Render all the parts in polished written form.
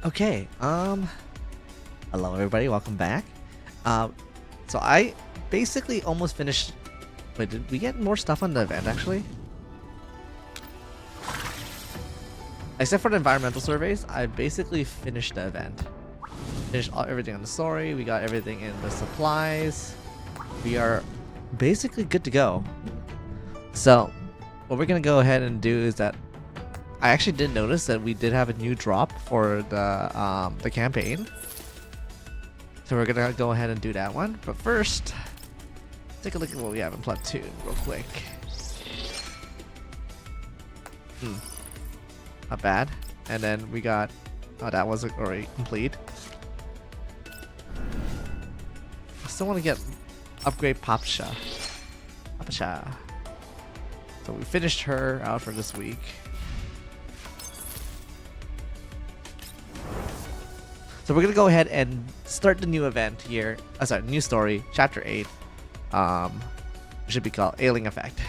Okay, hello everybody, welcome back. So I basically almost finished. Wait, did we get more stuff on the event actually? Except for the environmental surveys, I basically finished the event. Finished everything on the story, we got everything in the supplies. We are basically good to go. So, what we're gonna go ahead and do is that I actually did notice that we did have a new drop for the campaign. So we're gonna go ahead and do that one. But first, take a look at what we have in Platoon real quick. Not bad. And then we got, oh, that was already complete. I still want to get upgrade Papsha. So we finished her out for this week. So we're gonna go ahead and start the new event here. Sorry, new story, chapter 8. It should be called Ailing Effect.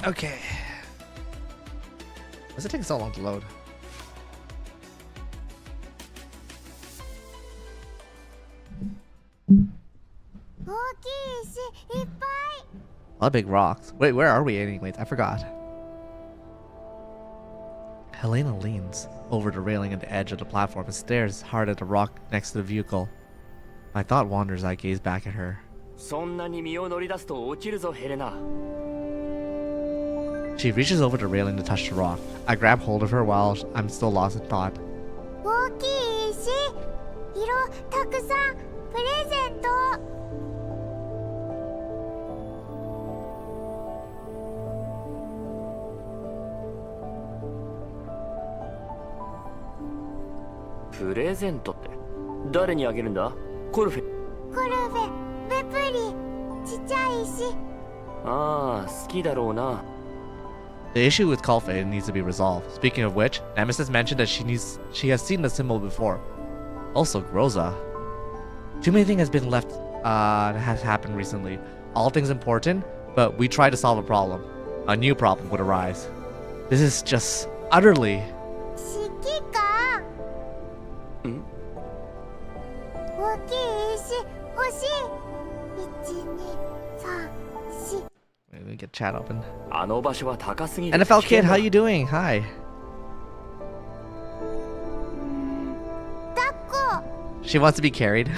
Okay. Why does it take so long to load? A lot of big rocks. Wait, where are we anyways? I forgot. Helena leans over the railing at the edge of the platform and stares hard at the rock next to the vehicle. My thought wanders as I gaze back at her. She reaches over the railing to touch the rock. I grab hold of her while I'm still lost in thought. The issue with Colfe needs to be resolved. Speaking of which, Nemesis mentioned that she has seen the symbol before. Also, Groza. Too many things has happened recently. All things important, but we try to solve a problem. A new problem would arise. This is just utterly... Let me get chat open. NFL Kid, how you doing? Hi. She wants to be carried.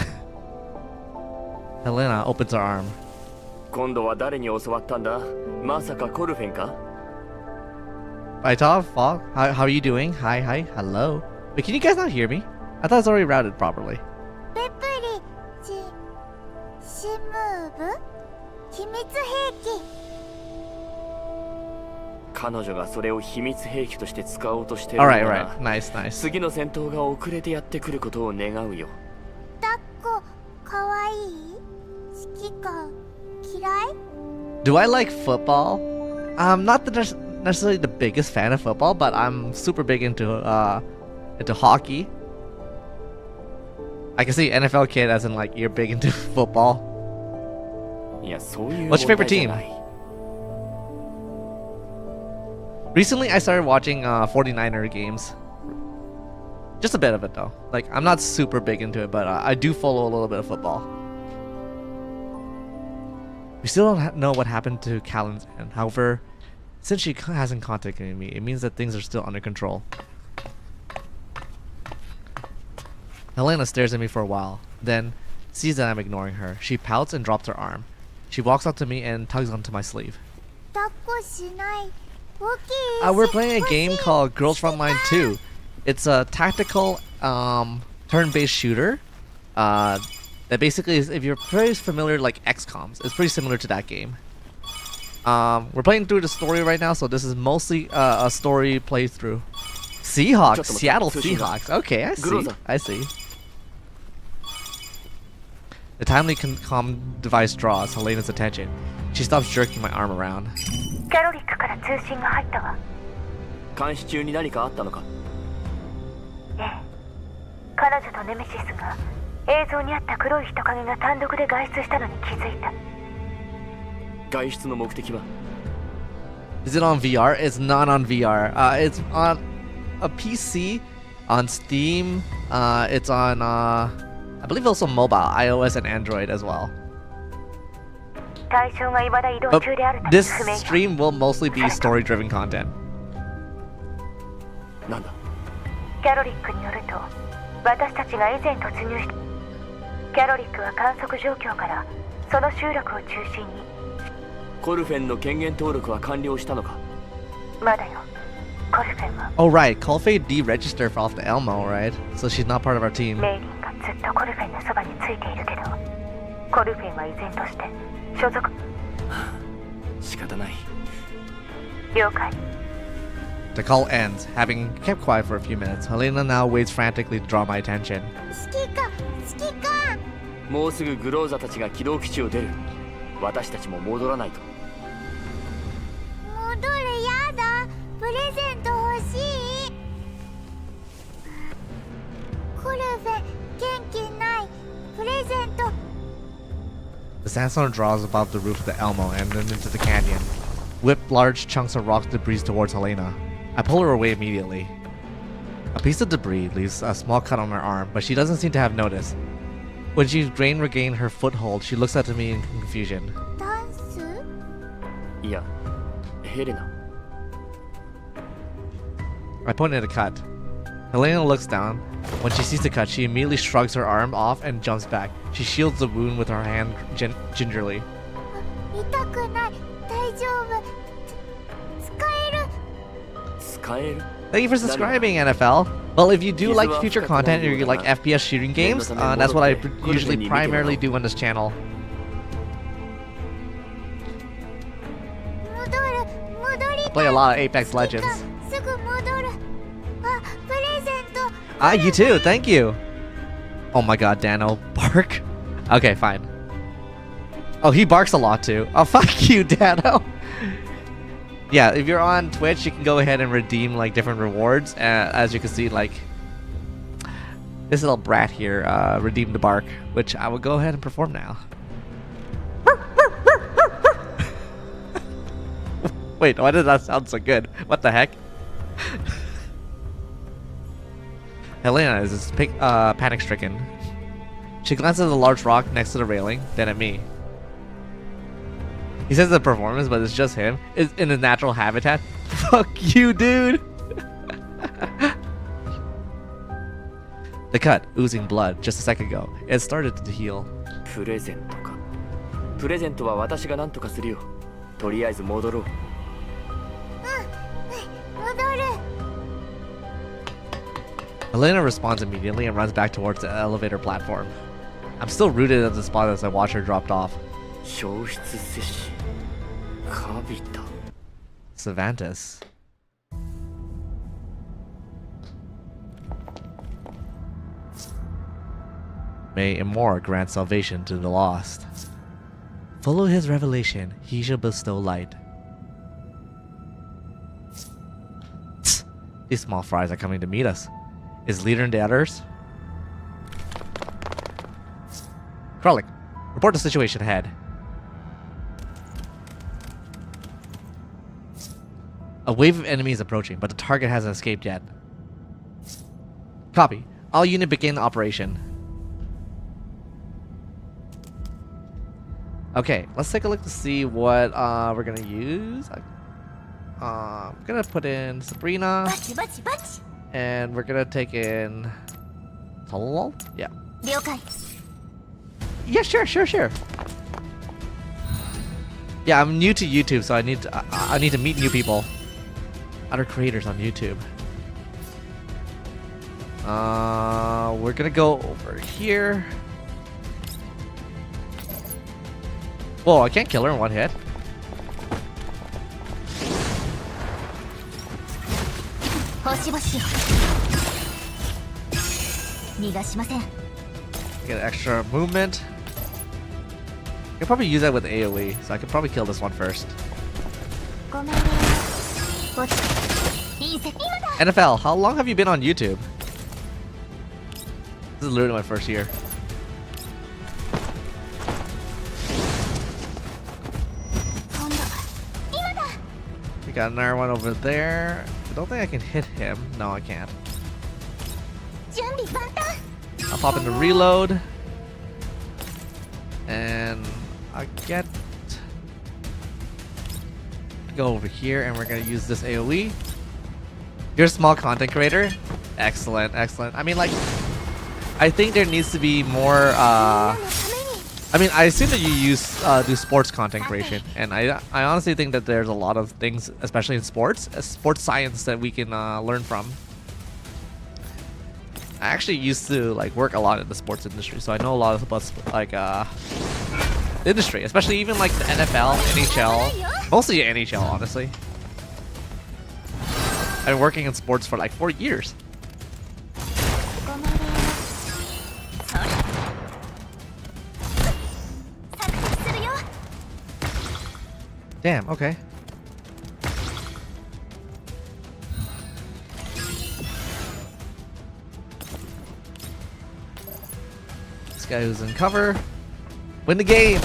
Helena opens her arm. Baitov, Fog, how are you doing? Hi, hello. Wait, can you guys not hear me? I thought it was already routed properly. Alright, nice. Do I like football? I'm not necessarily the biggest fan of football, but I'm super big into hockey. I can see NFL Kid as in like you're big into football. What's your favorite team? Recently, I started watching 49er games. Just a bit of it, though. Like, I'm not super big into it, but I do follow a little bit of football. We still don't know what happened to Callan's end. However, since she hasn't contacted me, it means that things are still under control. Helena stares at me for a while, then sees that I'm ignoring her. She pouts and drops her arm. She walks up to me and tugs onto my sleeve. We're playing a game called Girlsfrontline 2. It's a tactical turn-based shooter that basically is, if you're pretty familiar like XCOMs, it's pretty similar to that game. We're playing through the story right now, so this is mostly a story playthrough. Seahawks, Seattle Seahawks. Okay, I see. The timely comm device draws Helena's attention. She stops jerking my arm around. 彼女とネメシスが映像にあった黒い人影が単独で外出したのに気づいた。外出の目的は Is it on VR? It's not on VR. It's on a PC, on Steam. It's on, I believe also mobile, iOS and Android as well. 対象が未だ移動 But 中であるため this 不明。 stream will mostly be story-driven content. なんだ。キャロリックによると、私たちが以前突入したキャロリックは観測状況からその集落を中心にコルフェンの権限登録は完了したのか。まだよ。コルフェンは Oh right, Colfe deregistered off the Elmo, right? So she's not part of our team. メイリンがずっとコルフェンのそばについているけど、コルフェンは依然として所属。仕方ない。了解。 The call ends. Having kept quiet for a few minutes, Helena now waits frantically to draw my attention. 指揮官、指揮官。もうすぐグローザたちが起動基地を出る。私たちも戻らないと。戻るやだ。プレゼント欲しい。コルフェン、元気ない。プレゼント。 The sandstorm draws above the roof of the Elmo and then into the canyon. Whip large chunks of rock debris towards Helena. I pull her away immediately. A piece of debris leaves a small cut on her arm, but she doesn't seem to have noticed. When she's regained her foothold, she looks at me in confusion. ダンス？いや、ヘレナ。I point at a cut. Helena looks down. When she sees the cut, she immediately shrugs her arm off and jumps back. She shields the wound with her hand gingerly. 痛くない。大丈夫。使える。使える Thank you for subscribing, NFL. Well, if you do like future content or you like FPS shooting games, that's what I usually primarily do on this channel. 戻る。戻り I play a lot of Apex Legends. すぐ戻る。あ、プレゼント。 Ah, you too. Thank you. Oh my god, Dano. Bark. Okay, fine. Oh, he barks a lot too. Oh, fuck you, Dano. Yeah, if you're on Twitch, you can go ahead and redeem like different rewards. As you can see, like this little brat here redeemed the bark, which I will go ahead and perform now. Wait, why did that sound so good? What the heck? Helena is panic-stricken. She glances at the large rock next to the railing, then at me. He says the performance, but it's just him. It's in his natural habitat. Fuck you, dude! The cut, oozing blood, just a second ago. It started to heal. プレゼントか。プレゼントは私が何とかするよ。とりあえず戻ろう。戻る。 Elena responds immediately and runs back towards the elevator platform. I'm still rooted at the spot as I watch her dropped off. 消失摂氏。カビタ。Cervantes. May Imora grant salvation to the lost. Follow his revelation, he shall bestow light. Tsk. These small fries are coming to meet us. Is leader in the others? Kralik, report the situation ahead. A wave of enemies approaching, but the target hasn't escaped yet. Copy. All unit begin operation. Okay, let's take a look to see what we're gonna use. I'm gonna put in Sabrina, and we're gonna take in Tolol. Yeah. 了解。 Yeah, sure. Yeah, I'm new to YouTube, so I need to meet new people, other creators on YouTube. We're gonna go over here. Whoa, I can't kill her in one hit. 星々よ。逃がしません。 Get extra movement. I could probably use that with AoE, so I could probably kill this one first. ごめんね。落ちた。いいぜ。今だ。 NFL, how long have you been on YouTube? This is literally my first year. We got another one over there. I don't think I can hit him. No, I can't. I'll pop into reload. And I get... Go over here and we're going to use this AoE. You're a small content creator? Excellent, excellent. I mean, like... I think there needs to be more... I mean, I assume that you do sports content creation, and I honestly think that there's a lot of things, especially in sports science that we can learn from. I actually used to like work a lot in the sports industry, so I know a lot about like the industry, especially even like the NFL, NHL, mostly NHL, honestly. I've been working in sports for like 4 years. Damn, okay. This guy who's in cover. Win the game!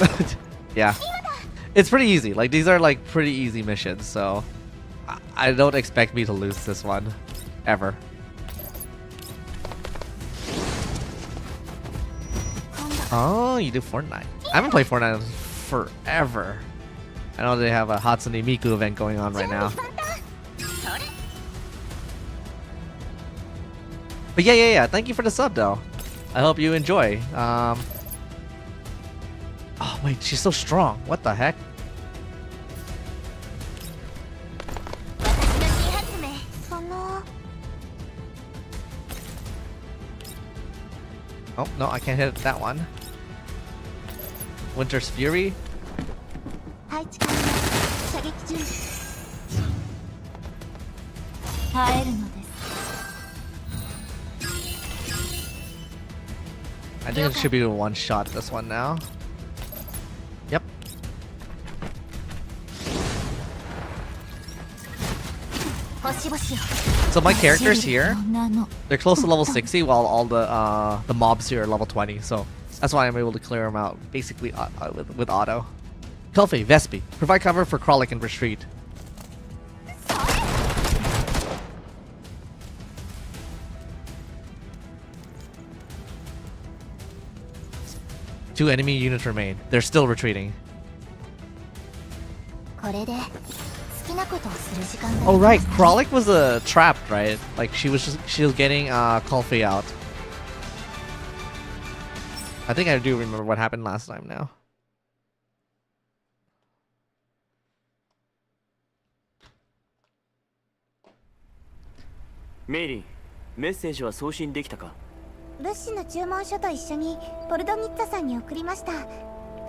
Yeah. It's pretty easy. Like, these are like pretty easy missions, so I don't expect me to lose this one. Ever. Oh, you do Fortnite. I haven't played Fortnite in forever. I know they have a Hatsune Miku event going on right now. But yeah. Thank you for the sub, though. I hope you enjoy. Oh, wait. She's so strong. What the heck? Oh, no. I can't hit that one. Winter's Fury. I think it should be a one shot this one now. Yep. So my characters here, they're close to level 60 while all the mobs here are level 20, so that's why I'm able to clear them out basically with auto. Kelfie, Vespi, provide cover for Kralik and retreat. Two enemy units remain. They're still retreating. Oh right, Kralik was trapped, right? Like she was getting Kelfie out. I think I do remember what happened last time now. Meili, メッセージは送信できたか？物資の注文書と一緒にボルドニッツァさんに送りました。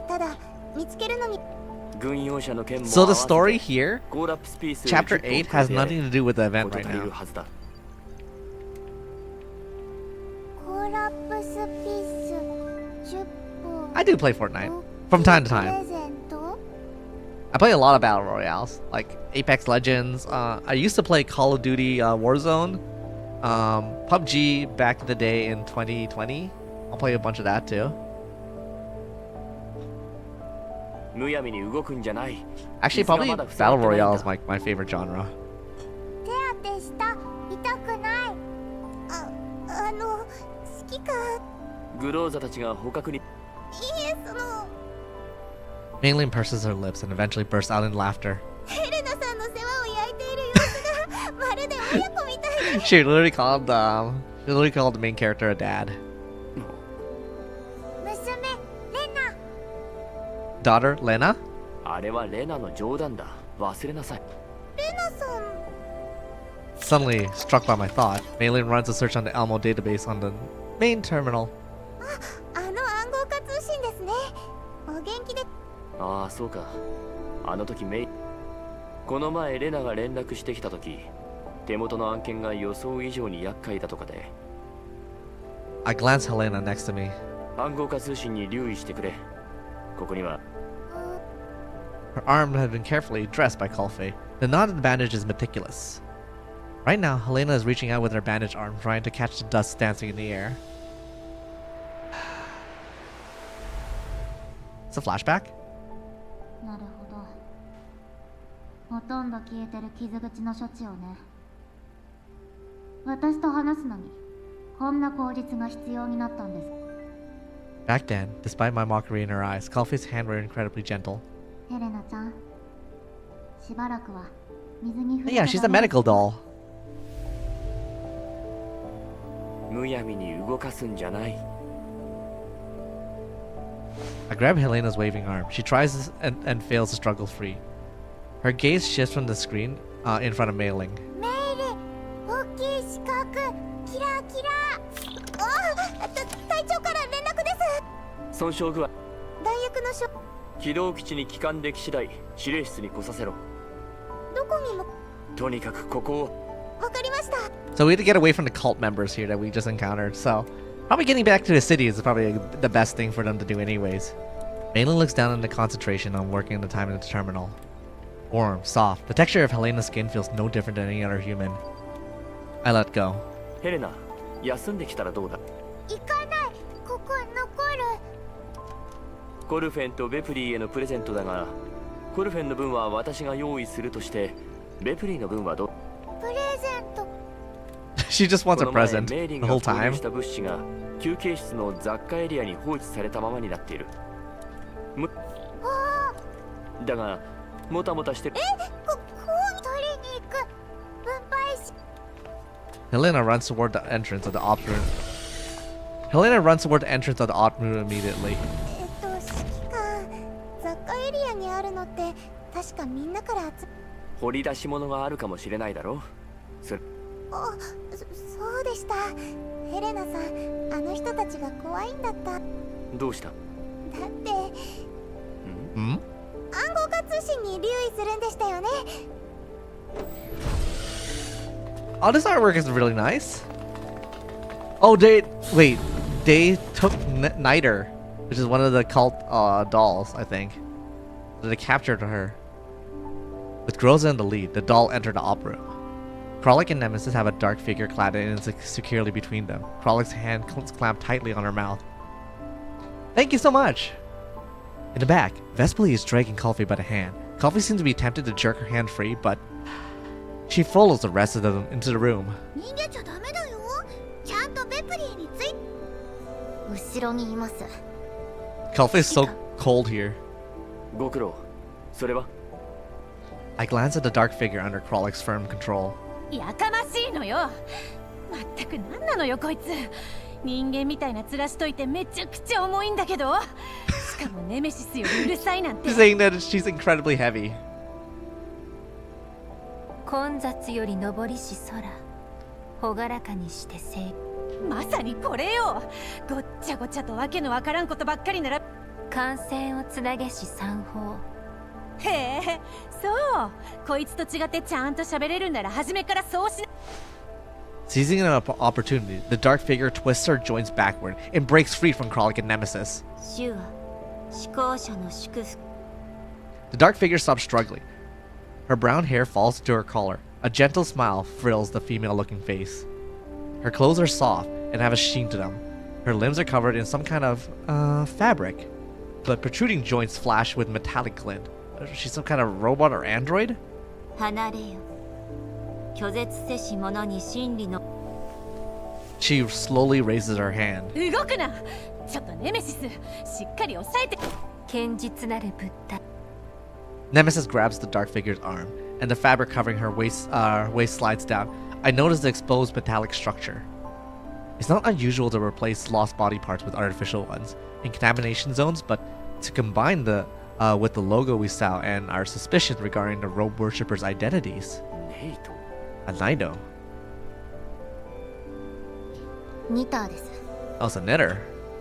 ただ見つけるのに。So the story here, Chapter 8 has nothing to do with the event right now. I do play Fortnite from time to time. I play a lot of battle royales, like Apex Legends. I used to play Call of Duty Warzone, PUBG back in the day in 2020. I'll play a bunch of that too. Actually, probably battle royale is my favorite genre. Mainly purses her lips and eventually bursts out in laughter. She literally called the main character a dad. Daughter, Lena? Suddenly struck by my thought, Maylin runs a search on the Elmo database on the main terminal. I glance Helena next to me. Her arm had been carefully dressed by Kelfie. The knotted bandage is meticulous. Right now, Helena is reaching out with her bandaged arm, trying to catch the dust dancing in the air. It's a flashback? なるほど。ほとんど消えてる傷口の処置をね。私と話すのにこんな口実が必要になったんです。 Back then, despite my mockery in her eyes, Coffee's hands were incredibly gentle. ヘレナちゃん、しばらくは水に触れ Yeah, て she's a medical doll. むやみに動かすんじゃない。 I grab Helena's waving arm. She tries and fails to struggle free. Her gaze shifts from the screen in front of Mei Ling. メール、大きい四角、キラキラ。あ、隊長から連絡です。損傷具合、弾薬の起動基地に帰還でき次第指令室に来させろ。どこにも。とにかくここを。わかりました。 So we had to get away from the cult members here that we just encountered. So probably getting back to the city is probably the best thing for them to do anyways. Mei Ling looks down into concentration on working the time in the terminal. Warm, soft. The texture of Helena's skin feels no different than any other human. I let go. ヘレナ、休んできたらどうだ。行かない。ここ残る。コルフェンとベプリーへのプレゼントだが、コルフェンの分は私が用意するとして、ベプリーの分はどう？プレゼント。 She just wants a この前 present メイリン the が whole 購入 time. した物資が休憩室の雑貨エリアに放置されたままになっている。だが、もたもたしてる。こう取りに行く。分配し。 Helena runs toward the entrance of the op room. Helena runs toward the entrance of the op room immediately. 指揮官、雑貨エリアにあるのって確かみんなから集掘り出し物があるかもしれないだろう。それあ、そうでした。ヘレナさん、あの人たちが怖いんだった。だどうした？って Hmm? 暗号化通信に留意するんでしたよね。 Oh, this artwork is really nice. Oh, they took Niter, which is one of the cult dolls, I think. They captured her. With Groza in the lead, the doll entered the op room. Kralik and Nemesis have a dark figure clad in securely between them. Kralik's hand clamped tightly on her mouth. Thank you so much! In the back, Vespoli is dragging Coffee by the hand. Coffee seems to be tempted to jerk her hand free, but she follows the rest of them into the room. 逃げちゃダメだよ。ちゃんとベプリーについ。後ろにいます。 Coffee is so cold here. ご苦労。それは？ I glance at the dark figure under Kralik's firm control. やかましいのよ。まったく何なのよこいつ。人間みたいな面しといてめちゃくちゃ重いんだけど。しかもネメシスよりうるさいなんて。 She's saying that she's incredibly heavy. 混雑より上りし空、朗らかにしてせ。まさにこれよ。ごっちゃごちゃとわけのわからんことばっかりなら。感染をつなげし三方。へえ、そう。こいつと違ってちゃんと喋れるんなら初めからそうしな。 Seizing an opportunity, the dark figure twists her joints backward and breaks free from Kralik and Nemesis. 主は思考者の祝福。 The dark figure stops struggling. Her brown hair falls to her collar. A gentle smile frills the female-looking face. Her clothes are soft and have a sheen to them. Her limbs are covered in some kind of, fabric. The protruding joints flash with metallic glint. She's some kind of robot or android? 離れよ。拒絶せし者に真理の。 She slowly raises her hand. 動くな。ちょっとネメシス、しっかり押さえて。堅実なる物体。 Nemesis grabs the dark figure's arm, and the fabric covering her waist slides down. I notice the exposed metallic structure. It's not unusual to replace lost body parts with artificial ones in contamination zones, but to combine with the logo we saw and our suspicions regarding the robe worshippers' identities. ネイト。 A Nido. ニターです。 Oh, it's a knitter.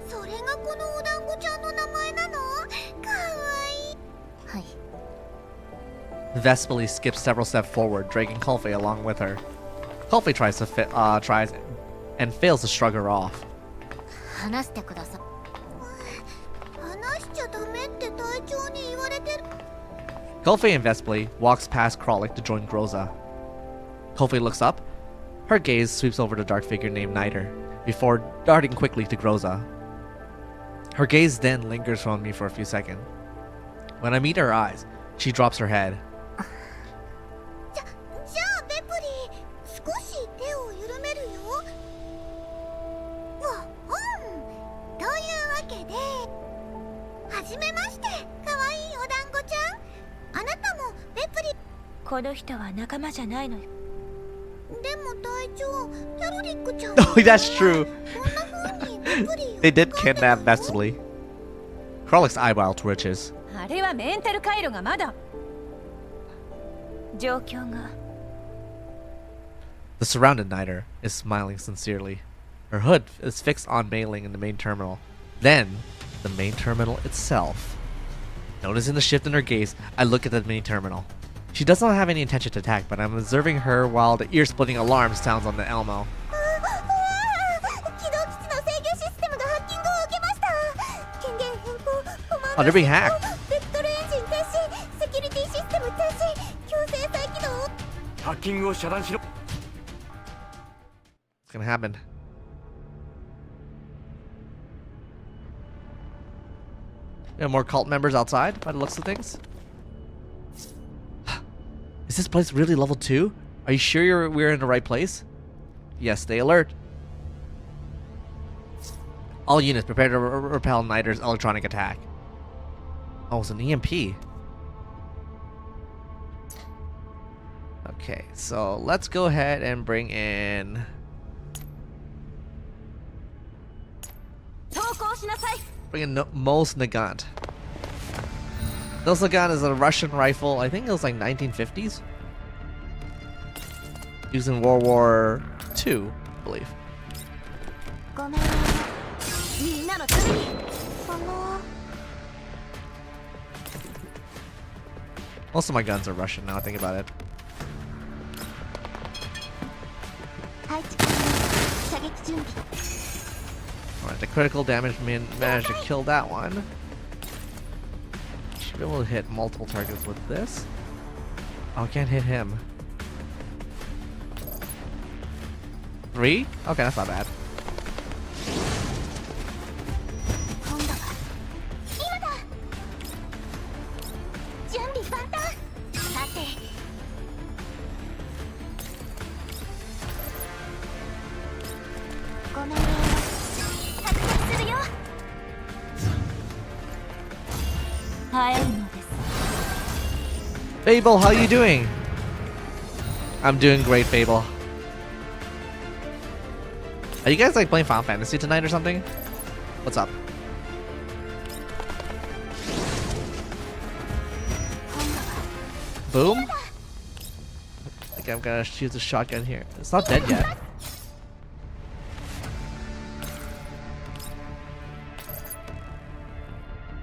それがこのお団子ちゃんの名前なの？かわいい。はい。 Vespoli skips several steps forward, dragging Kolfe along with her. Kolfe tries and fails to shrug her off. 話してください。話しちゃダメって隊長に言われてる。 Kolfe and Vespoli walks past Kralik to join Groza. Kolfe looks up. Her gaze sweeps over the dark figure named Niter, before darting quickly to Groza. Her gaze then lingers on me for a few seconds. When I meet her eyes, she drops her head. じゃあベプリー、少し手を緩めるよ。わ、というわけで、はじめまして、可愛いお団子ちゃん。あなたもベプリー。この人は仲間じゃないのよ。でも隊長、キャロリックちゃん。Oh, that's true. こんな風にベプリーを They did kidnap Vesely. Krollik's eyebrow twitches. あれはメンタル回路がまだ。状況が。The surrounded Niter is smiling sincerely. Her hood is fixed on Mei-Ling in the main terminal. Then, the main terminal itself. Noticing the shift in her gaze, I look at the main terminal. She does not have any intention to attack, but I'm observing her while the ear-splitting alarm sounds on the Elmo. 起動基地の制御システムがハッキングを受けました。権限変更、コマン Oh, they're being hacked. ベクトルエンジン停止、セキュリティシステム停止、強制再起動。ハッキングを遮断しろ。 What's gonna happen? We have more cult members outside, by the looks of things. Is this place really level 2? Are you sure we're in the right place? Yes, stay alert. All units prepare to repel Niter's electronic attack. Oh, it's an EMP. Okay, so let's go ahead and bring in... 投降しなさい。 Bring in Mos Nagant. Mos Nagant is a Russian rifle. I think it was like 1950s. Used in World War II, I believe. ごめん、みんなのために。Most of my guns are Russian now I think about it. 配置完了、射撃準備。 Alright, the critical damage managed to kill that one. Should be able to hit multiple targets with this. Oh, I can't hit him. 3? Okay, that's not bad. 今度は今だ。準備万端。さて。ごめんね。発射するよ。耐えるのです。 Fable, how you doing? I'm doing great, Fable. Are you guys like playing Final Fantasy tonight or something? What's up? Boom? I think I'm gonna shoot the shotgun here. It's not dead yet.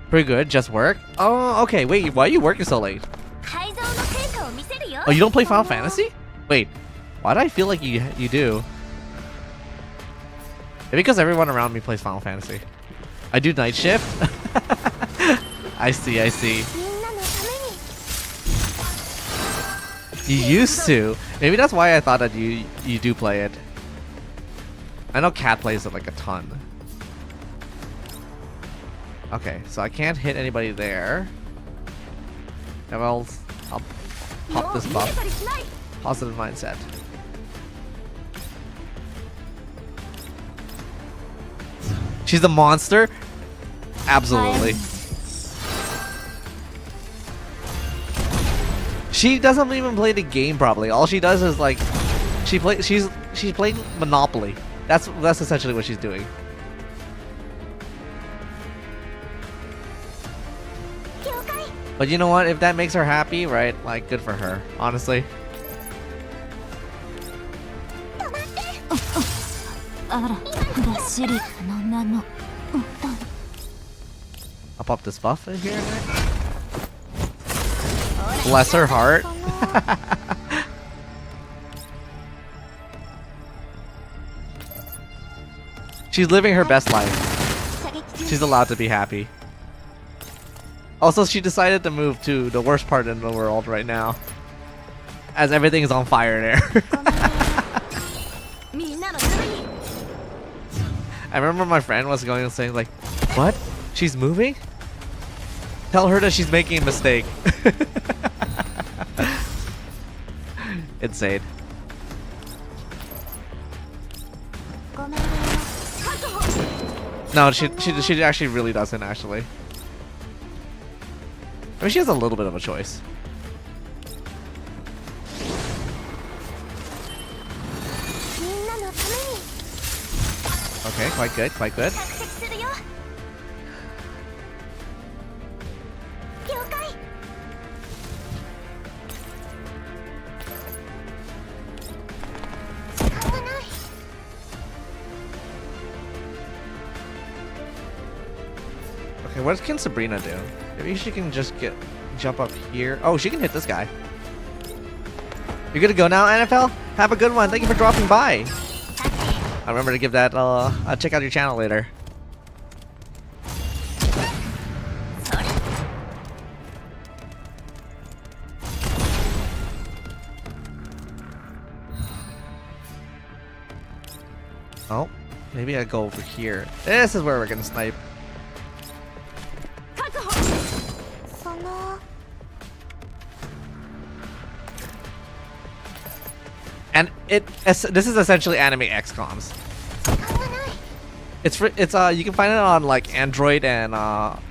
Pretty good, just work. Oh, okay, wait, why are you working so late? 改造の成果を見せるよ。 Oh, you don't play Final Fantasy? Wait, why do I feel like you do? Maybe because everyone around me plays Final Fantasy. I do night shift? I see, I see. みんなのために。 You used to. Maybe that's why I thought that you do play it. I know Cat plays it like a ton. Okay, so I can't hit anybody there. And I'll pop this buff. Positive mindset. She's a monster? Absolutely. She doesn't even play the game properly. All she does is like she's playing Monopoly. That's essentially what she's doing. But you know what? If that makes her happy, right? Like, good for her, honestly. I'll pop this buff in here. Bless her heart. She's living her best life. She's allowed to be happy. Also, she decided to move to the worst part in the world right now, as everything is on fire there. I remember my friend was going and saying like, "What? She's moving? Tell her that she's making a mistake. Insane. ごめんね。 No, she actually really doesn't actually. I mean, she has a little bit of a choice. Okay, quite good, quite good. 着席するよ。了解。時間がない。 Okay, what can Sabrina do? Maybe she can just jump up here. Oh, she can hit this guy. You're good to go now, NFL? Have a good one. Thank you for dropping by. I remember to give that check out your channel later. Oh, maybe I go over here. This is where we're gonna snipe. その And this is essentially anime XComs. 時間がない。 It's you can find it on like Android and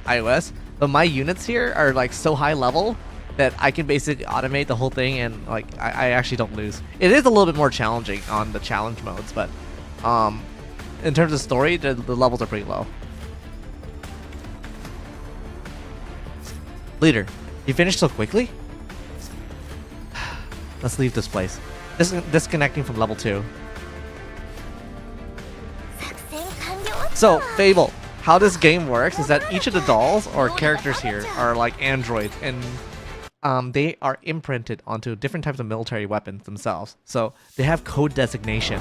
iOS. But my units here are like so high level that I can basically automate the whole thing and like I actually don't lose. It is a little bit more challenging on the challenge modes, but in terms of story, the levels are pretty low. Leader, you finished so quickly? Let's leave this place. Disconnecting from level 2. 作戦完了。 So, Fable, how this game works is that each of the dolls or characters here are like androids, and they are imprinted onto different types of military weapons themselves. So they have code designation.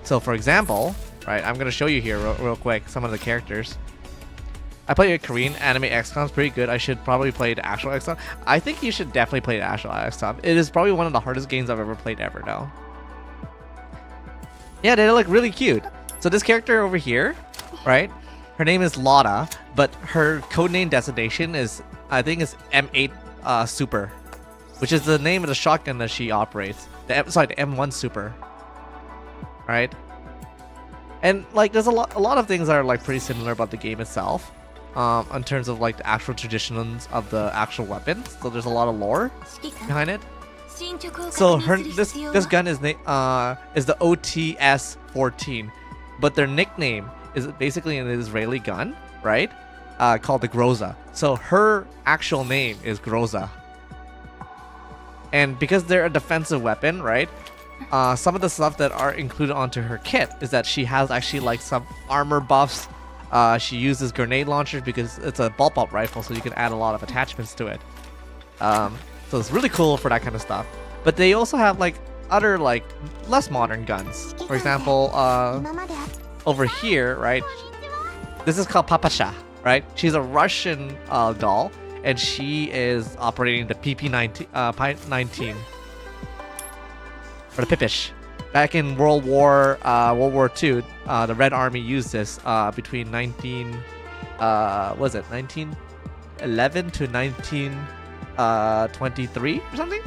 So for example, right, I'm gonna show you here real quick some of the characters. I play a Korean anime XCOM, it's pretty good. I should probably play the actual XCOM. I think you should definitely play the actual XCOM. It is probably one of the hardest games I've ever played ever though. Yeah, they look really cute. So this character over here, right? Her name is Lotta, but her codename designation is, I think, is M8 Super, which is the name of the shotgun that she operates. The M1 Super, right? And like, there's a lot of things that are like pretty similar about the game itself, in terms of like the actual traditions of the actual weapons. So there's a lot of lore 指揮官 behind it. 進捗を確 So 認 her する this 必要 this は gun is the OTS-14, but their nickname is basically an Israeli gun, right? Called the Groza. So her actual name is Groza. And because they're a defensive weapon, right? Some of the stuff that are included onto her kit is that she has actually like some armor buffs. She uses grenade launchers because it's a ball-pop rifle, so you can add a lot of attachments to it. So it's really cool for that kind of stuff. But they also have like other like less modern guns. For example, 今まであっ over here, right? This is called Papasha, right? She's a Russian doll, and she is operating the PP-19, Pi-19, or the Pipish. Back in World War II, the Red Army used this between 1911 to 1923 or something.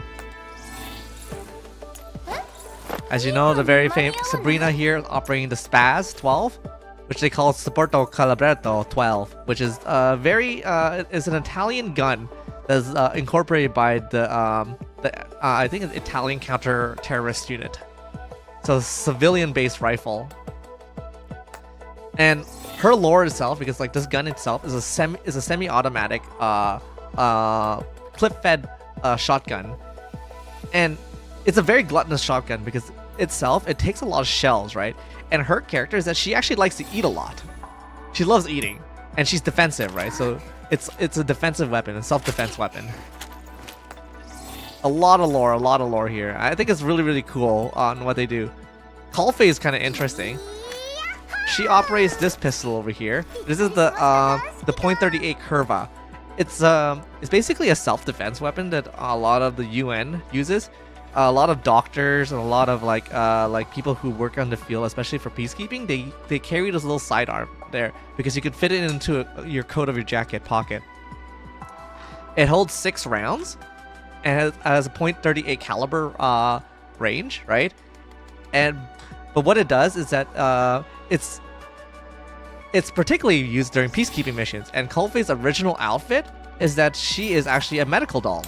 As you know, the very famous Sabrina here is operating the Spaz 12, which they call Supporto Calabretto 12, which is is an Italian gun that's incorporated by the I think it's Italian counter-terrorist unit. So civilian-based rifle. And her lore itself, because like this gun itself is a semi-automatic clip-fed shotgun, and it's a very gluttonous shotgun because it takes a lot of shells, right? And her character is that she actually likes to eat a lot. She loves eating, and she's defensive, right? So it's a defensive weapon, a self-defense weapon. A lot of lore here. I think it's really, really cool on what they do. Colfey is kind of interesting. She operates this pistol over here. This is the .38 Curva. It's basically a self-defense weapon that a lot of the UN uses. A lot of doctors and a lot of like people who work on the field, especially for peacekeeping, they carry this little sidearm there because you can fit it into your coat of your jacket pocket. It holds 6 rounds and has a .38 caliber range, right? But what it does is that it's particularly used during peacekeeping missions. And Coldface's original outfit is that she is actually a medical doll.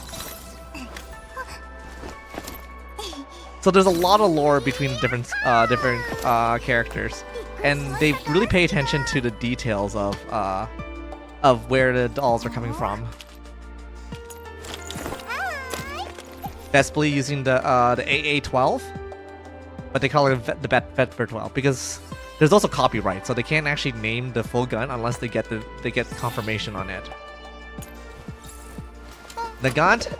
So there's a lot of lore between different characters, and they really pay attention to the details of where the dolls are coming from. Vesply using the AA-12, but they call it the Vetper 12 because there's also copyright, so they can't actually name the full gun unless they get confirmation on it. Nagant,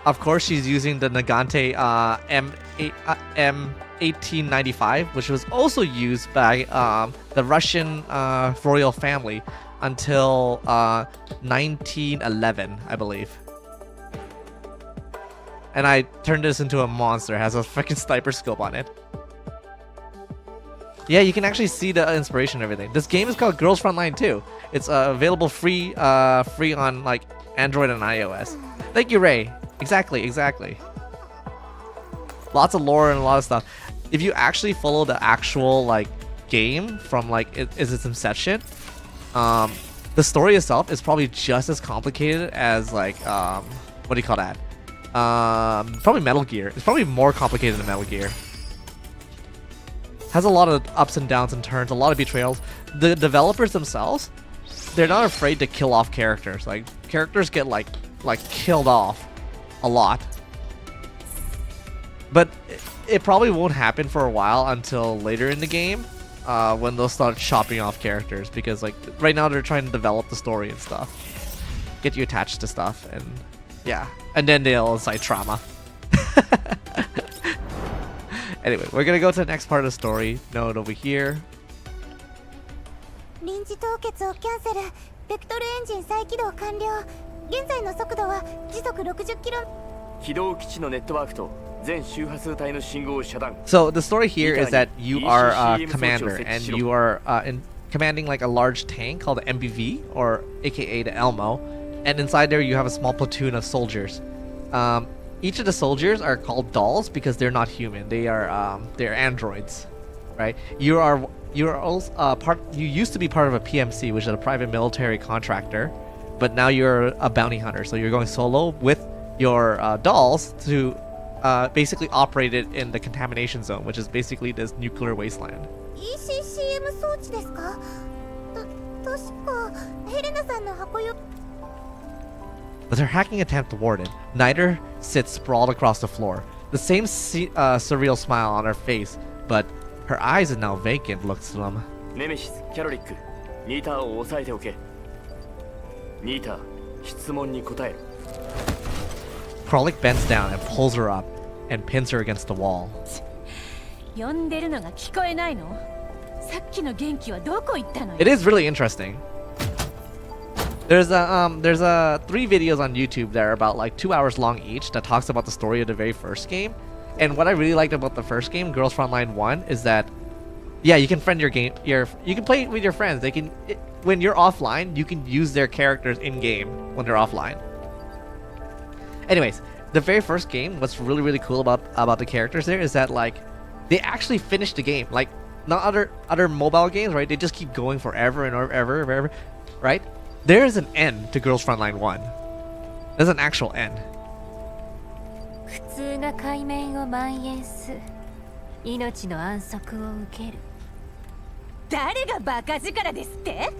of course, she's using the Nagante M1895, which was also used by the Russian royal family until 1911, I believe. And I turned this into a monster. It has a freaking sniper scope on it. Yeah, you can actually see the inspiration and everything. This game is called Girlsfrontline 2. It's available free on like Android and iOS. Thank you, Ray. Exactly. Lots of lore and a lot of stuff. If you actually follow the actual like game from like its inception, the story itself is probably just as complicated as like what do you call that? Probably Metal Gear. It's probably more complicated than Metal Gear. Has a lot of ups and downs and turns, a lot of betrayals. The developers themselves, they're not afraid to kill off characters. Like characters get like killed off a lot. But it probably won't happen for a while until later in the game, when they'll start chopping off characters, because like right now they're trying to develop the story and stuff, get you attached to stuff, and yeah, and then they'll incite trauma. Anyway, we're gonna go to the next part of the story. Note over here. 臨時凍結をキャンセル。ベクトルエンジン再起動完了。現在の速度は時速60キロ。起動基地のネットワークと全周波数帯の信号を遮断。 So the story here is that you are a commander and you are commanding like a large tank called the MBV, or AKA the Elmo, and inside there you have a small platoon of soldiers. Each of the soldiers are called dolls because they're not human. They're androids, right? You used to be part of a PMC, which is a private military contractor, but now you're a bounty hunter. So you're going solo with your dolls to basically operate it in the contamination zone, which is basically this nuclear wasteland. ECCM 装置ですか？確かヘレナさんの箱よ。 With her hacking attempt thwarted, Niter sits sprawled across the floor, the same surreal smile on her face, but her eyes are now vacant. Looks to them. Nemesis, キャロリック、ニーターを抑えておけ。ニーター、質問に答えろ。 Kralik bends down and pulls her up and pins her against the wall. 呼んでるのが聞こえないの？さっきの元気はどこ行ったのよ？ It is really interesting. There's 3 videos on YouTube that are about like 2 hours long each that talks about the story of the very first game. And what I really liked about the first game, Girlsfrontline 1, is that yeah, you can friend you can play it with your friends. They can when you're offline, you can use their characters in game when they're offline. Anyways, the very first game, what's really cool about the characters there is that like they actually finished the game. Like not other mobile games, right? They just keep going forever and ever, right? There is an end to Girlsfrontline 1. There's an actual end. 普通が海面を蔓延す。命の安息を受ける。誰がバカ力ですって？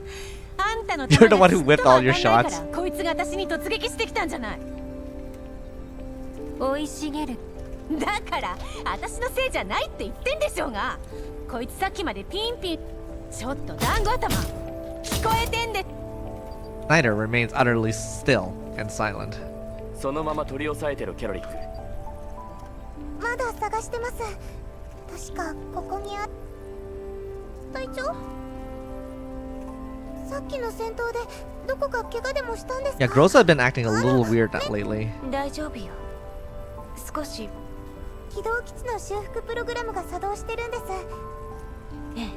あんたの You're the one who whipped all your shots. こいつが私に突撃してきたんじゃない。生い茂る。だから私のせいじゃないって言ってんでしょうが。こいつさっきまでピンピン。ちょっと団子頭。聞こえてんで。 Niter remains utterly still and silent. そのまま取り押さえてろ、キャロリック。まだ探してます。確かここにあ。隊長？さっきの戦闘でどこか怪我でもしたんですか？ Yeah, Groza have been acting a little weird lately. 大丈夫よ。少し。起動基地の修復プログラムが作動してるんです。ええ。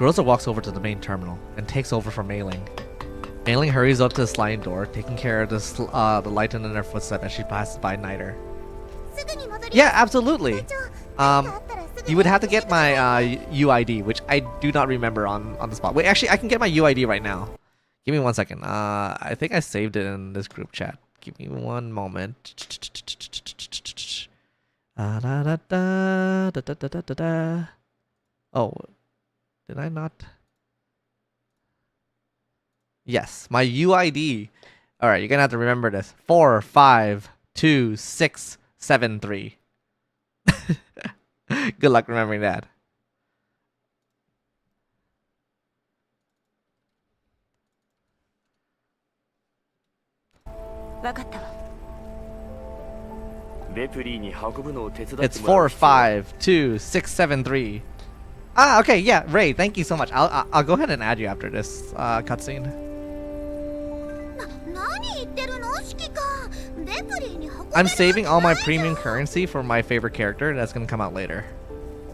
Groza walks over to the main terminal and takes over from Mei Ling. Mei Ling hurries up to the sliding door, taking care of the lighten in her footstep as she passes by Niter. Yeah, absolutely. You would have to get my UID, which I do not remember on the spot. Wait, actually, I can get my UID right now. Give me 1 second. I think I saved it in this group chat. Give me one moment. Oh, did I not? Yes, my UID. All right, you're gonna have to remember this. 452673. Good luck remembering that. It's 452673. Ah, okay, yeah, Ray, thank you so much. I'll go ahead and add you after this cutscene. I'm saving all my premium currency for my favorite character, and that's gonna come out later.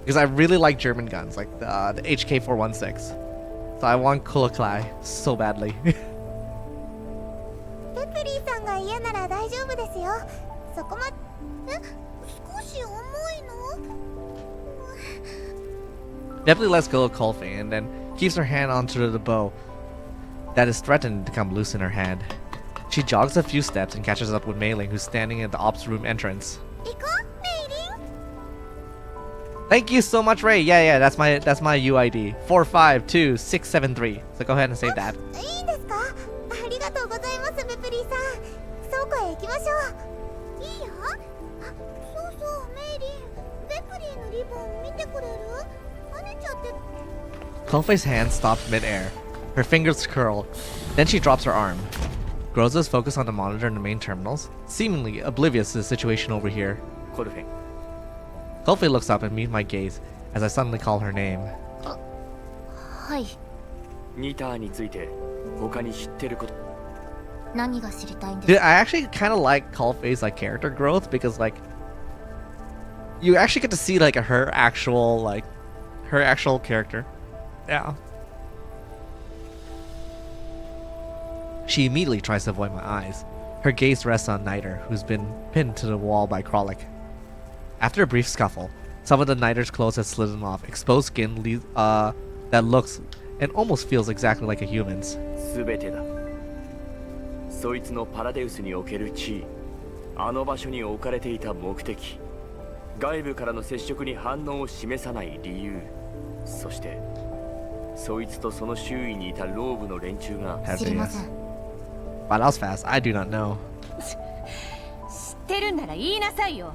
Because I really like German guns, like the HK416. So I want Kuloklai so badly. Definitely lets go of Kolfing and then keeps her hand onto the bow that is threatened to come loose in her hand. She jogs a few steps and catches up with Mei Ling, who's standing at the ops room entrance. Thank you so much, Ray. Yeah, that's my UID. 452673. So go ahead and save that. Kolfei's hand stops mid-air. Her fingers curl. Then she drops her arm. Groza is focused on the monitor in the main terminals, seemingly oblivious to the situation over here. Kolfei looks up and meets my gaze as I suddenly call her name. Dude, I actually kind of like Kolfei's like character growth because like you actually get to see like her actual character. Yeah. She immediately tries to avoid my eyes. Her gaze rests on Niter, who's been pinned to the wall by Kralik. After a brief scuffle, some of the Niter's clothes have slidden off, exposed skin that looks and almost feels exactly like a human's. そいつのパラデウスにおける地位、あの場所に置かれていた目的、外部からの接触に反応を示さない理由、そしてそいつとその周囲にいたローブの連中が。知りません。Wow, that was fast. I do not know. 知ってるなら言いなさいよ。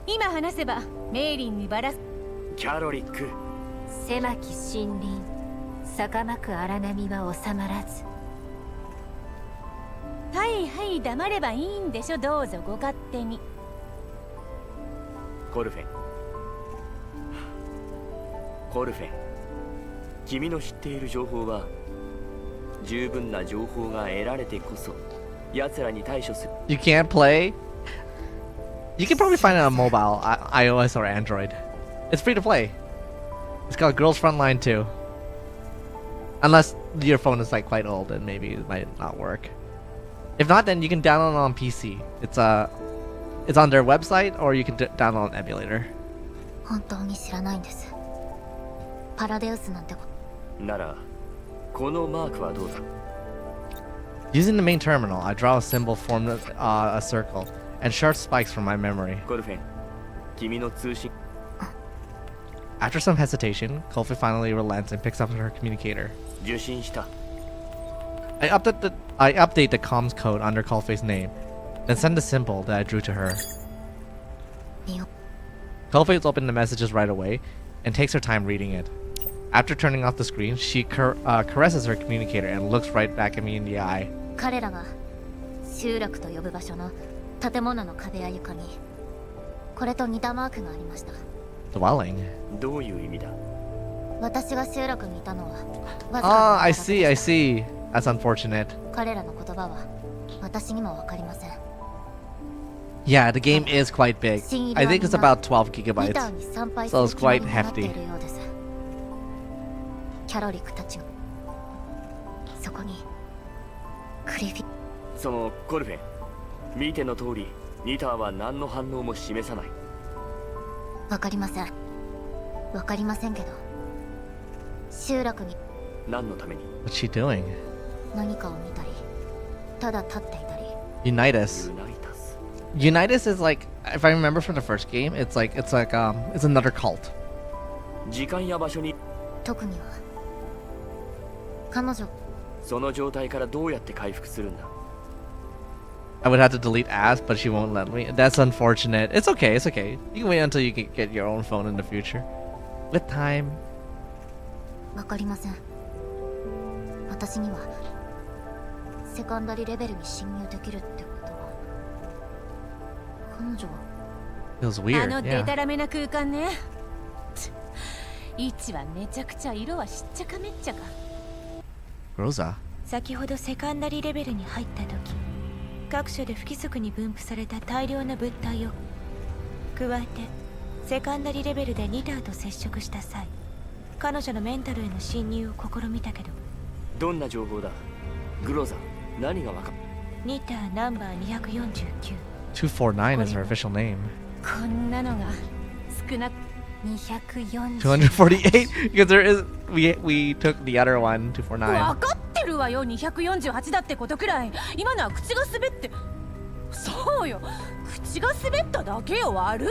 今話せばメイリンにバラす。キャロリック。狭き森林、逆まく荒波は収まらず。はいはい黙ればいいんでしょ。どうぞご勝手に。コルフェン。コルフェン。君の知っている情報は十分な情報が得られてこそ奴らに対処する。You can't play? You can probably find it on mobile, iOS or Android. It's free to play. It's called Girlsfrontline 2. Unless your phone is like quite old and maybe it might not work. If not, then you can download it on PC. It's on their website or you can download an emulator. 本当に知らないんです。パラデウスなんて。ならこのマークはどうだ。Using the main terminal, I draw a symbol formed a circle and sharp spikes from my memory. コルフェン、君の通信。After some hesitation, Kolfei finally relents and picks up her communicator. 受信した。I update the comms code under Kolfei's name, then send the symbol that I drew to her. Kolfei opens the messages right away and takes her time reading it. After turning off the screen, she caresses her communicator and looks right back at me in the eye. 彼らが集落と呼ぶ場所の建物の壁や床にこれと似たマークがありました。Dwelling? どういう意味だ。私が集落にいたのはわずかな。Ah, I see. That's unfortunate. 彼らの言葉は私にもわかりません。Yeah, the game is quite big. I think it's about 12 gigabytes, so it's quite hefty. キャロリックたちがそこにクリフィそのコルフェン、見ての通りニターは何の反応も示さない。わかりませんけど集落に何のために？ What's she doing? 何かを見たりただ立っていたり Unite us. ユナイタス。 Unite us is like, if I remember from the first game, it's another cult. 時間や場所に。特には彼女その状態からどうやって回復するんだ？ I would have to delete apps, but she won't let me. That's unfortunate. It's okay. It's okay. You can wait until you can get your own phone in the future. With time. わかりません。私にはセカンダリレベルに侵入できるってことは彼女は Feels あ weird. のデ Yeah. タラメな空間ね。位置はめちゃくちゃ、色はしっちゃかめっちゃか。 Rosa. 先ほどセカンダリレベルに入った時、各所で不規則に分布された大量な物体を加えてセカンダリレベルでニターと接触した際、彼女のメンタルへの侵入を試みたけど、どんな情報だ？グローザ、何がわかっ？ニターナンバー249。 249 is her official name. こんなのが少なく240。 248? Because there is... We took the other one, 249. わかってるわよ。248だってことくらい。今のは口が滑って。そうよ、口が滑っただけよ。悪い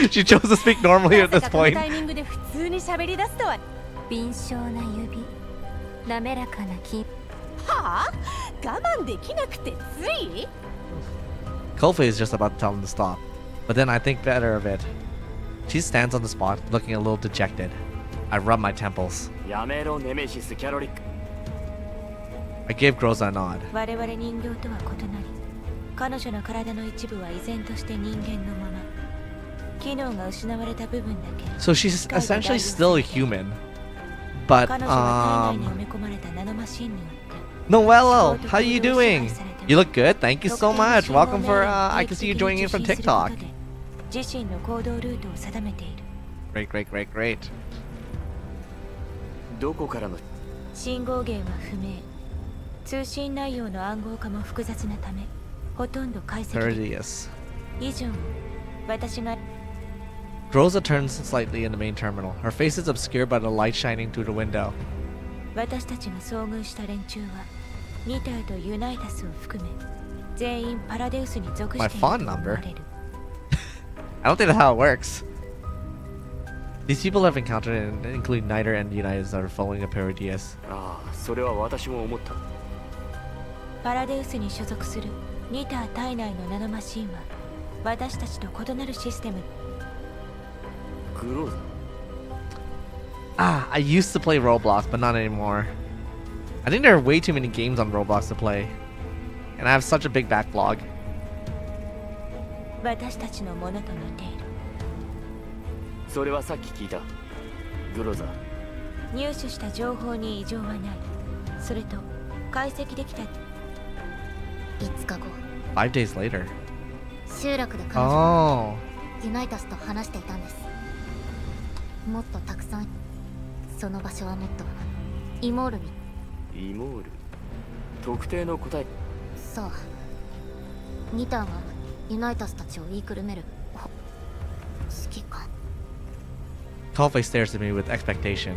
She chose to speak normally at ま this さかこの point. タイミングで普通に喋り出すとは。敏捷な指、滑らかな気。はあ、我慢できなくてつい。 Kofi is just about to tell him to stop. But then I think better of it. She stands on the spot, looking a little dejected. I rub my temples. やめろ、ネメシス・キャロリック。 I give Groza a nod. 我々人形とは異なり、彼女の体の一部は依然として人間のまま。機能が失われた部分だけ。 So she's essentially still a human. But, 彼女は体内に埋め込まれたナノマシンによって Noello, how you doing? You look good. Thank you so much. Welcome for, I can see you joining in from TikTok. 自身の行動ルートを定めている。 Great, great, great, great. どこからの？信号源は不明。通信内容の暗号化も複雑なため、ほとんど解析できない。 Perdius. 以上、私が Groza turns slightly in the main terminal. Her face is obscured by the light shining through the window. 私たちが遭遇した連中は、ニターとユナイタスを含め、全員パラデウスに属していると思われる。I don't think that's how it works. These people have encountered, including Niter and United, that are following a Perdius. ああ、それは私も思った。パラデウスに所属するニター体内のナノマシンは、私たちと異なるシステム。グローザ。 Ah, I used to play Roblox, but not anymore. I think there are way too many games on Roblox to play. And I have such a big backlog. 私たちのものと似ている。それはさっき聞いた。グローザ。入手した情報に異常はない。それと解析できた。 5日後 5 days later. 集落で彼女は Oh. ユナイタスと話していたんです。もっとたくさんその場所はもっとイモールにイモール。特定の答え。そうニターがユナイタスたちを言いくるめる指揮官 Kofi stares at me with expectation.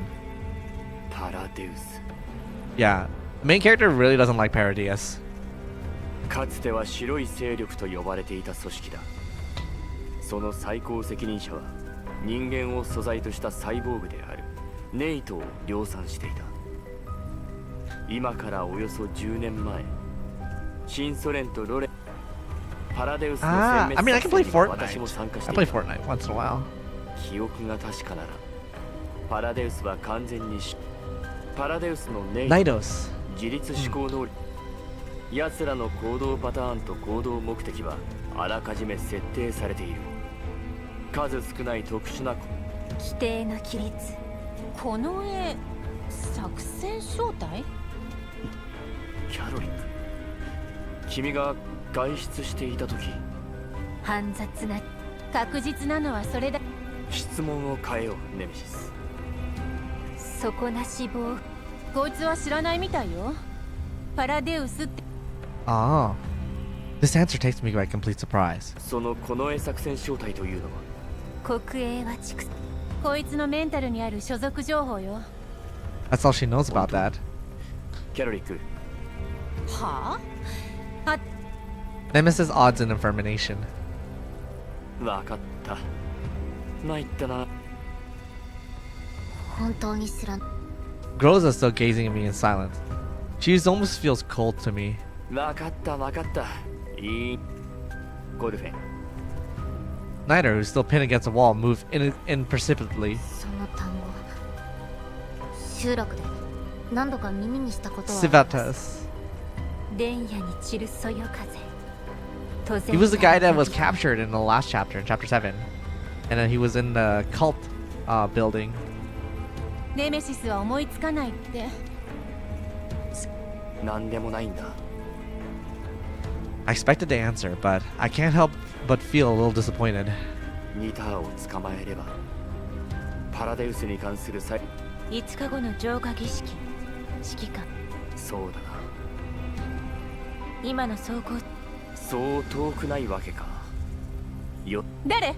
パラデウス。 Yeah, the main character really doesn't like Perdius. かつては白い勢力と呼ばれていた組織だ。その最高責任者は人間を素材としたサイボーグであるネイトを量産していた。今からおよそ10年前、新ソ連とロレパラデウスの Ah, 殲 I mean, I 滅 can play 作戦に私も Fortnite. 参加し I てい play た。 Fortnite once in a while. 記憶が確かならパラデウスは完全にパラデウスのネイト Nidos. 自律思考能力、奴らの行動パターンと行動目的はあらかじめ設定されている。数少ない特殊な規定の規律。この絵、作戦招待？キャロリック、君が外出していた時、煩雑な。確実なのはそれだ。質問を変えよう、ネメシス。底なし棒。こいつは知らないみたいよ。パラデウスって。 Ah. This answer takes me by complete surprise. その近衛作戦小隊というのは国営は畜生。こいつのメンタルにある所属情報よ。 That's all she knows about that. キャロリック、はあ？あ、 Nemesis odds in information. わかった。参ったな。本当に知らん。 Groza still gazing at me in silence. She almost feels cold to me. わかったわかった。いい。ゴルフェン。 Niter, who's still pinned against the wall, moved imperceptibly. その単語集落で何度か耳にしたことはあります Civitas. 電野に散るそよ風。 He was the guy that was captured in the last chapter, in chapter 7. And then he was in the cult building. ネメシスは思いつかないって。なんでもないんだ。 I expected the answer, but I can't help but feel a little disappointed. ニターを捕まえればパラデウスに関する際。 5日後の浄化儀式指揮官。そうだな。今の走行。そう遠くないわけか。よ。誰？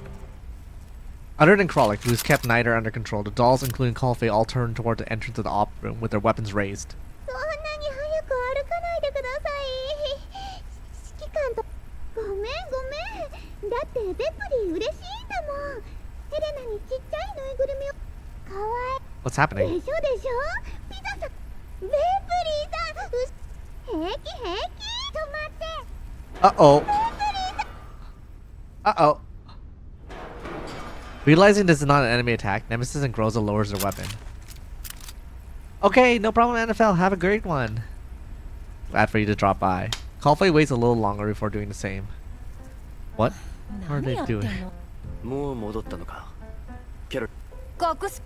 Other than Kralik, who's kept Niter under control, the dolls, including Colfay, all turned toward the entrance of the op room with their weapons raised. そんなに早く歩かないでください。指揮官とごめんごめん。だってベプリー嬉しいんだもん。ヘレナにちっちゃいぬいぐるみを。かわいい。 What's で happening? しょでしょ。ピザさん、ベプリーさん、平気平気。止まって。 Uh-oh. Uh-oh. Realizing this is not an enemy attack, Nemesis and Groza lowers their weapon. Okay, no problem, NFL. Have a great one. Glad for you to drop by. Colfay waits a little longer before doing the same. What? What are 何 they やってん doing? の？もう戻ったのか。キャロ。隠す。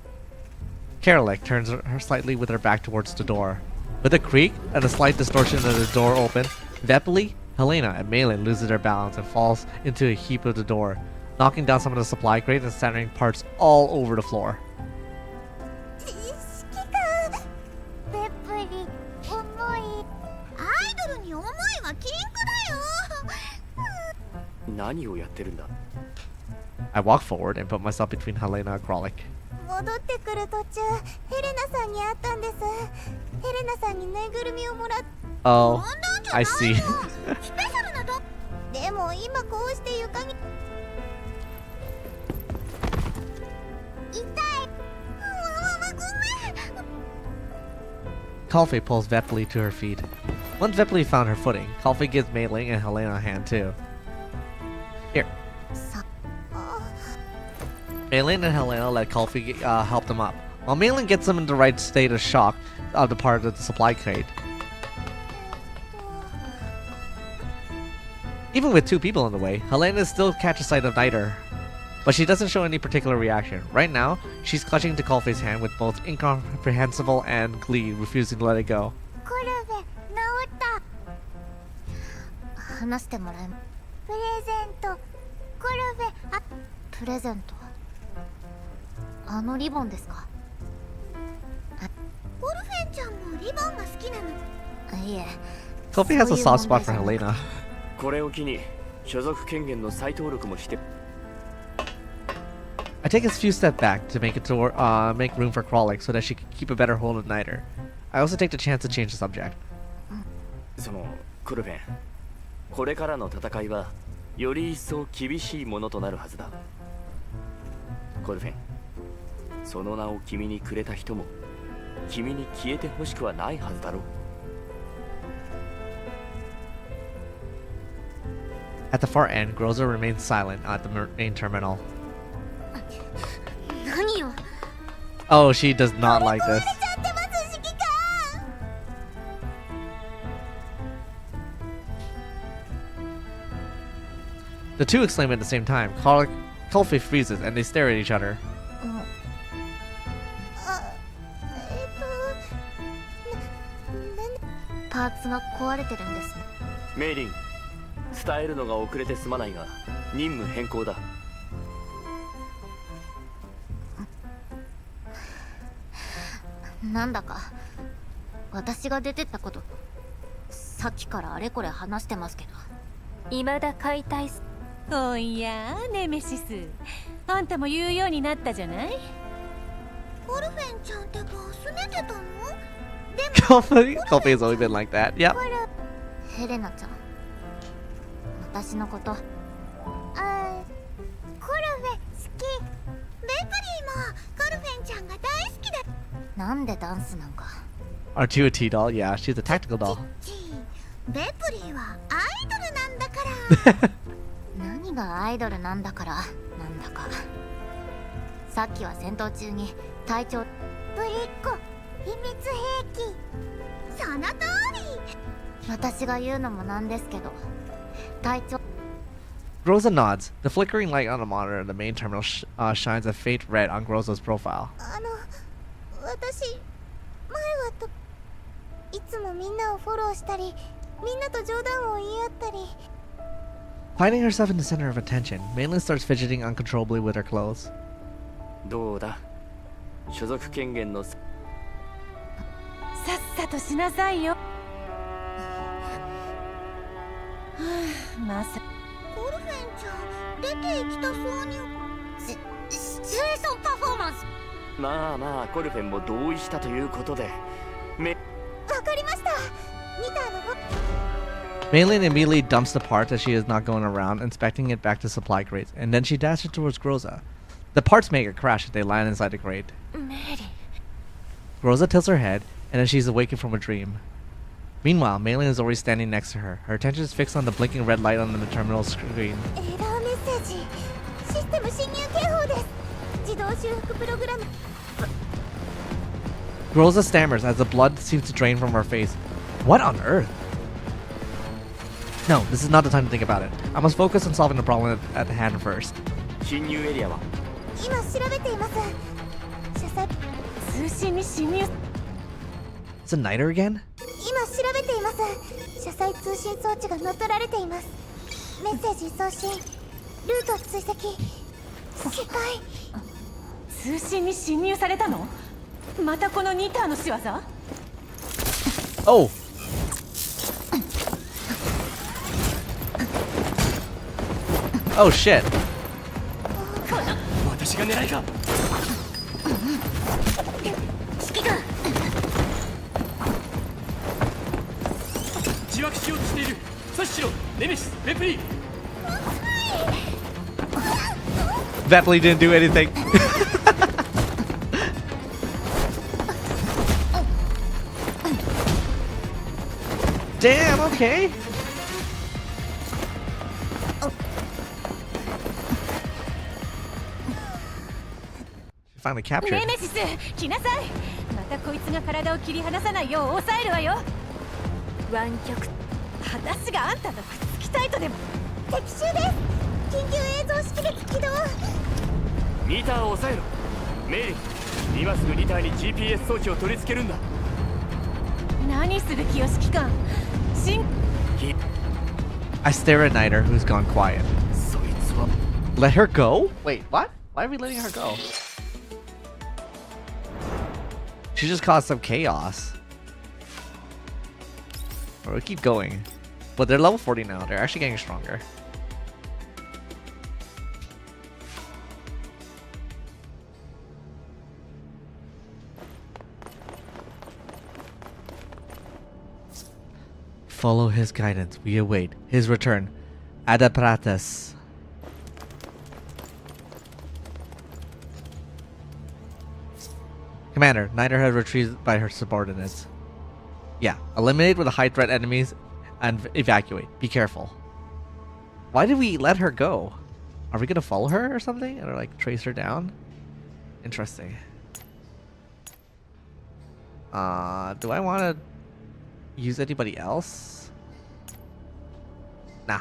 Karolek turns her slightly with her back towards the door. With a creak and a slight distortion of the door open, Vepli, Helena, and Malin loses their balance and falls into a heap of the door, knocking down some of the supply crates and scattering parts all over the floor. 指揮官、ベプリー、重い。アイドルに重いは禁句だよ。何をやってるんだ。 I walk forward and put myself between Helena and Kralik. 戻ってくる途中、ヘレナさんに会ったんです。ヘレナさんにぬいぐるみをもらっ Oh, 飛んだんじゃ I ない see. よ。スペシャルなど。でも今こうして床に。痛い。ごめん。 Kalfe pulls Vepli to her feet. Once Vepli found her footing, Kalfe gives Mei-Ling and Helena a hand too. Here. さあ Mei-Ling and Helena let Kalfe help them up, while Mei-Ling gets them in the right state of shock of the part of the supply crate. Even with two people in the way, Helena still catches sight of Niter. But she doesn't show any particular reaction. Right now, she's clutching to Kalfe's hand with both incomprehensible and glee, refusing to let it go. コルベ治った話してもらえますプレゼントコルベあプレゼントあのリボンですかあコルフェンちゃんもリボンが好きなのいえ Kalfe has a そういう soft 問 spot 題 for じゃなく Helena. これを機に所属権限の再登録もして。 I take a few steps back to make make room for Kralik so that she can keep a better hold of Niter. I also take the chance to change the subject. そのコルベン、これからの戦いはより一層厳しいものとなるはずだ。コルベン、その名を君にくれた人も君に消えてほしくはないはずだろう。 At the far end, Groza remains silent at the main terminal. 何よ Oh, she does not like this. ちゃってます指揮官 The two exclaim at the same time. Kalfe freezes and they stare at each other. あパーツが壊れてるんですねメイリン、伝えるのが遅れてすまないが任務変更だ。なんだか私が出てったことさっきからあれこれ話してますけど、未だ解体す。おやネメシス、あんたも言うようになったじゃない。ゴルフェンちゃんってバス寝てたの？でも Kofi's always been like that. Yep. ヘレナちゃん、私のこと、コルフェ好き。ベプリーもコルフェンちゃんが大好きだ。なんでダンスなんか。 Our 2 doll, yeah, she's a tactical doll. ベプリーはアイドルなんだから何がアイドルなんだからなんだか。さっきは戦闘中に隊長ぶりっ子秘密兵器、その通り。私が言うのもなんですけど、隊長。 Groza nods. The flickering light on the monitor in the main terminal shines a faint red on Groza's profile. 私前はといつもみんなをフォローしたり、みんなと冗談を言い合ったり。 Finding herself in the center of attention, Mainland starts fidgeting uncontrollably with her clothes. どうだ、所属権限の。さっさとしなさいよ。はあ、まさゴルフェンちゃん出て行きたそうに。シチュエーションパフォーマンス。まあまあコルフェンも同意したということで。わかりました。見たの。 Mainland immediately dumps the part that she is not going around, inspecting it back to supply crates, and then she dashes towards Groza. The parts make a crash as they land inside the crate. メリー。 Groza tilts her head, and then she's awakened from a dream. Meanwhile, Mainland is already standing next to her. Her attention is fixed on the blinking red light on the terminal screen. エラーメッセージ。システム侵入警報です。自動修復プログラム。 Groza stammers as the blood seems to drain from her face. What on earth? No, this is not the time to think about it. I must focus on solving the problem at hand first. 侵入エリアは今調べています。車載。通信に侵入。 It's a Niter again? 今調べています。車載通信装置が乗っ取られています。メッセージ送信。ルート追跡。失敗。通信に侵入されたの？またこのニターの仕業？ Oh! Oh shit. 私が狙いか。指揮官。自爆しようとしている。阻止しろ、ネメシス、レプリー。 Vepley didn't do anything. Damn, okay. Finally captured. ネメシス、来なさい。またこいつが体を切り離さないよう抑えるわよ。湾曲。私があんたとくっつきたいとでも。敵襲です。緊急映像識別起動。ニターを抑えろ。メイリン、今すぐニターに GPS 装置を取り付けるんだ。何する気よ、指揮官。I stare at Niter, who's gone quiet. そいつは Let her go? Wait, what? Why are we letting her go? She just caused some chaos. Or we keep going. But they're level 40 now. They're actually getting stronger. Follow his guidance. We await his return. Adapratus. Commander, Niter has retrieved by her subordinates. Yeah, eliminate with the high threat enemies and evacuate. Be careful. Why did we let her go? Are we gonna follow her or something? Or like trace her down? Interesting. Do I want to use anybody else? Nah.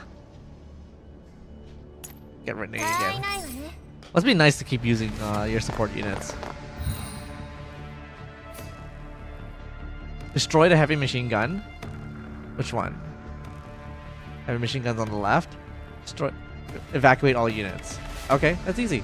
Get Renee again. Must be nice to keep using your support units. Destroy the heavy machine gun. Which one? Heavy machine guns on the left. Destroy. Evacuate all units. Okay, that's easy.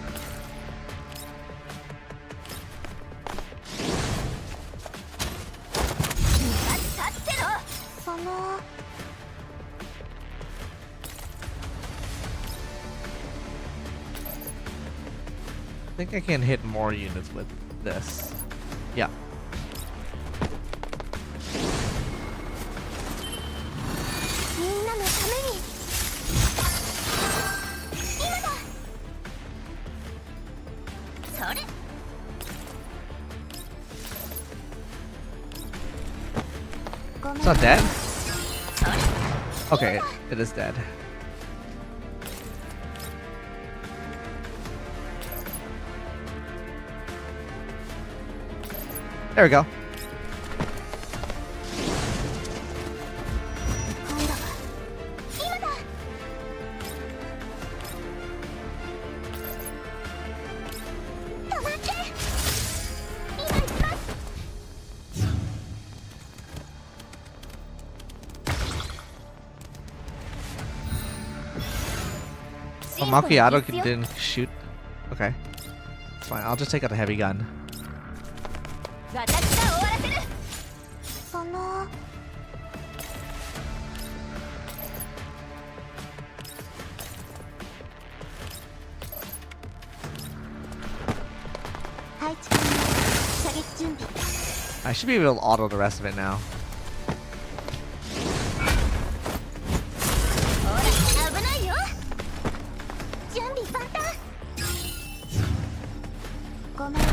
think I can hit more units with this. Yeah. It's not dead? Okay, it is dead. There we go. Oh, Macchiato didn't shoot. Okay. It's fine. I'll just take out a heavy gun. その配置完了射撃準備 I should be able to auto the rest of it now. ほら危ないよ準備万端ごめんね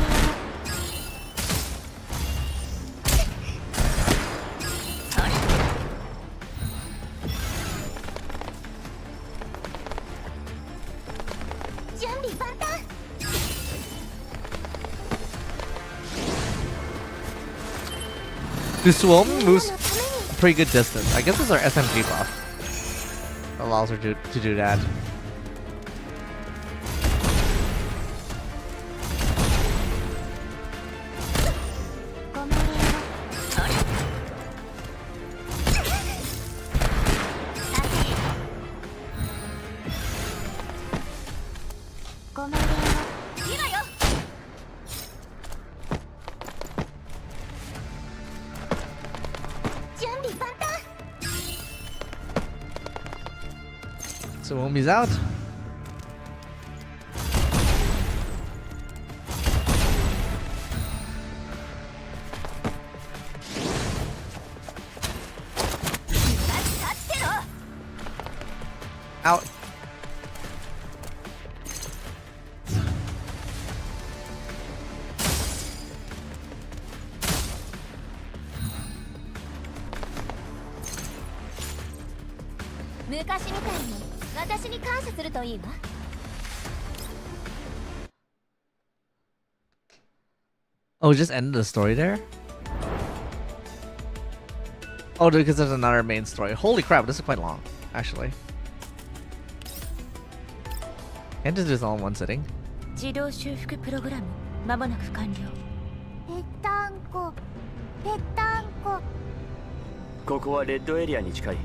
準備万端 The Swarm moves a pretty good distance. I guess it's our SMG buff. Allows her to do that. So Omi's out. Out. Oh, just ended the story there? Oh, because there's another main story. Holy crap, this is quite long, actually. Can't just do this all in one sitting. 自動修復プログラム間もなく完了。ぺったんこぺったんこここはレッドエリアに近い。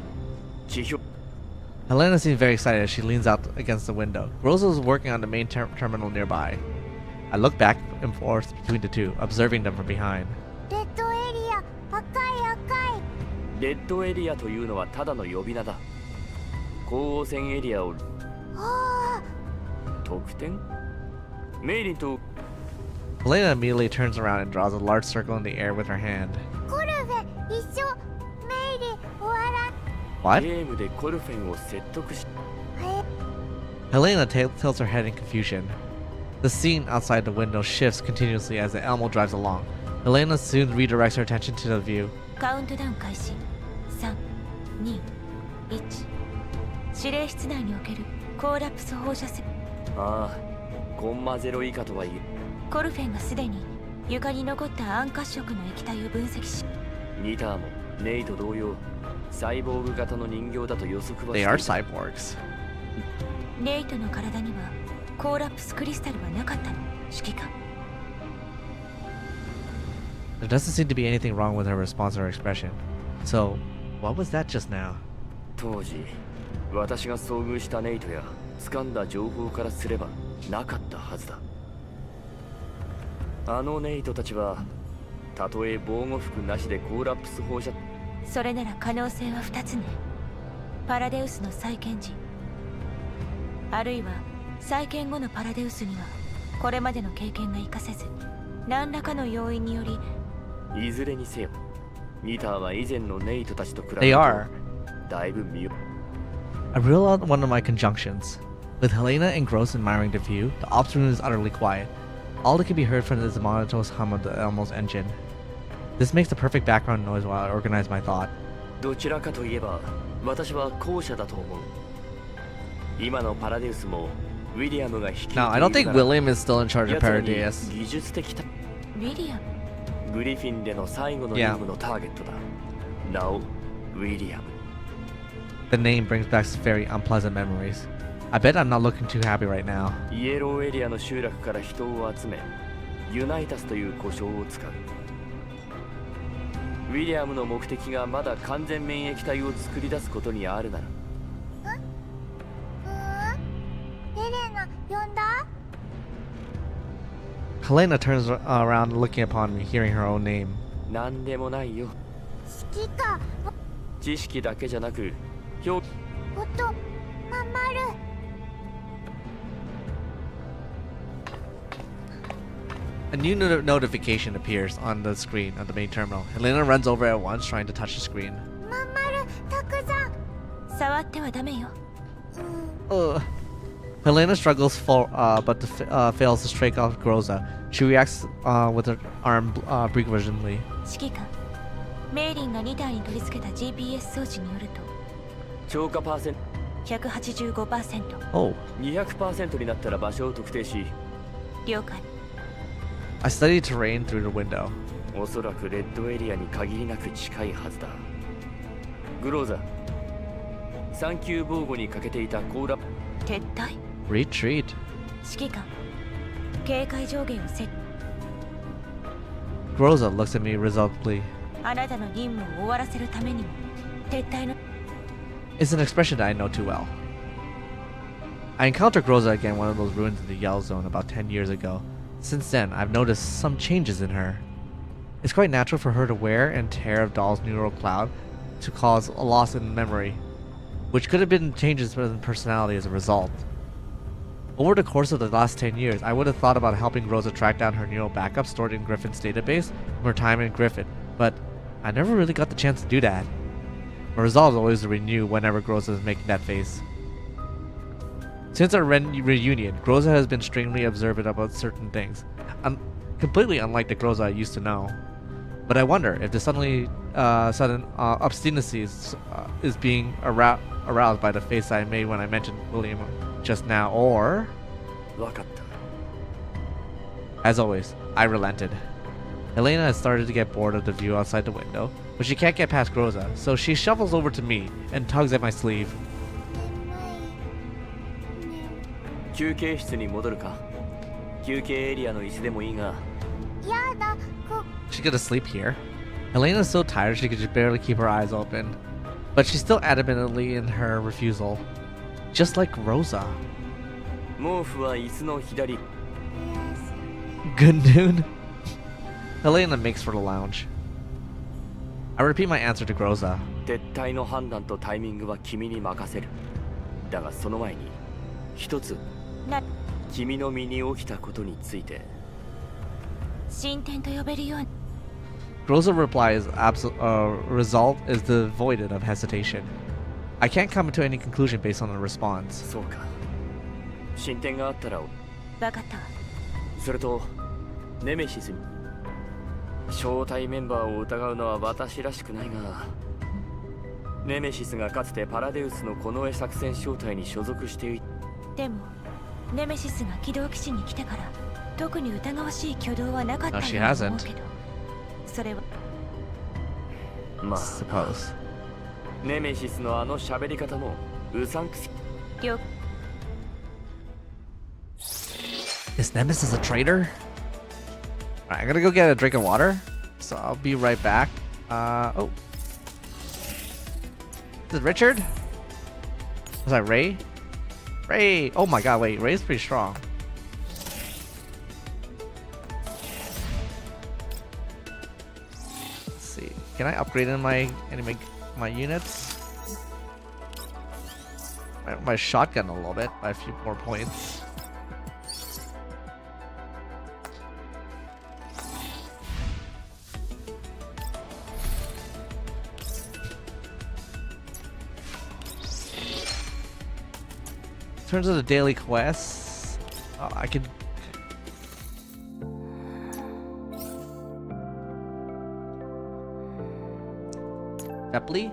地表 Helena seems very excited as she leans out against the window. Rosa is working on the main terminal nearby. I look back and forth between the two, observing them from behind. レッドエリア赤い赤いレッドエリアというのはただの呼び名だ。光応線エリアをあ得点メイリンと Helena immediately turns around and draws a large circle in the air with her hand. ーコルフェ一緒メイリ終わら What? ゲームでコルフェンを説得し Helena tilts her head in confusion. The scene outside the window shifts continuously as the Elmo drives along. Helena soon redirects her attention to the view. カウントダウン開始。3、2、1。指令室内におけるコーラプス放射線。ああ、コンマ0以下とはいえコルフェンがすでに床に残った暗褐色の液体を分析し、ニターもネイと同様サイボーグ型の人形だと予測は They して are いた cyborgs. ネイトの体にはコーラプスクリスタルはなかったの。指揮官。 There doesn't seem to be anything wrong with her response or expression. So, what was that just now? 当時私が遭遇したネイトや掴んだ情報からすればなかったはずだ。あのネイトたちはたとえ防護服なしでコーラプス放射それなら可能性は2つね。パラデウスの再建時、あるいは再建後のパラデウスにはこれまでの経験が活かせず何らかの要因によりいずれにせよニターは以前のネイトたちと比べる They と are. だいぶ身を I reel out one of my conjunctions. With Helena and Gross admiring the view, the ops room is utterly quiet. All that can be heard from is the monotonous hum of the Elmo's engine. This makes the perfect background noise while I organize my thought. どちらかといえば私は後者だと思う今のパラデウスもウィリアムが率いている Now, I don't think William is still in charge of 奴らに Paradeus. 技術的たウィリアムグリフィンでの最後の任務のターゲットだなおウィリアム The name brings back very unpleasant memories. I bet I'm not looking too happy right now. イエローエリアの集落から人を集めユナイタスという呼称を使うウィリアムの目的がまだ完全免疫体を作り出すことにあるならエレナ呼んだ？ Helena turns around looking upon me, hearing her own name. なんでもないよ指揮官知識だけじゃなく表音ままる A new notification appears on the screen on the main terminal. Helena runs over at once, trying to touch the screen. ままるたくさん触ってはダメよ Ugh. Helena struggles but fails to strike off Groza. She reacts with her arm begrudgingly. 指揮官メイリンが2体に取り付けた GPS 装置によると超過パーセント 185%Oh. 200% になったら場所を特定し了解 I study terrain through the window. おそらくレッドエリアに限りなく近いはずだグローザ3級防護にかけていたコーラ撤退 Retreat. 指揮官警戒上限を設 Groza looks at me resolutely. あなたの任務を終わらせるためにも撤退の It's an expression that I know too well. I encountered Groza again in one of those ruins in the Yell Zone about 10 years ago. Since then, I've noticed some changes in her. It's quite natural for her to wear and tear of Doll's neural cloud to cause a loss in memory, which could have been changes in personality as a result. Over the course of the last 10 years, I would have thought about helping Groza track down her neural backup stored in Griffin's database from her time in Griffin, but I never really got the chance to do that. My resolve is always to renew whenever Groza is making that face. Since our reunion, Groza has been strangely observant about certain things, completely unlike the Groza I used to know. But I wonder if the sudden obstinacy is being aroused by the face I made when I mentioned William just now, or... わかった As always, I relented. Helena has started to get bored of the view outside the window, but she can't get past Groza, so she shuffles over to me and tugs at my sleeve. 休憩室に戻るか休憩エリアの椅子でもいいがやだ She's gonna sleep here. Helena's so tired she could just barely keep her eyes open, but she's still adamantly in her refusal. Just like Rosa. 毛布は椅子の左 Good noon. Helena makes for the lounge. I repeat my answer to Groza. 撤退の判断とタイミングは君に任せるだがその前に一つな君の身に起きたことについて進展と呼べるように Groza replies, result is devoid of hesitation. I can't come to any conclusion based on the response. そうか進展があったら分かったわそれとネメシスに招待メンバーを疑うのは私らしくないがネメシスがかつてパラデウスの近衛作戦小隊に所属していでもネメシスが軌道基地に来てから特に疑わしい挙動はなかったように思うけどそれはまあ Suppose. ネメシスのあの喋り方もうさんくし了 Is Nemesis a traitor? Alright, I'm gonna go get a drink of water. So I'll be right back. Oh. Is it Richard? Was that Ray? Ray! Oh my god, wait, Ray's pretty strong. Let's see. Can I upgrade any of my units? My shotgun a little bit by a few more points. terms of the daily quests, I could. Epley?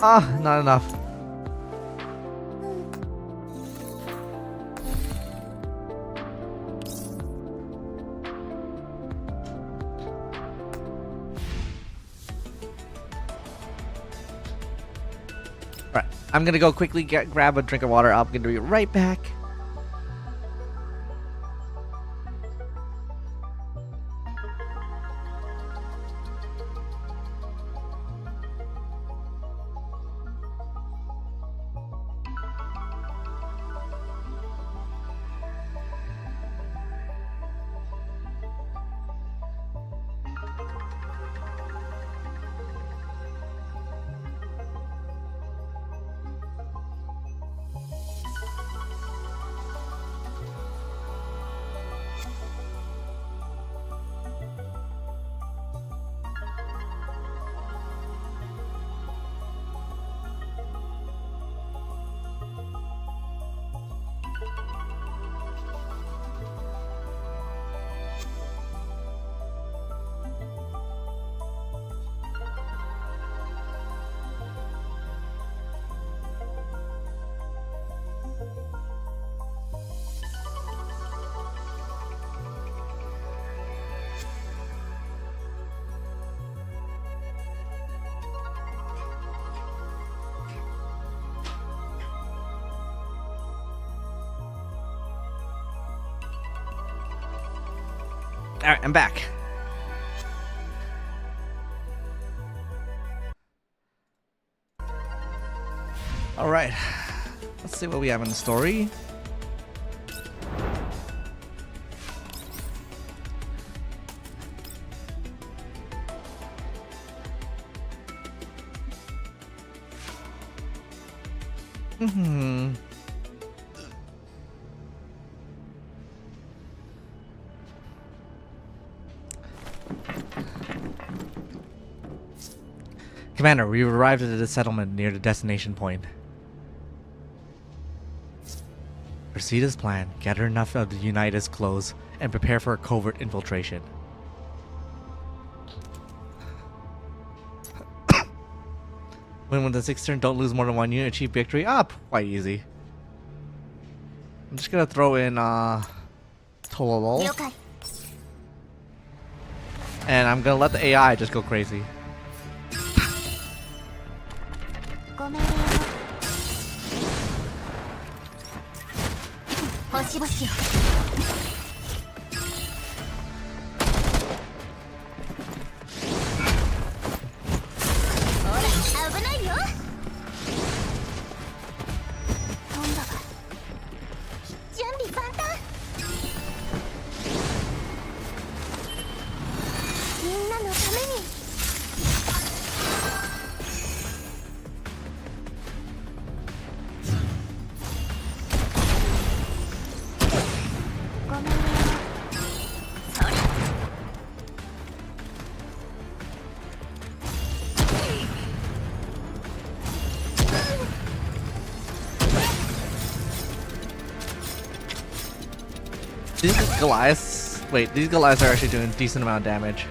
Ah, not enough. Alright, I'm gonna go quickly grab a drink of water. I'm gonna be right back. Alright, I'm back. Alright. Let's see what we have in the story. Commander, we've arrived at the settlement near the destination point. Proceed as planned. Gather enough of the United's clothes and prepare for a covert infiltration. When the 6th turn, don't lose more than 1 unit. Achieve victory. Quite easy. I'm just gonna throw in Tololo. And I'm gonna let the AI just go crazy. ごめんよ星々よほら危ないよ飛んだわ準備万端みんなのために These Goliaths, wait, these Goliaths are actually doing a decent amount of damage.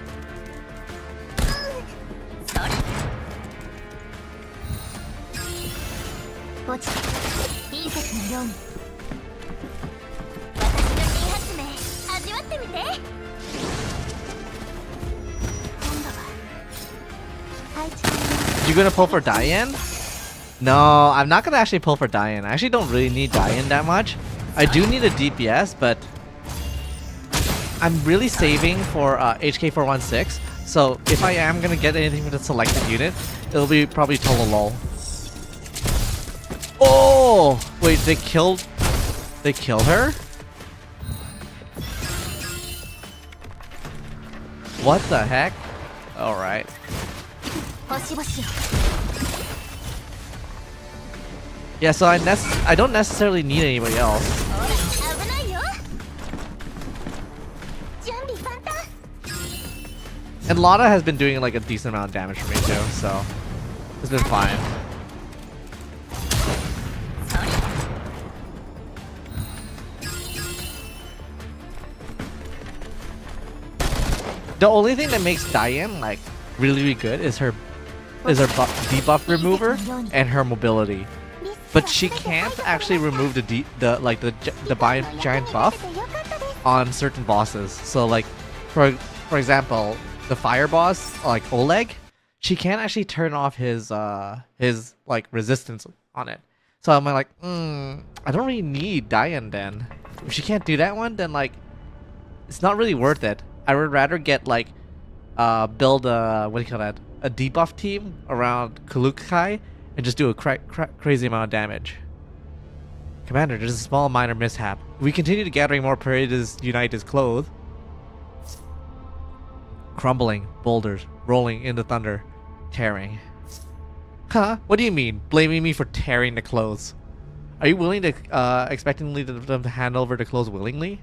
You gonna pull for Diane? No, I'm not gonna actually pull for Diane. I actually don't really need Diane that much. I do need a DPS, but I'm really saving for HK416. So if I am gonna get anything with a selected unit, it'll be probably Tololo. Oh, wait, they killed her? What the heck? All right. Yeah, so I don't necessarily need anybody else. And Lana has been doing like a decent amount of damage for me too, so it's been fine. The only thing that makes Diane like really good is her debuff remover and her mobility. But she can't actually remove the giant buff on certain bosses. So like for example, the fire boss like Oleg, she can't actually turn off his like resistance on it. So I'm like, I don't really need Diane then. If she can't do that one, then like it's not really worth it. I would rather get like build a a debuff team around Kulukai and just do a crazy amount of damage. Commander, there's a small minor mishap. We continue to gathering more Paredes unite his clothes. Crumbling, boulders, rolling into thunder, tearing. Huh? What do you mean? Blaming me for tearing the clothes? Are you willing to expecting them to hand over the clothes willingly?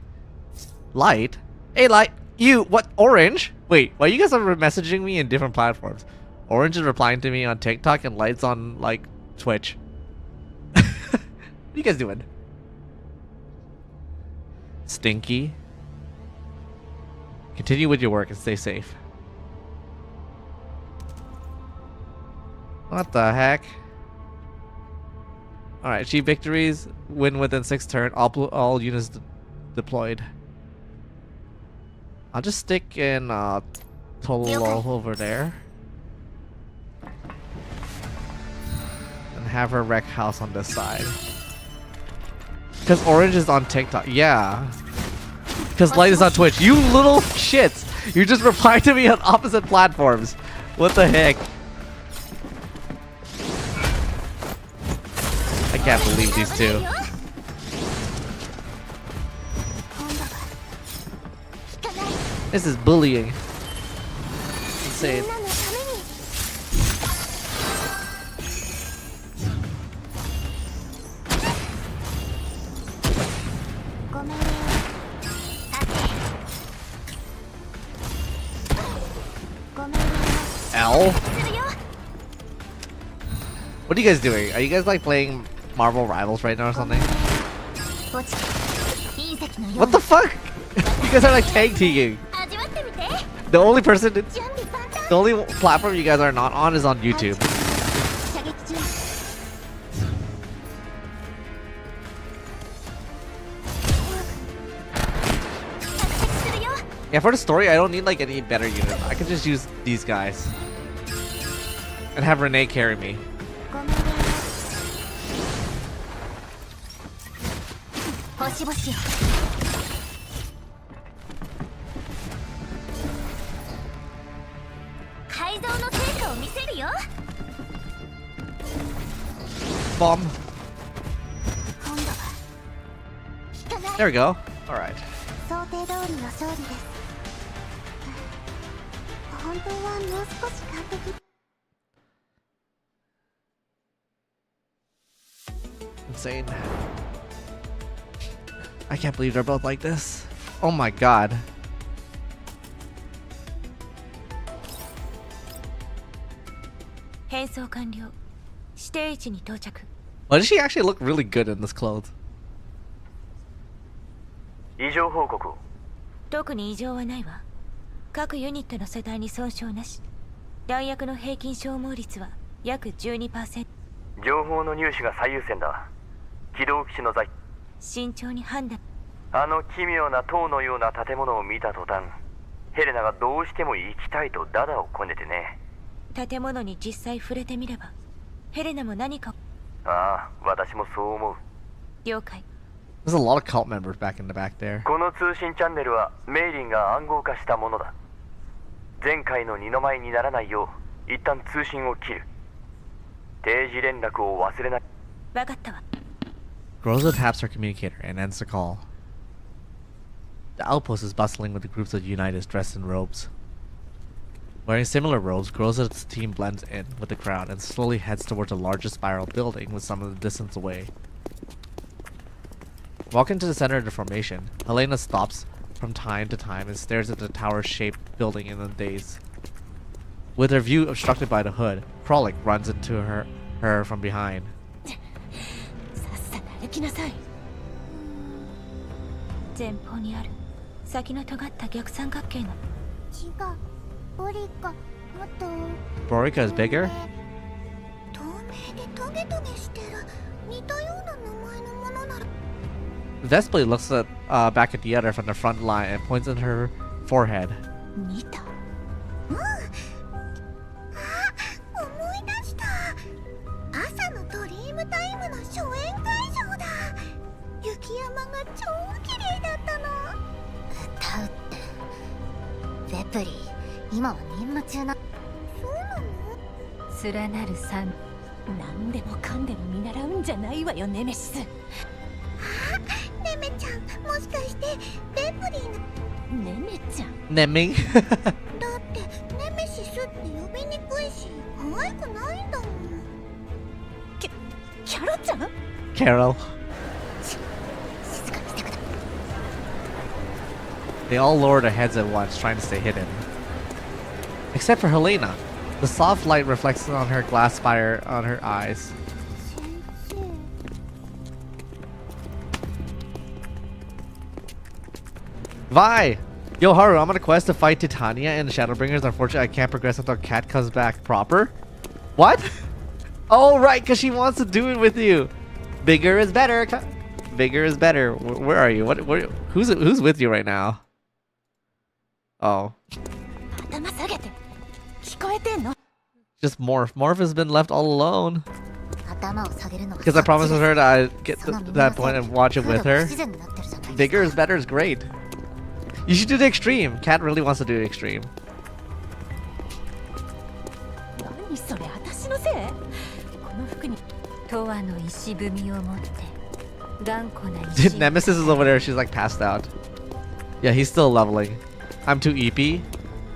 Light? Hey Light, you, what, Orange? Wait, why you guys are messaging me in different platforms? Orange is replying to me on TikTok and Light's on, like, Twitch. What are you guys doing? Stinky. Continue with your work and stay safe. What the heck? Alright, achieve victories. Win within 6 turns. All units deployed. I'll just stick in Tolo over there. And have her wreck house on this side. Because Orange is on TikTok. Yeah. Because Light is on Twitch. You little shits! You just replied to me on opposite platforms. What the heck? I can't believe these two. This is bullying. Insane. L? What are you guys doing? Are you guys like playing Marvel Rivals right now or something? What the fuck? You guys are like tag teaming. The only platform you guys are not on is on YouTube. Yeah, for the story, I don't need like any better units. I can just use these guys. And have Renee carry me. Bomb. There we go. Alright. Insane. I can't believe they're both like this. Oh my god. Why does she actually look really good in this clothes? 異常報告を。特に異常はないわ。各ユニットの世帯に損傷なし。弾薬の平均消耗率は約 12%。情報の入手が最優先だ。起動機種の在。慎重に判断。あの奇妙な塔のような建物を見た途端、ヘレナがどうしても行きたいとダダをこねてね。建物に実際触れてみれば、ヘレナも何か。ああ、私もそう思う。了解。There's a lot of cult members back in the back there. この通信チャンネルはメイリンが暗号化したものだ。前回の二の舞にならないよう一旦通信を切る。定時連絡を忘れない。わかったわ。Groza taps her communicator and ends the call. The outpost is bustling with the groups of Unitas dressed in robes. Wearing similar robes, Groza's team blends in with the crowd and slowly heads towards the largest spiral building with some of the distance away. Walking to the center of the formation, Helena stops from time to time and stares at the tower-shaped building in a daze. With her view obstructed by the hood, Kralik runs into her from behind. さっさと歩きなさい。前方にある先の尖った逆三角形の。違う。ボリカ、もっと Borica is bigger? 透明でトゲトゲしてる似たような名前のものなら。 Vespley looks back at the other from the front line and points at her forehead. 見た。思い出した。朝のドリームタイムの初演会場だ。雪山が超綺麗だったの。歌うってベプリー、今は任務中な。そうなの？連なる山。何でもかんでも見習うんじゃないわよ、ネメシス。ネメちゃん、もしかしてベプリーの。ネメちゃん。Nemming? だってネメシスって呼びにくいし可愛くないんだもん。キャロちゃん？ Carol. 静かにしてくだ。 They all lower their heads at once, trying to stay hidden. Except for Helena. The soft light reflects on her glass spire on her eyes. 先生。 Vi! Yo, Haru, I'm on a quest to fight Titania and the Shadowbringers. Unfortunately, I can't progress until Cat comes back proper. What? Oh, right, because she wants to do it with you. Bigger is better. Bigger is better. Where are you? Who's with you right now? Oh. 頭下げて。聞こえてんの？ Just Morph. Morph has been left all alone. 頭を下げるのは Because I promised her that I'd get to その耳 that の point せい and watch it 風 with 土が her. 不自然になってるじゃないですか。 Bigger is better is great. You should do the extreme. Cat really wants to do the extreme. 何それ、私のせい？この服に。永遠の石踏みを持って頑固な Dude, 石。 Nemesis is over there. She's like passed out. Yeah, he's still leveling. I'm too EP.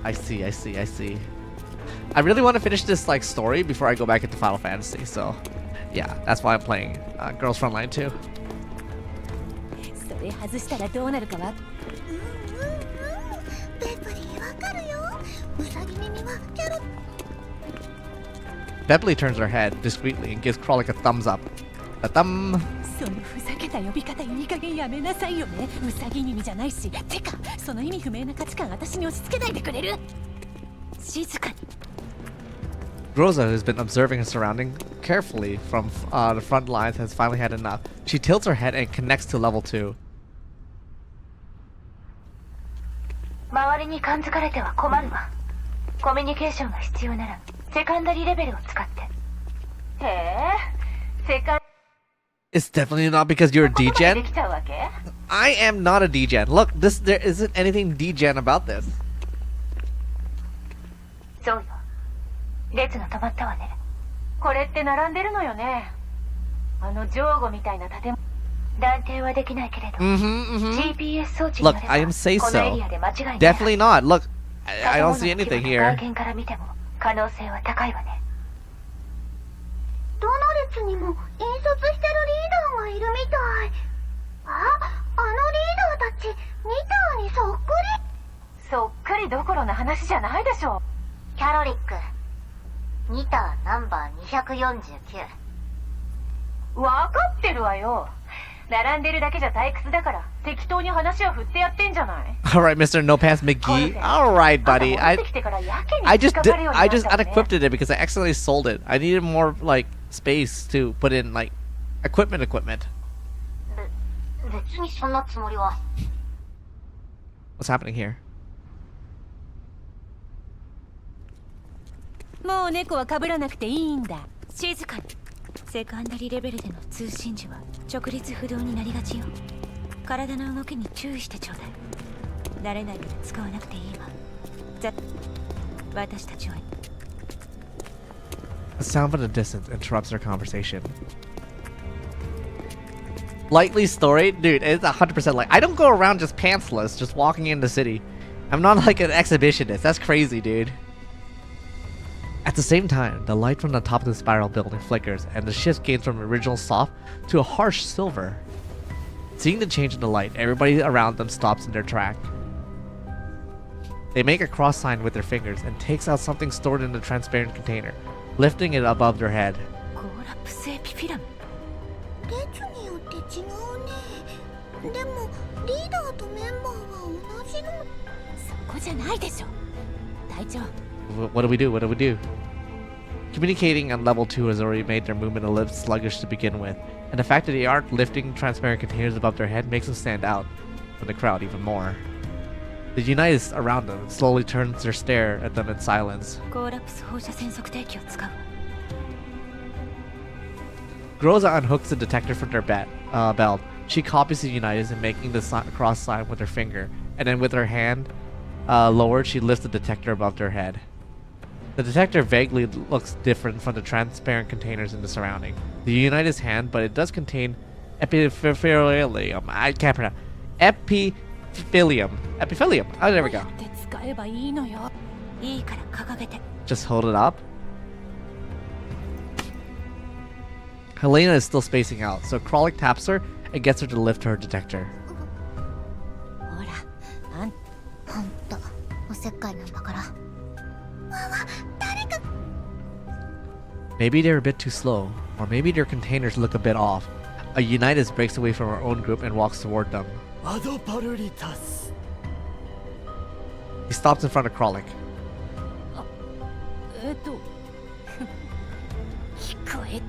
I see. I really want to finish this like story before I go back into Final Fantasy. So, yeah, that's why I'm playing Girls Frontline 2. それ外したらどうなるかは。ベプリーわかるよ。ウサギ耳はキャロ。 Bepley turns her head discreetly and gives Kralik a thumbs up. A thumb. そのふざけた呼び方いい加減やめなさいよね。ウサギ耳じゃないし。てか、その意味不明な価値観私に押し付けないでくれる？静かに。 Groza, who's been observing her surrounding carefully from the front lines, has finally had enough. She tilts her head and connects to level 2. 周りに感づかれては困るわ。コミュニケーションが必要ならセカンダリレベルを使って。へえ、セカン It's definitely not because you're a で D-Gen. きちゃうわけ？ I am not a D-Gen. Look, there isn't anything D-Gen about this. そうよ。列が止まったわね。これって並んでるのよね。あの上後みたいな建物。断定はできないけれど、GPS 装置によ Look, れば I am say このエ so. リアで間違いない。 Definitely not. Look, I don't see 建物の anything 規模の here. 外見から見ても可能性は高いわね。どの列にも引率してるリーダーがいるみたい。あのリーダーたちニターにそっくり。そっくりどころの話じゃないでしょ。キャロリック、ニターナンバー249。分かってるわよ。並んでるだけじゃ退屈だから適当に話を振ってやってんじゃない。 All right, Mr. No Pants McGee. All right, buddy. I just unequipped it because I accidentally sold it. I needed more like space to put in like equipment. 別にそんなつもりは。 What's happening here? もう猫は被らなくていいんだ。静かに。セカンダリレベルでの通信時は直立不動になりがちよ。体の動きに注意してちょうだい。慣れないから使わなくていいわ。私たちは A sound from the distance interrupts their conversation. Lightly story? Dude, it's 100% like I don't go around just pantsless, just walking in the city. I'm not like an exhibitionist. That's crazy, dude. At the same time, the light from the top of the spiral building flickers, and the shift gains from original soft to a harsh silver. Seeing the change in the light, everybody around them stops in their track. They make a cross sign with their fingers and takes out something stored in the transparent container, lifting it above their head. ゴーラプスエピフィラム。列によって違うね。でもリーダーとメンバーは同じの。そこじゃないでしょ。隊長。What do we do? What do we do? Communicating on level 2 has already made their movement a little sluggish to begin with, and the fact that they aren't lifting transparent containers above their head makes them stand out from the crowd even more. The United around them slowly turns their stare at them in silence. ゴーラプス放射線測定器を使うわ。Groza unhooks the detector from their belt. She copies the United and making the cross sign with her finger, and then with her hand lowered, she lifts the detector above their head. The detector vaguely looks different from the transparent containers in the surrounding. The United's hand, but it does contain epithelium. I can't pronounce. Epithelium. Oh, there we go. って使えばいいのよ。いいから掲げて。 Just hold it up. Helena is still spacing out, so Kralik taps her and gets her to lift her detector. ほら、あんほんとおせっかいなんだから。誰か。 Maybe they're a bit too slow, or maybe their containers look a bit off. A Unitas breaks away from her own group and walks toward them. アドパルリタス。 He stops in front of Kralik. 聞こえ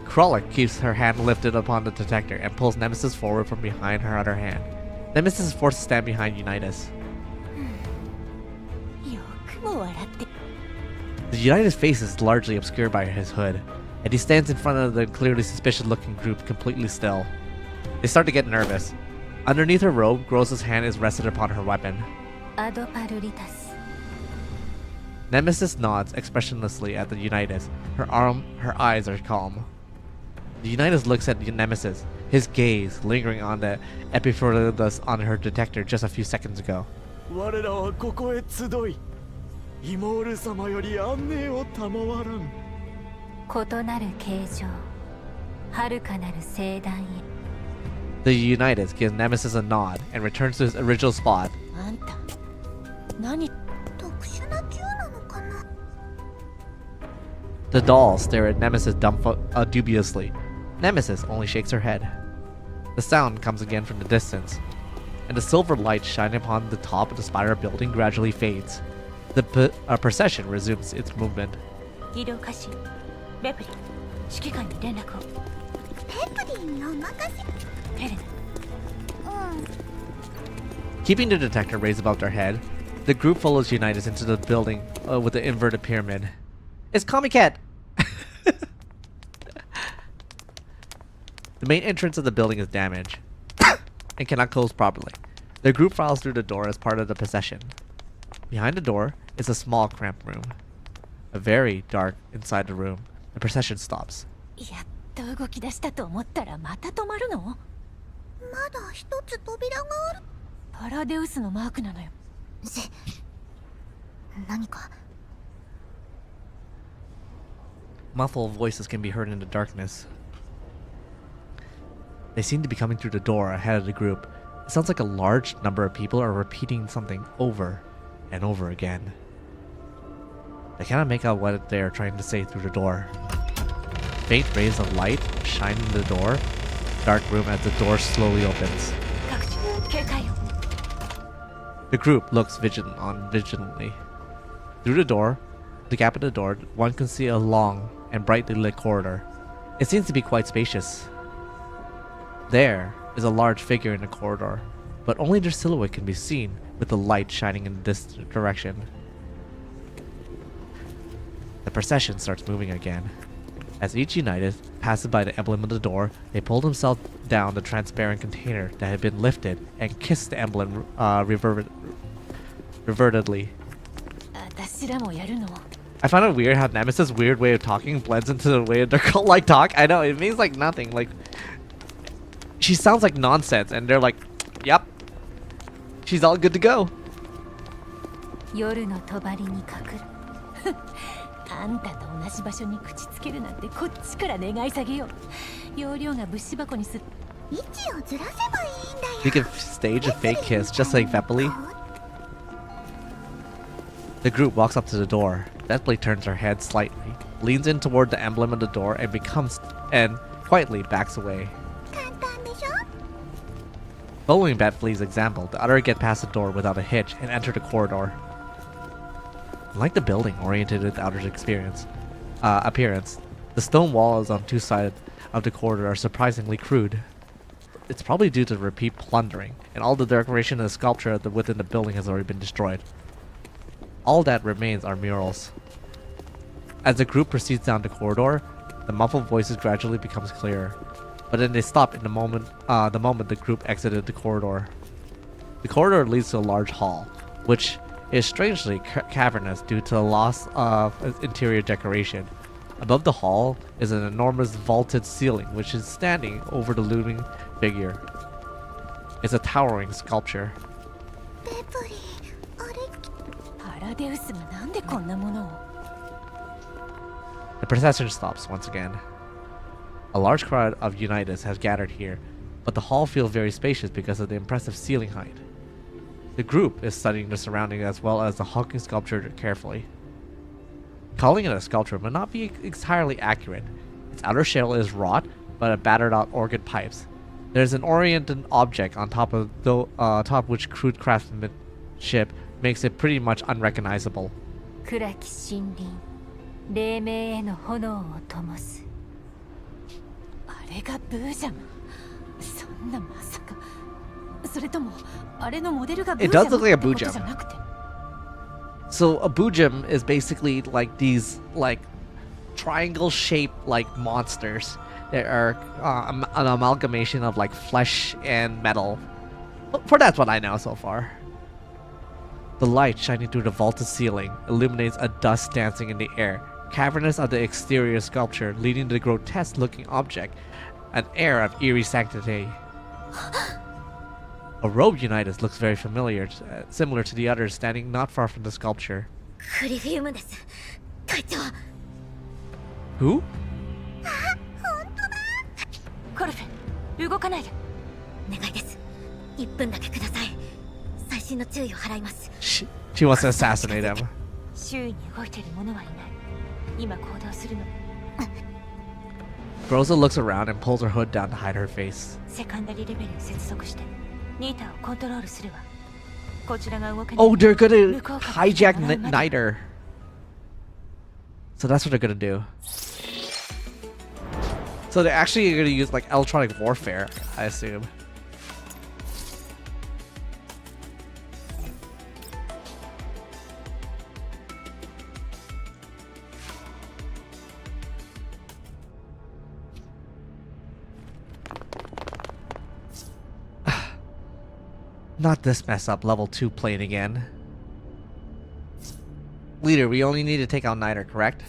Kralik keeps her hand lifted upon the detector and pulls Nemesis forward from behind her other hand. Nemesis is forced to stand behind Unitas. よくも笑って The Unitas' face is largely obscured by his hood, and he stands in front of the clearly suspicious-looking group completely still. They start to get nervous. Underneath her robe, Groza's hand is rested upon her weapon. アドパルリタス。 Nemesis nods expressionlessly at the Unitas. Her eyes are calm. The Unitas looks at Nemesis, his gaze lingering on the epithelium on her detector just a few seconds ago. 我らはここへ集い、イモール様より安寧を賜らん。異なる形状。遥かなる聖壇へ。 The Unitas gives Nemesis a nod and returns to his original spot. あんた何特殊な銃なのかな。 The dolls stare at Nemesis dubiously. Nemesis only shakes her head. The sound comes again from the distance, and the silver light shining upon the top of the spiral building gradually fades. The procession resumes its movement. 移動開始。レプリ、指揮官に連絡を。ペプリンにお任せ。ヘレナ。Keeping the detector raised above their head, the group follows Unitas into the building with the inverted pyramid. It's Comiket! The main entrance of the building is damaged and cannot close properly. The group files through the door as part of the procession. Behind the door is a small, cramped room. A very dark inside the room. The procession stops. やっと動き出したと思ったらまた止まるのまだ一つ扉がある。パラデウスのマークなのよ。何か。 Muffled voices can be heard in the darkness. They seem to be coming through the door ahead of the group. It sounds like a large number of people are repeating something over and over again. I cannot make out what they are trying to say through the door. Faint rays of light shine in the door. Dark room as the door slowly opens. 各地警戒を。 The group looks vigilantly. Through the door, the gap in the door, one can see a long and brightly lit corridor. It seems to be quite spacious. There is a large figure in the corridor, but only their silhouette can be seen with the light shining in this direction. The procession starts moving again. As each United passes by the emblem of the door, they pull themselves down the transparent container that had been lifted and kiss the emblem revertedly. 私らもやるの I find it weird how Nemesis' weird way of talking blends into the way their cult-like talk. I know, it means like nothing. Like, she sounds like nonsense, and they're like, yep, she's all good to go. 夜の帳に隠る。あんたと同じ場所に口つけるなんてこっちから願い下げよう。容量が物資箱にする。位置をずらせばいいんだよ。 We can stage a fake kiss just like Vepoli. The group walks up to the door. Deathblade turns her head slightly, leans in toward the emblem of the door, and quietly backs away. 簡単でしょ Following Batflea's example, the other get past the door without a hitch and enter the corridor. Like the building oriented with the other's appearance, the stone walls on two sides of the corridor are surprisingly crude. It's probably due to repeat plundering, and all the decoration and sculpture within the building has already been destroyed. All that remains are murals. As the group proceeds down the corridor, the muffled voices gradually becomes clearer, but then they stop in the moment the group exited the corridor. The corridor leads to a large hall, which is strangely cavernous due to the loss of interior decoration. Above the hall is an enormous vaulted ceiling which is standing over the looming figure. It's a towering sculpture. ベプリあれパラデウスがなんでこんなものを The procession stops once again. A large crowd of Unitas has gathered here, but the hall feels very spacious because of the impressive ceiling height. The group is studying the surroundings as well as the hulking sculpture carefully. Calling it a sculpture may not be entirely accurate. Its outer shell is wrought, but battered out organ pipes. There's an oriented object on top of top which crude craftsmanship makes it pretty much unrecognizable. 暗き森林黎明への炎を灯すあれがブージャムそんなまさかそれともあれのモデルがブー It ジャ does ム look like a ってこと Boojum. じゃなくて So a Boojum is basically like these like triangle-shaped like monsters that are an amalgamation of like flesh and metal. For that's what I know so far. The light shining through the vaulted ceiling illuminates a dust dancing in the air, cavernous of the exterior sculpture, leading to the grotesque-looking object, an air of eerie sanctity. A robed Unitas looks very familiar, similar to the others standing not far from the sculpture. クリフィウムです隊長 Who? コルフェ動かないでお願いです1分だけください細心の注意を払います She wants to assassinate him. 周囲に動いている者はいない今行動するの Rosa looks around and pulls her hood down to hide her face. セカンダリレベルに接続してニータをコントロールするわこちらが動けない Oh, they're gonna 向こうから hijack 来たら Niter. So that's what they're gonna do. So they're actually gonna use like electronic warfare, I assume. Not this mess up, level 2 plane again. Leader, we only need to take out Niter, correct?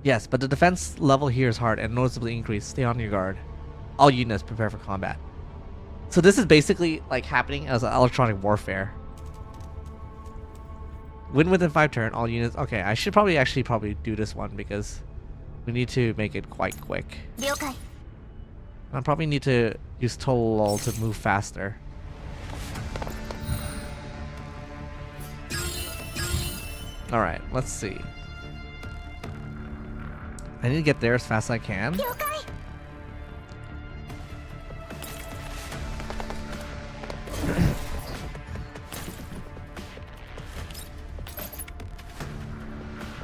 Yes, but the defense level here is hard and noticeably increased. Stay on your guard. All units prepare for combat. So this is basically like happening as an electronic warfare. Win within 5 turns, all units. Okay, I should probably do this one because we need to make it quite quick. 了解 I probably need to use total lull to move faster. Alright, let's see. I need to get there as fast as I can. 了解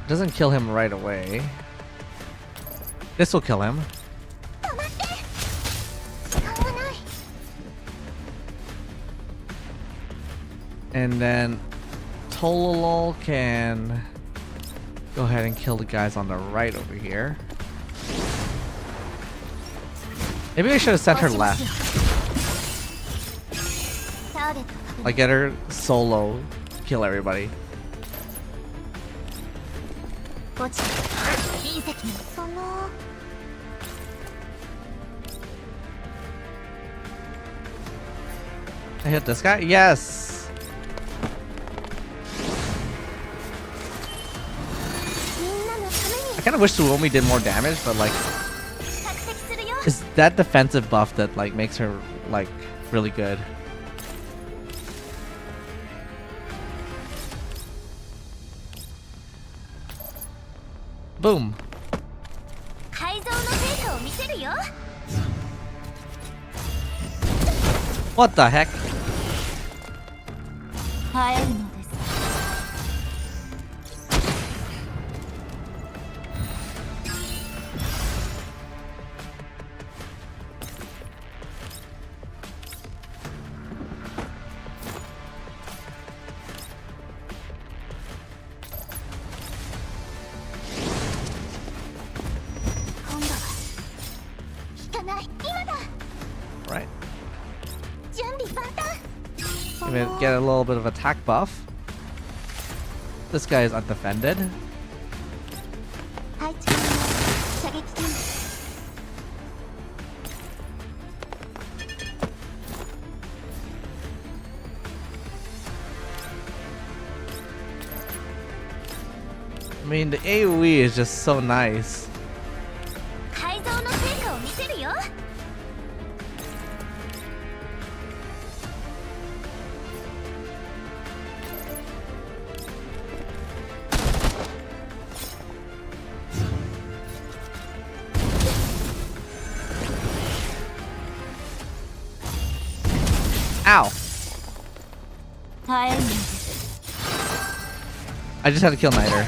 Doesn't kill him right away. This will kill him. 止まって時間がない And then Tololol can go ahead and kill the guys on the right over here. Maybe I should have sent her left. ターゲット確認 Like get her solo, kill everybody. 落ちた隕石にその I hit this guy? Yes! I kind of wish Suomi did more damage, but like, 着席するよ it's that defensive buff that like makes her like really good. Boom. 改造の成果を見せるよ。 What the heck? 会えるのです。今度は引かない。今だ。 Right. 準備万端。 Gonna get a little bit of attack buff. This guy is undefended. 配置の射撃準備。 I mean, the AoE is just so nice. 改造の成果を見せるよ。 Ow! 会えるのです。 I just had to kill Niter.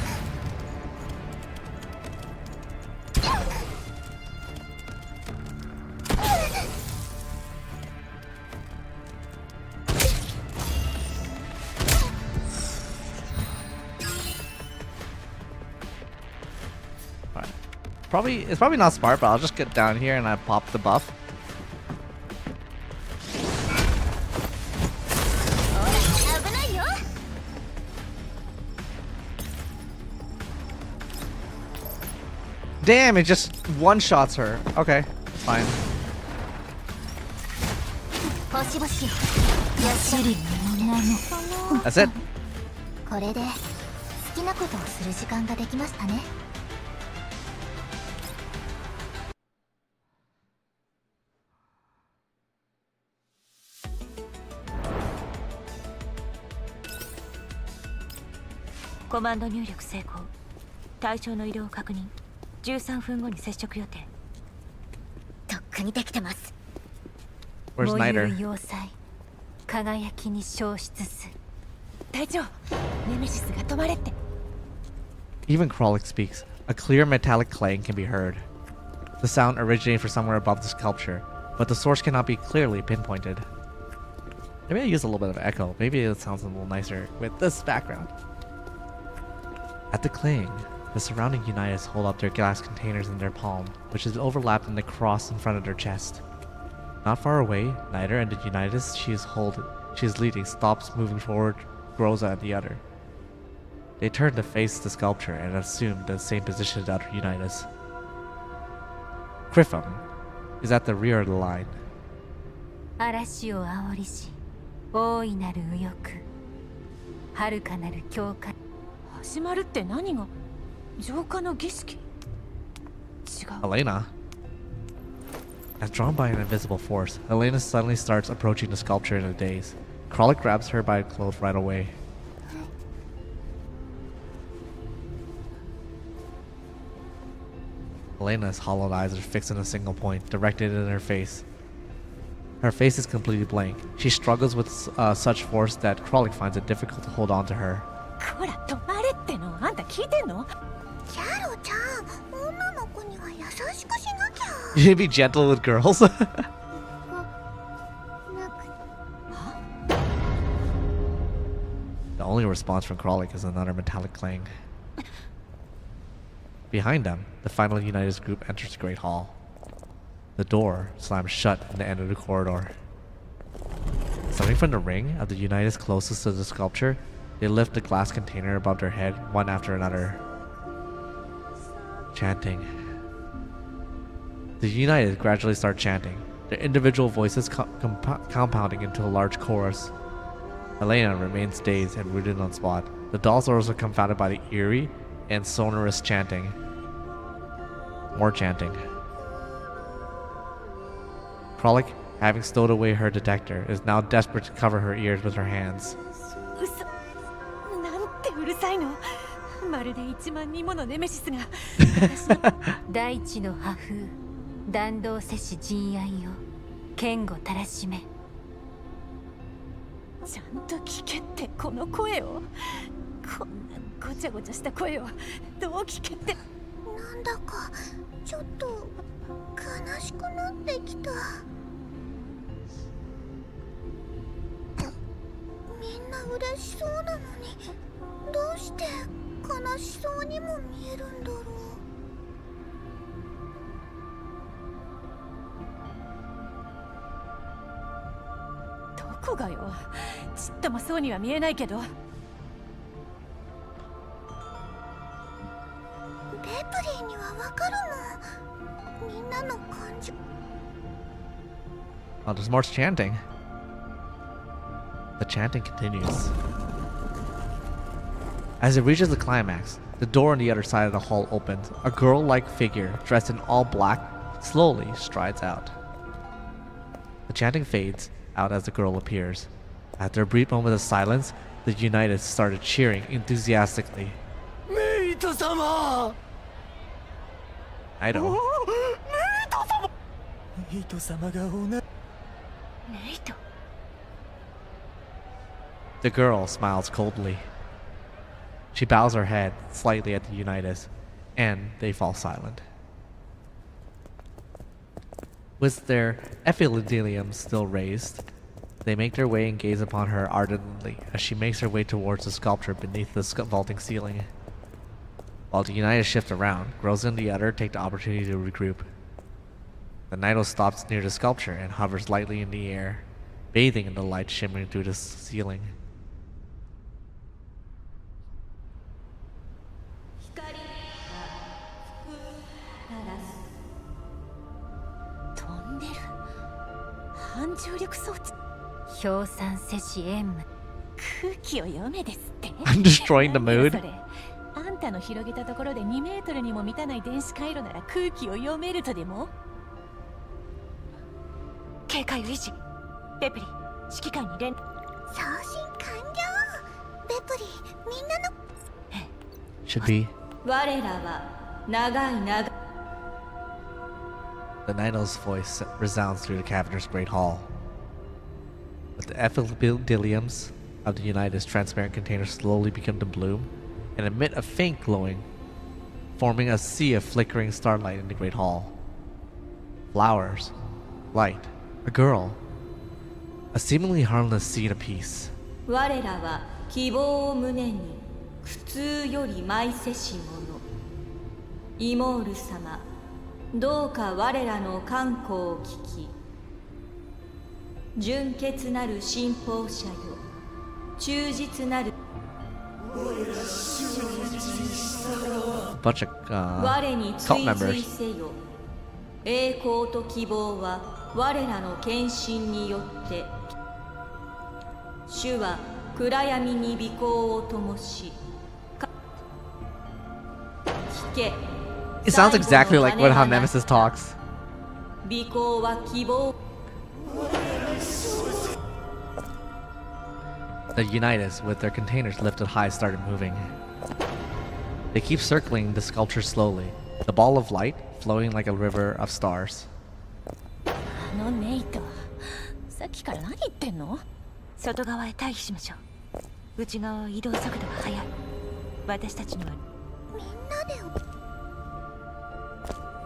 It's probably not smart, but I'll just get down here and I pop the buff. 危ないよ。 Damn, it just one-shots her. Okay, fine. 星々よ。走る女の。 That's it. これで好きなことをする時間ができましたね。 コマンド入力成功。対象の移動を確認。13分後に接触予定。とっくにできてます。 Where's 燃ゆる Niter? 要塞、輝きに消失する。隊長、ネメシスが止まれって。 Even Kralik speaks. A clear metallic clang can be heard. The sound originating from somewhere above the sculpture, but the source cannot be clearly pinpointed. Maybe I use a little bit of echo. Maybe it sounds a little nicer with this background. At the clang, the surrounding Unitas hold up their glass containers in their palm, which is overlapped in the cross in front of their chest. Not far away, Niter and the Unitas she is leading stops moving forward, Groza at the other. They turn to face the sculpture and assume the same position as the other Unitas. Criffum is at the rear of the line. 嵐を煽りし、大いなる右翼、遥かなる境界。始まるって何が？浄化の儀式？違う。 Elena. As drawn by an invisible force, Elena suddenly starts approaching the sculpture in a daze. Kralik grabs her by the clothes right away. Elena's hollow eyes are fixed on a single point, directed in her face. Her face is completely blank. She struggles with such force that Kralik finds it difficult to hold on to her. こら止まれっての。あんた聞いてんの？キャロちゃん、女の子には優しくしなきゃ。 You need to be gentle with girls. The only response from Kralik is another metallic clang. Behind them, the final Unitas group enters the Great Hall. The door slams shut at the end of the corridor. Starting from the ring of the Unitas closest to the sculpture, they lift the glass container above their head, one after another. Chanting. The Unitas gradually start chanting, their individual voices compounding into a large chorus. Elena remains dazed and rooted on spot. The dolls are also confounded by the eerie and sonorous chanting. More chanting. Kralik, having stowed away her detector, is now desperate to cover her ears with her hands. 嘘。なんてうるさいの。まるで1万人ものネメシスが私の大地の破風弾道せし陣愛よ剣をたらしめちゃんと聞けってこの声をこんなごちゃごちゃした声をどう聞けってなんだかちょっと悲しくなってきた。みんな嬉しそうなのにどうして悲しそうにも見えるんだろう。どこがよちっともそうには見えないけどベプリーにはわかるもん。みんなの感情。 Oh, there's more chanting. The chanting continues. As it reaches the climax, the door on the other side of the hall opens. A girl-like figure, dressed in all black, slowly strides out. The chanting fades out as the girl appears. After a brief moment of silence, the United started cheering enthusiastically. Mate-sama! I don't. メイト様がおなネイト The girl smiles coldly. She bows her head slightly at the Unitas, and they fall silent. With their epitheliums still raised, they make their way and gaze upon her ardently as she makes her way towards the sculpture beneath the vaulting ceiling. While the Unitas shift around, Groza and the other take the opportunity to regroup. The Nido stops near the sculpture and hovers lightly in the air, bathing in the light shimmering through the ceiling. 飛んでる反重力装置氷酸せし塩無空気を読めですって I'm destroying the 何よ mood. それあんたの広げたところで2メートルにも満たない電子回路なら空気を読めるとでも警戒を維持。ベプリ指揮官に連送信完了。ベプリーみんなの Should be. 我らは長い長い The Nido's voice resounds through the cavernous great hall. With the epitheliums of the Unitas transparent containers slowly begin to bloom and emit a faint glowing, forming a sea of flickering starlight in the great hall. Flowers, light, a girl, a seemingly harmless scene apiece. 我らは希望を胸に苦痛より舞せし者イモール様どうか我らの観光を聞き純潔なる信奉者よ忠実なる A bunch of 我に cult 追随 members. せよ栄光と希望は我らの献身によって主は暗闇に尾行を灯し聞け It sounds exactly like how Nemesis talks. 尾行は希望 The Unitas, with their containers lifted high, started moving. They keep circling the sculpture slowly, the ball of light flowing like a river of stars. あのネイトさっきから何言ってんの外側へ退避しましょう内側は移動速度が速い私たちには みんなで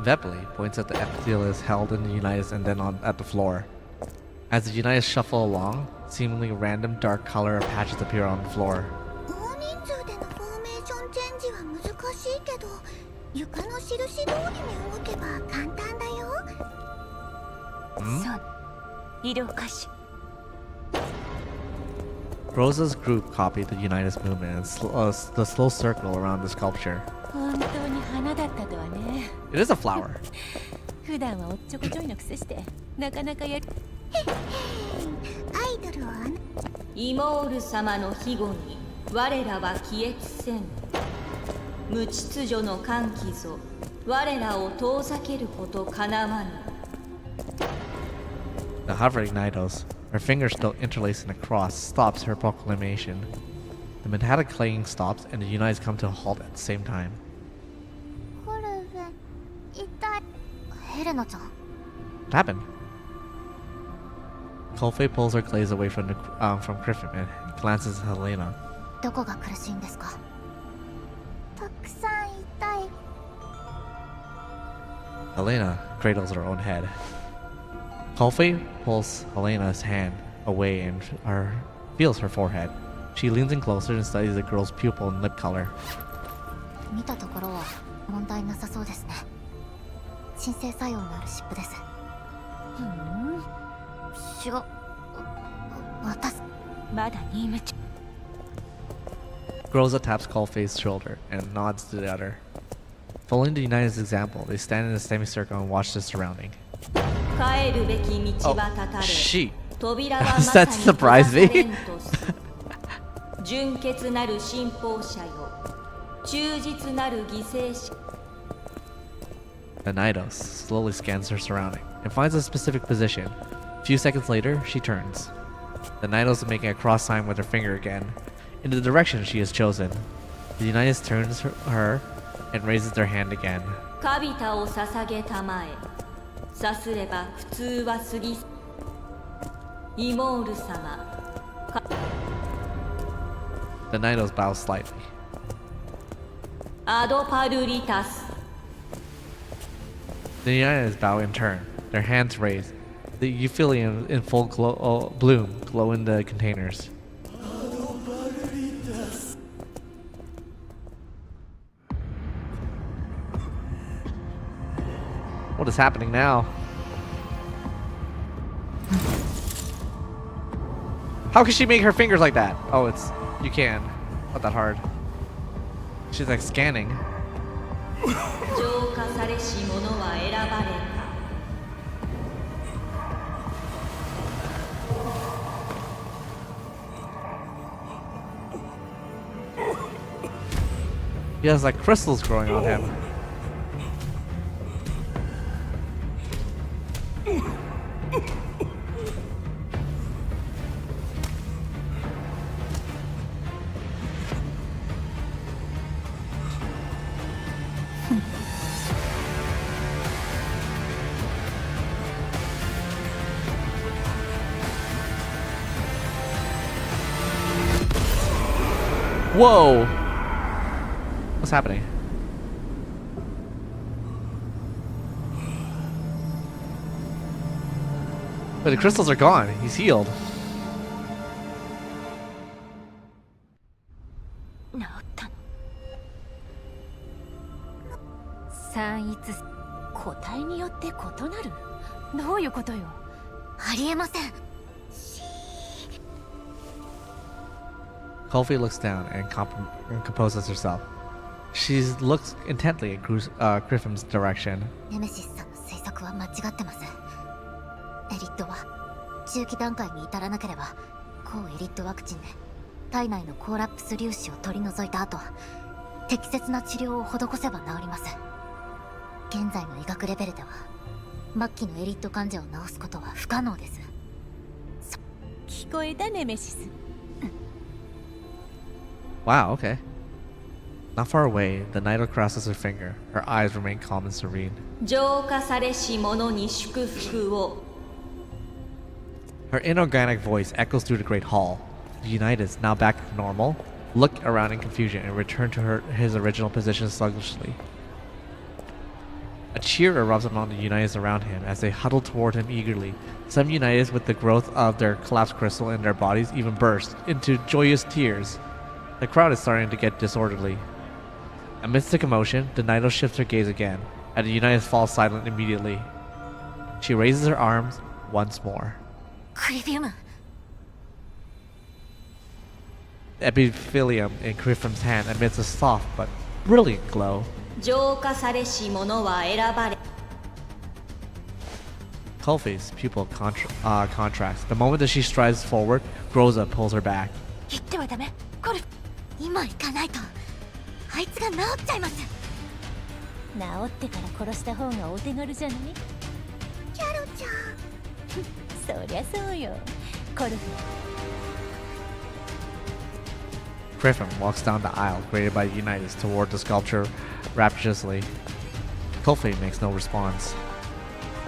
Vepley points at the epitheliums held in the Unitas and then at the floor. As the Unitas shuffle along, seemingly random dark color patches appear on the floor. 大人数でのフォーメーションチェンジは難しいけど床の印通りに動けば簡単だよ。 そう移動開始 Rosa's group copied the Unitas movement and the slow circle around the sculpture. 本当に花だったとはね It is a flower. 普段はおっちょこちょいのくせしてなかなかやるアイドルをイモール様の庇護に我らは帰依せん無秩序の歓喜ぞ我らを遠ざけることかなわぬ The hovering Nidos, her fingers still interlaced in a cross, stops her proclamation. The metallic clanging stops, and the Unites come to a halt at the same time. コルベン痛い。ヘレナちゃん。 What happened? Colfey pulls her glaze away from Griffin and glances at Helena. どこが苦しいんですか？たくさん痛い。 Helena cradles her own head. Colfey pulls Helena's hand away and feels her forehead. She leans in closer and studies the girl's pupil and lip color. 見たところは問題なさそうですね。鎮静作用のある湿布です。血が渡す。まだ任務中。 Groza taps Colfey's shoulder and nods to the other. Following the United's example, they stand in a semicircle and watch the surrounding. 帰るべき道は断たれ、 She. 扉はま Does さ that に surprise 閉 me? ざされんとす純潔なる信奉者よ、忠実なる犠牲者。 The Nidos slowly scans her surrounding and finds a specific position. A few seconds later, she turns. The Nidos is making a cross sign with her finger again, in the direction she has chosen. The United turns her and raises their hand again. カビタを捧げたまえ、さすれば普通は過ぎ。イモール様。 The Nidos bow slightly. アドパルリタス。 The United bow in turn, their hands raised. The euphyllium in full bloom glow in the containers. What is happening now? How can she make her fingers like that? Oh, you can. Not that hard. She's like scanning. 浄化されし者は選ばれた。 He has like crystals growing on him. Whoa! What's happening? But the crystals are gone. He's healed. 治ったの。散逸個体によって異なる。どういうことよ。ありえません。 Colfey looks down and composes herself. She looks intently at Griffin's direction. ネメシスさんの推測は間違ってます。エリットは中期段階に至らなければ抗エリットワクチンで体内のコーラップス粒子を取り除いた後、適切な治療を施せば治ります。現在の医学レベルでは末期のエリット患者を治すことは不可能です。聞こえたネメシス。 Wow, okay. Not far away, the Nido crosses her finger. Her eyes remain calm and serene. 浄化されし者に祝福を。 Her inorganic voice echoes through the great hall. The Unitas, now back to normal, look around in confusion and return to his original position sluggishly. A cheer erupts among the Unitas around him as they huddle toward him eagerly. Some Unitas, with the growth of their collapsed crystal in their bodies, even burst into joyous tears. The crowd is starting to get disorderly. Amidst the commotion, the Nido shifts her gaze again, and the Unitas fall silent immediately. She raises her arms once more. クリビウム。 The epithelium in Griffin's hand emits a soft but brilliant glow. 浄化されし者は選ばれ。 Colfey's pupil contracts. The moment that she strides forward, Groza pulls her back. 言ってはダメ。コル。今行かないとあいつが治っちゃいます。治ってから殺した方がお手軽じゃない？キャロちゃん。そりゃそうよ。コルフ。Griffin walks down the aisle created by Unitas toward the sculpture rapturously. Kolfei makes no response.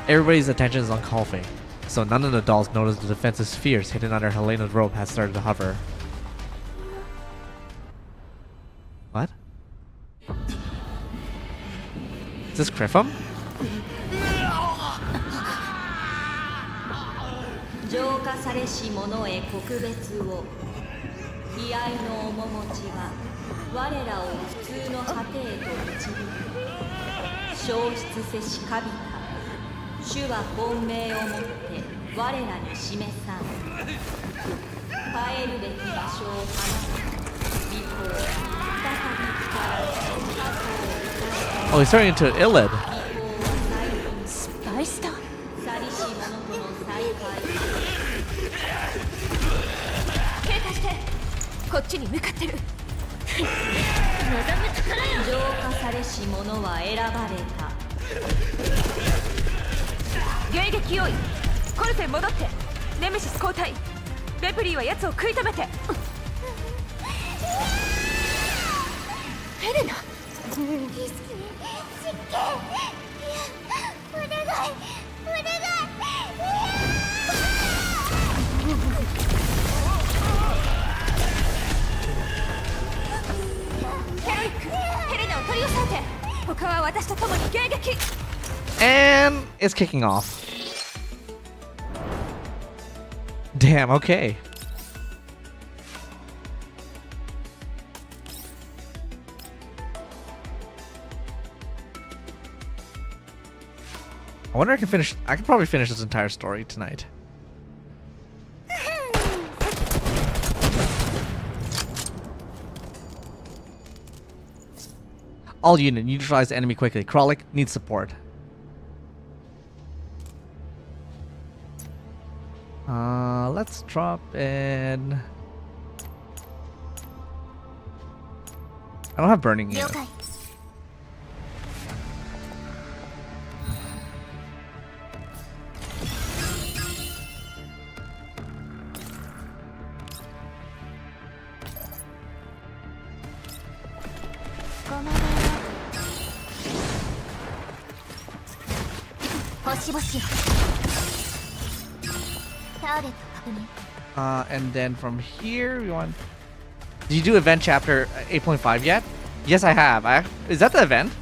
Everybody's attention is on Kolfei, so none of the dolls notice the defensive spheres hidden under Helena's robe has started to hover. What? Is this Griffin? 浄化されし者へ告別を悲哀の面持ちは我らを普通の果てへと導く消失せし神か主は本命をもって我らに示さん帰るべき場所を離す美行再び光る過去を歌 Oh, he's turning into an Illid. スパイスだ去りし者との再会警戒してこっちに向かってる望むところよ浄化されし者は選ばれた迎撃用意コルセン戻ってネメシス交代レプリーは奴を食い止めてヘレナ儀式実験いやお願いお願いヘロイックヘレナを取り押さえて他は私と共に迎撃 And it's kicking off. Damn, okay. I wonder if I can probably finish this entire story tonight. All unit, neutralize the enemy quickly. Kralik needs support. Let's drop in. I don't have burning yet. 星々よターゲット確認 And then from here we want. Did you do event chapter 8.5 yet? Yes, I have. Is that the event?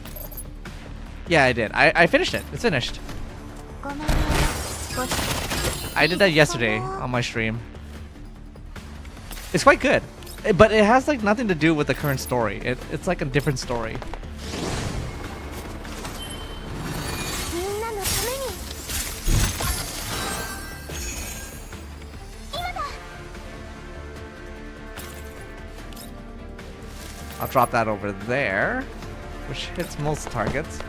Yeah, I did. I finished it. It's finished. ごめんね I did that yesterday on my stream. It's quite good, but it has like nothing to do with the current story. It's like a different story. みんなのために今だ I'll drop that over there, which hits most targets.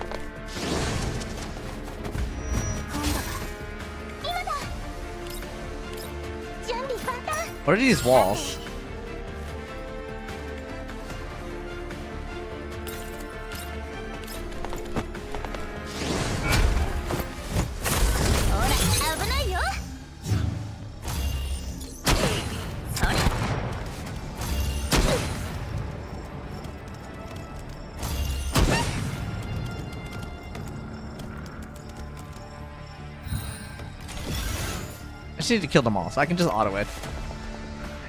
今だ準備万端 What are these walls? ほら危ないよそれ I just need to kill them all, so I can just auto it.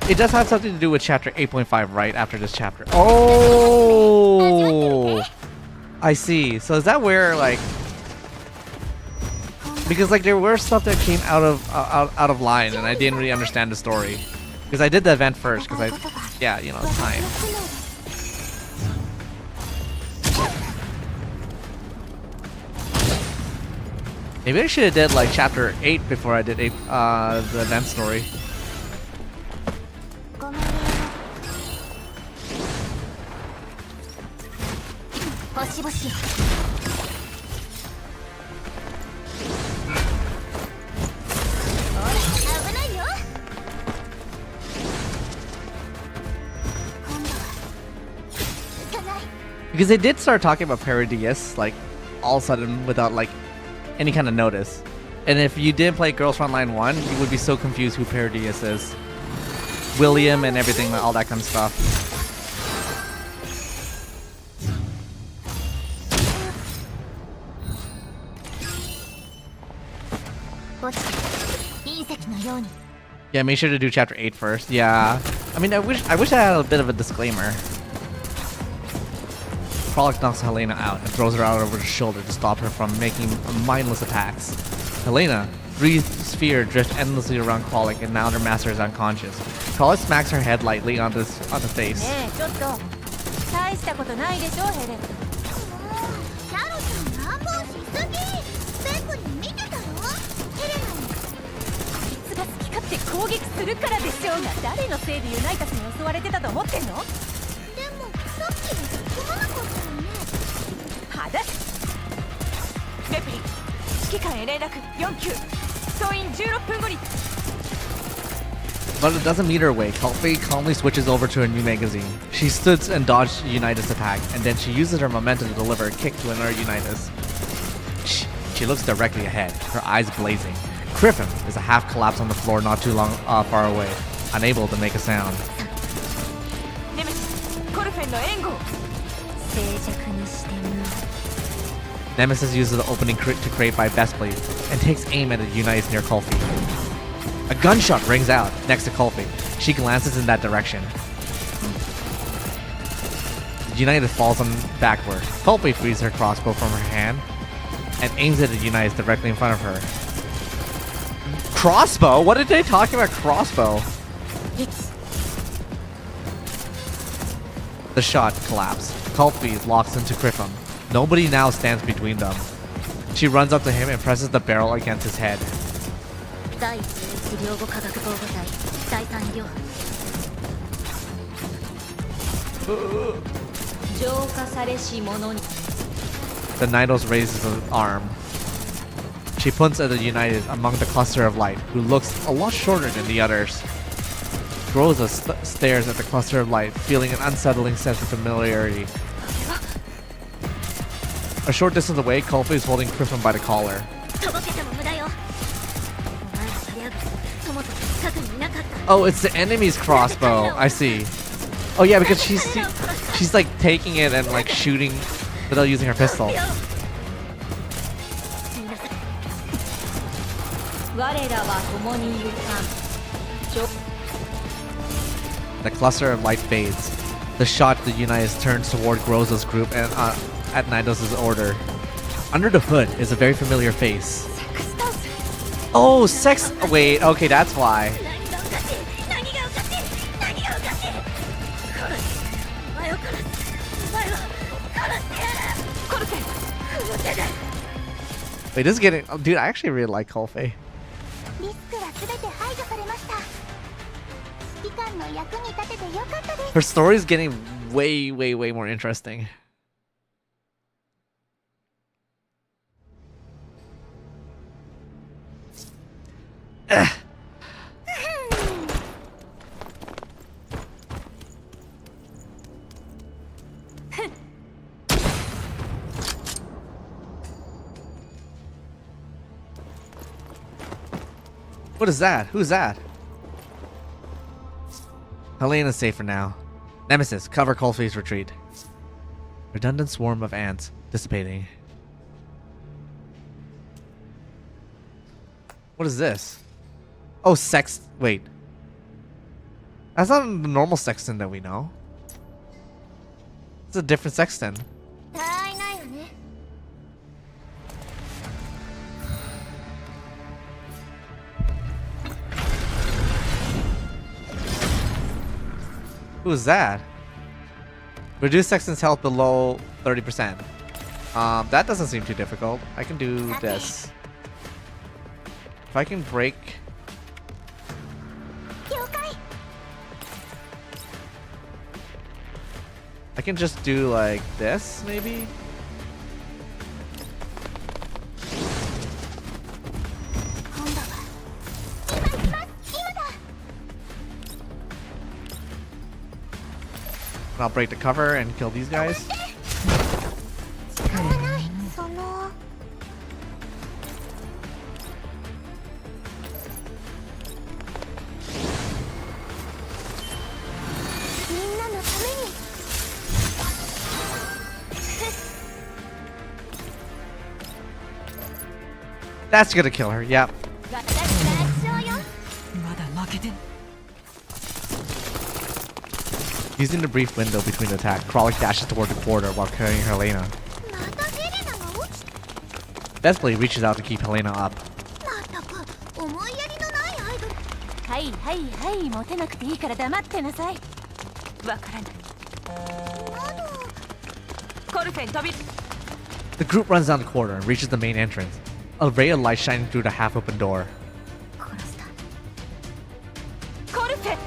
It does have something to do with chapter 8.5 right after this chapter. Oh! I see. So is that where, like... Because, like, there were stuff that came out of line, and I didn't really understand the story. Because I did the event first, because yeah, you know, it's time. Maybe I should have did, like, chapter 8 before I did the event story. ごめんね星々よほら危ないよ今度は行かない Because they did start talking about Paradius, like, all of a sudden without, like, any kind of notice. And if you didn't play Girlsfrontline 1, you would be so confused who Paradius is. William and everything, all that kind of stuff. Yeah, make sure to do chapter 8 first. Yeah. I mean, I wish I had a bit of a disclaimer. Frolic knocks Helena out and throws her out over his shoulder to stop her from making mindless attacks. Helena, breathed sphere, drift endlessly around Frolic, and now their master is unconscious. Frolic smacks her head lightly on the face. ねえちょっと大したことないでしょヘレン。もうキャロちゃん乱暴しすぎ。ベプリン見てたろ。ヘレナにいつが好き勝手攻撃するからでしょうが、誰のせいでユナイタスに襲われてたと思ってんの？でもさっき突っ込まなかったよね。はだレプリ指揮官へ連絡4級総員16分後に。 But it doesn't meet her way. Calfee calmly switches over to a new magazine. She stood and dodged Unitas' attack, and then she uses her momentum to deliver a kick to another Unitas. She looks directly ahead, her eyes blazing. Griffin is a half collapse on the floor not too far away, unable to make a sound. ネメシスコルフェンの援護。静寂にしてみよう。 Nemesis uses the opening to create by Bestblade and takes aim at the Unitas near Calfee. A gunshot rings out next to Calfee. She glances in that direction. Unitas falls on backward. Calfee frees her crossbow from her hand and aims it at Unitas directly in front of her. Crossbow? What are they talking about crossbow? The shot collapsed. Calfee locks into Griffin. Nobody now stands between them. She runs up to him and presses the barrel against his head. 第11領護科学防護隊第3医療浄化されし者に。 The Nidos raises an arm. She points at the United among the cluster of light, who looks a lot shorter than the others. Rosa stares at the cluster of light, feeling an unsettling sense of familiarity. A short distance away, Calfee is holding Griffin by the collar. 届けても無駄よ。お前らサリアグ友と近くにいなかった。 Oh, it's the enemy's crossbow. I see. Oh yeah, because she's like taking it and like shooting without using her pistol. 我らは共に行かん。 The cluster of light fades. The shot the Unitas turns toward Groza's group and at Nidos' order. Under the hood is a very familiar face. Oh, sex. Wait, okay, that's why. 何がおかしい何がおかしい殺すお前を殺すお前を殺してやるコルフェン。この手で Wait, this is getting. Oh, dude, I actually really like Calfee. リスクは全て排除されました指揮官の役に立ててよかったです Her story is getting way, way, way more interesting. What is that? Who's that? Helena's safe for now. Nemesis, cover Calfee's retreat. Redundant swarm of ants dissipating. What is this? Oh, sex. Wait. That's not the normal sexton that we know. It's a different sexton. たわいないよね Who is that? Reduce sexton's health below 30%. That doesn't seem too difficult. I can do this. If I can break... 了解 I can just do like this, maybe? 今度は今行きます今だ And I'll break the cover and kill these guys. 仕方ないそのみんなのために That's gonna kill her, yep. Using the brief window between attack, Crawler dashes toward the corridor while carrying Helena. またヘレナが落ちた。 Desperately reaches out to keep Helena up. まったく思いやりのないアイドル。はいはいはい、モテなくていいから黙ってなさい。わからない。コルフェン飛び。 The group runs down the corridor and reaches the main entrance. A ray of light shining through the half-open door. 殺した。コルフェン。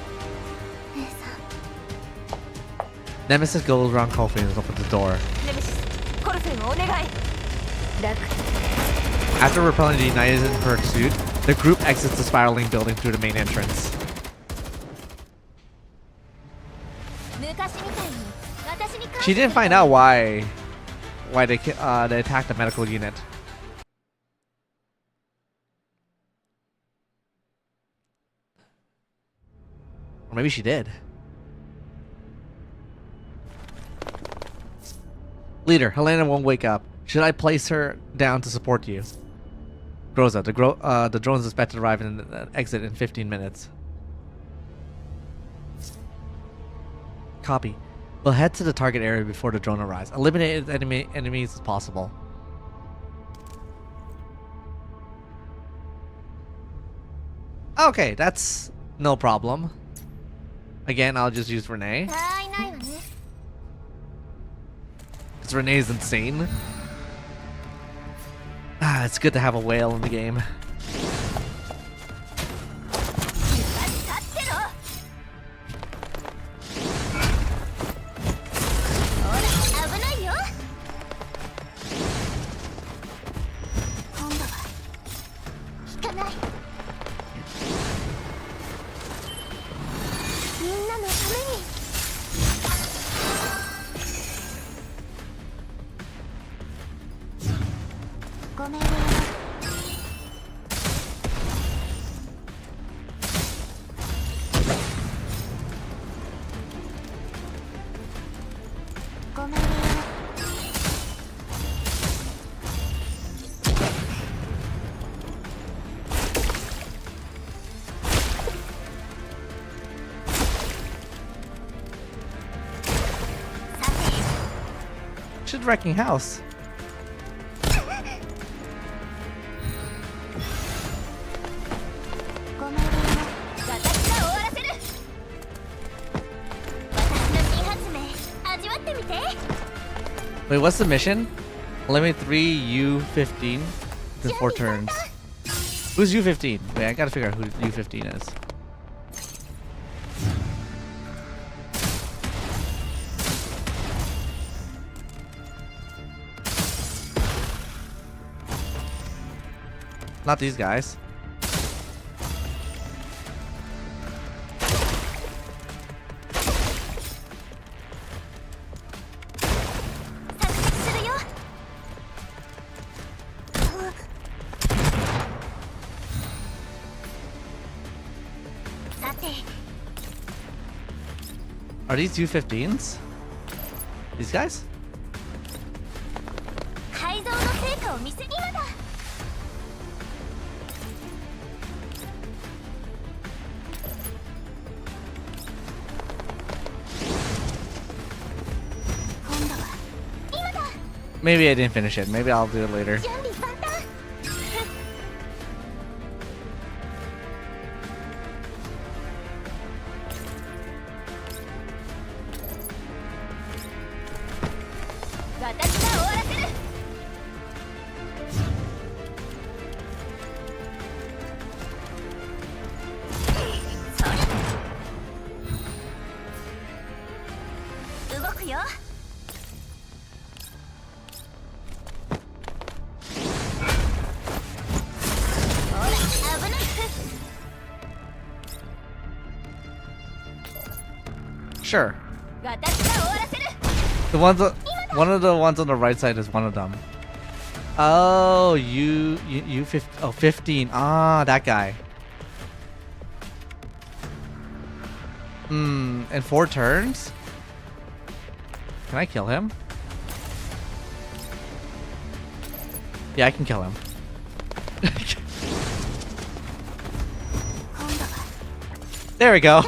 Nemesis goes around Kofi and opens the door. ネメシス、コルフェンをお願い。楽。 After repelling the United in pursuit, the group exits the spiraling building through the main entrance. 昔みたいに私に She didn't find out why they attacked the medical unit. Or maybe she did. Leader, Helena won't wake up. Should I place her down to support you? Groza, the drone is expected to arrive and exit in 15 minutes. Copy. We'll head to the target area before the drone arrives. Eliminate as many enemies as possible. Okay, that's no problem. Again, I'll just use Renee. たわいないわね。 Because Renee is insane. Ah, it's good to have a whale in the game. 立ってろ。ほら危ないよ。今度は引かない。みんなのために。 ごめんね。ごめんね。She's wrecking house. ごめんね。私が終わらせる。私の新発明味わってみて。 Wait, what's the mission? Eliminate 3 U15 in 4 turns. Who's U15? Wait, I gotta figure out who U15 is. Not these guys. Are these U15s? These guys? 改造の成果を見せ今だ。今度は今だ。 Maybe I didn't finish it. Maybe I'll do it later. 準備万端。私が終わらせる。それ。動くよ。ほら、危ない。 Sure. 私が終わらせる。 The ones one of the ones on the right side is one of them. Oh, you 15. Oh, 15. Ah, that guy. Hmm, in 4 turns? Can I kill him? Yeah, I can kill him. 今度は There we go.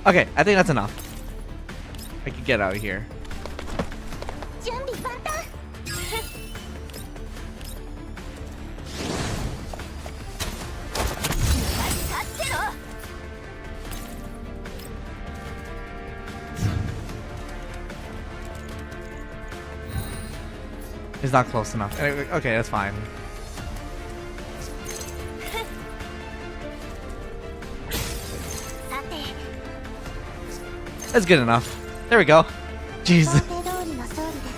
Okay, I think that's enough. I can get out of here. 準備万端 It's not close enough. Okay, that's fine. That's good enough. There we go. Jesus. 想定通りの勝利です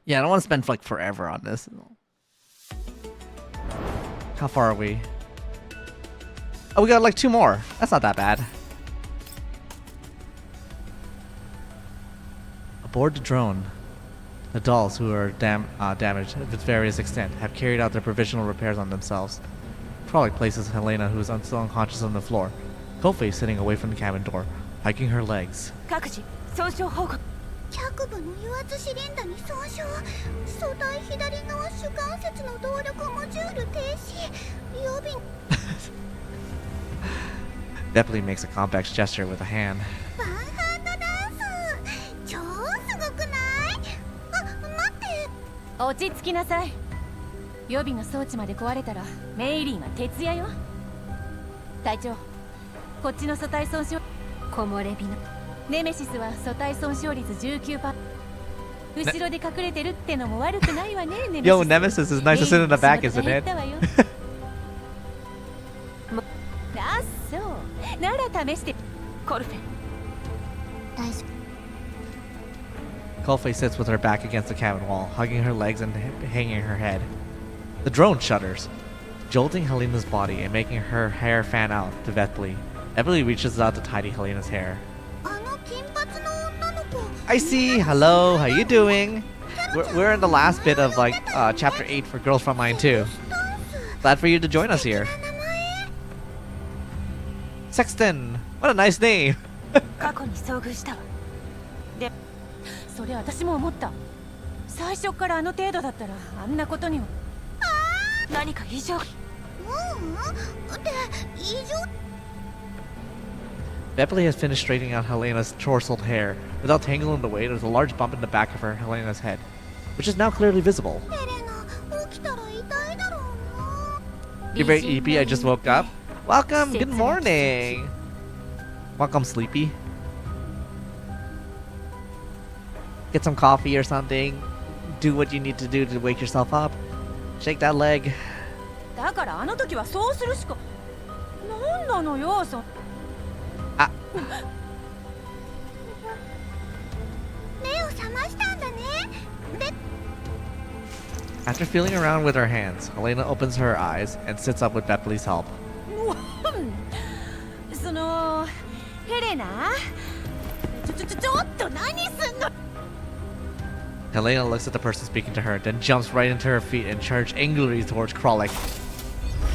Yeah, I don't want to spend like forever on this. How far are we? Oh, we got like 2 more. That's not that bad. Aboard the drone, the dolls who are damaged to various extent have carried out their provisional repairs on themselves. Kralik places Helena, who is still unconscious, on the floor. Kofi sitting away from the cabin door, hiking her legs. 各自損傷報告脚部の油圧シリンダに損傷素体左側主関節の動力モジュール停止予備 Depley makes a complex gesture with a hand. ワンハンドダンス超すごくないあ待って落ち着きなさい。予備の装置まで壊れたらメイリーは徹夜よ。隊長、こっちの素体損傷木漏れ日のネメシスは素体損傷率 19%。後ろで隠れてるってのも悪くないわね。ネメシス Yo, Nemesis is nice to sit in the back, isn't it? あ、そうなら試してコルフェ。大丈 Kofi sits with her back against the cabin wall, hugging her legs and hanging her head. The drone shudders, jolting Helena's body and making her hair fan out to Depley. Depley reaches out to tidy Helena's hair. 夫あの金髪の女の子 I see. Hello. How you doing? We're in the last bit of like chapter 8 for Girlsfrontline 2. ダンス Glad for you to join us here. 名前 Sexton. What a nice name. 過去に遭遇したわでそれ私も思った。最初からあの程度だったらあんなことには。何か異常で異常 Depley has finished straightening out Helena's tousled hair. Without tangling the way, there's a large bump in the back of her Helena's head, which is now clearly visible. ヘレナ起きたら痛いだろうな You're very sleepy. I just woke up. Welcome. Good morning. Welcome, sleepy. Get some coffee or something. Do what you need to do to wake yourself up. Shake that leg. だからあの時はそうするしか。なんなのよ、あ。目を覚ましたんだねで After feeling around with her hands, Helena opens her eyes and sits up with Depley's help. そのヘレナちょっと何すんの。 Helena looks at the person speaking to her, then jumps right into her feet and charges angrily towards Kralik.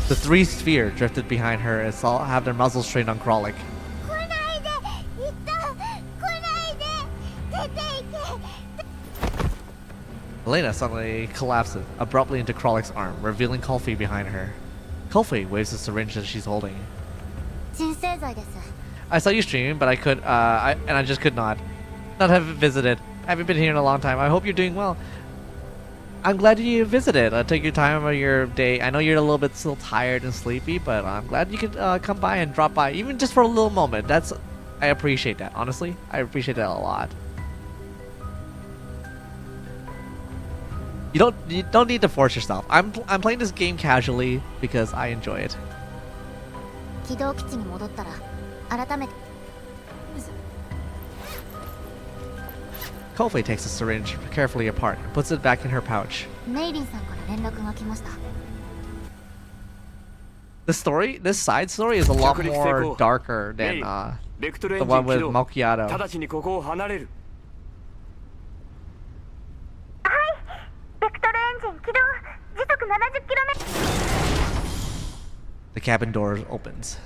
The 3 sphere drifted behind her and saw have their muzzles trained on Kralik. 来ないでいった来ないで出て行け Helena suddenly collapses abruptly into Kralik's arm, revealing Kofi behind her. Kofi waves the syringe that she's holding. 鎮静剤です I saw you stream, but I just could not have visited. I haven't been here in a long time. I hope you're doing well. I'm glad you visited. Take your time of your day. I know you're a little bit still tired and sleepy, but I'm glad you could come by and drop by, even just for a little moment. I appreciate that. Honestly, I appreciate that a lot. You don't need to force yourself. I'm playing this game casually because I enjoy it. 軌道基地に戻ったら改めて Kofi takes the syringe carefully apart and puts it back in her pouch. メイリンさんから連絡が来ました This side story is a lot more darker than ベクトルエ the ンジン one 起 with 動 Macchiato. 直ちにここを離れるベクトルエンジン起動時速 70km The cabin door opens.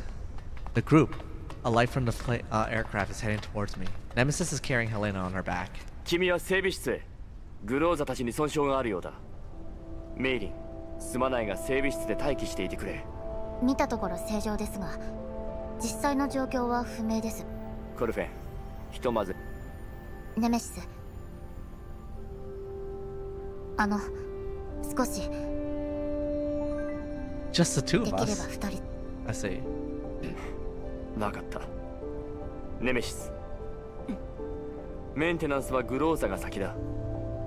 The group, a light from the aircraft, is heading towards me. Nemesis is carrying Helena on her back. 君は整備室へグローザたちに損傷があるようだ。メイリン、すまないが整備室で待機していてくれ。見たところ正常ですが、実際の状況は不明です。コルフェン、ひとまず。ネメシス、少し Just the two で of きれば us. 2人 I see. わかった。ネメシス、メンテナンスはグローザが先だ。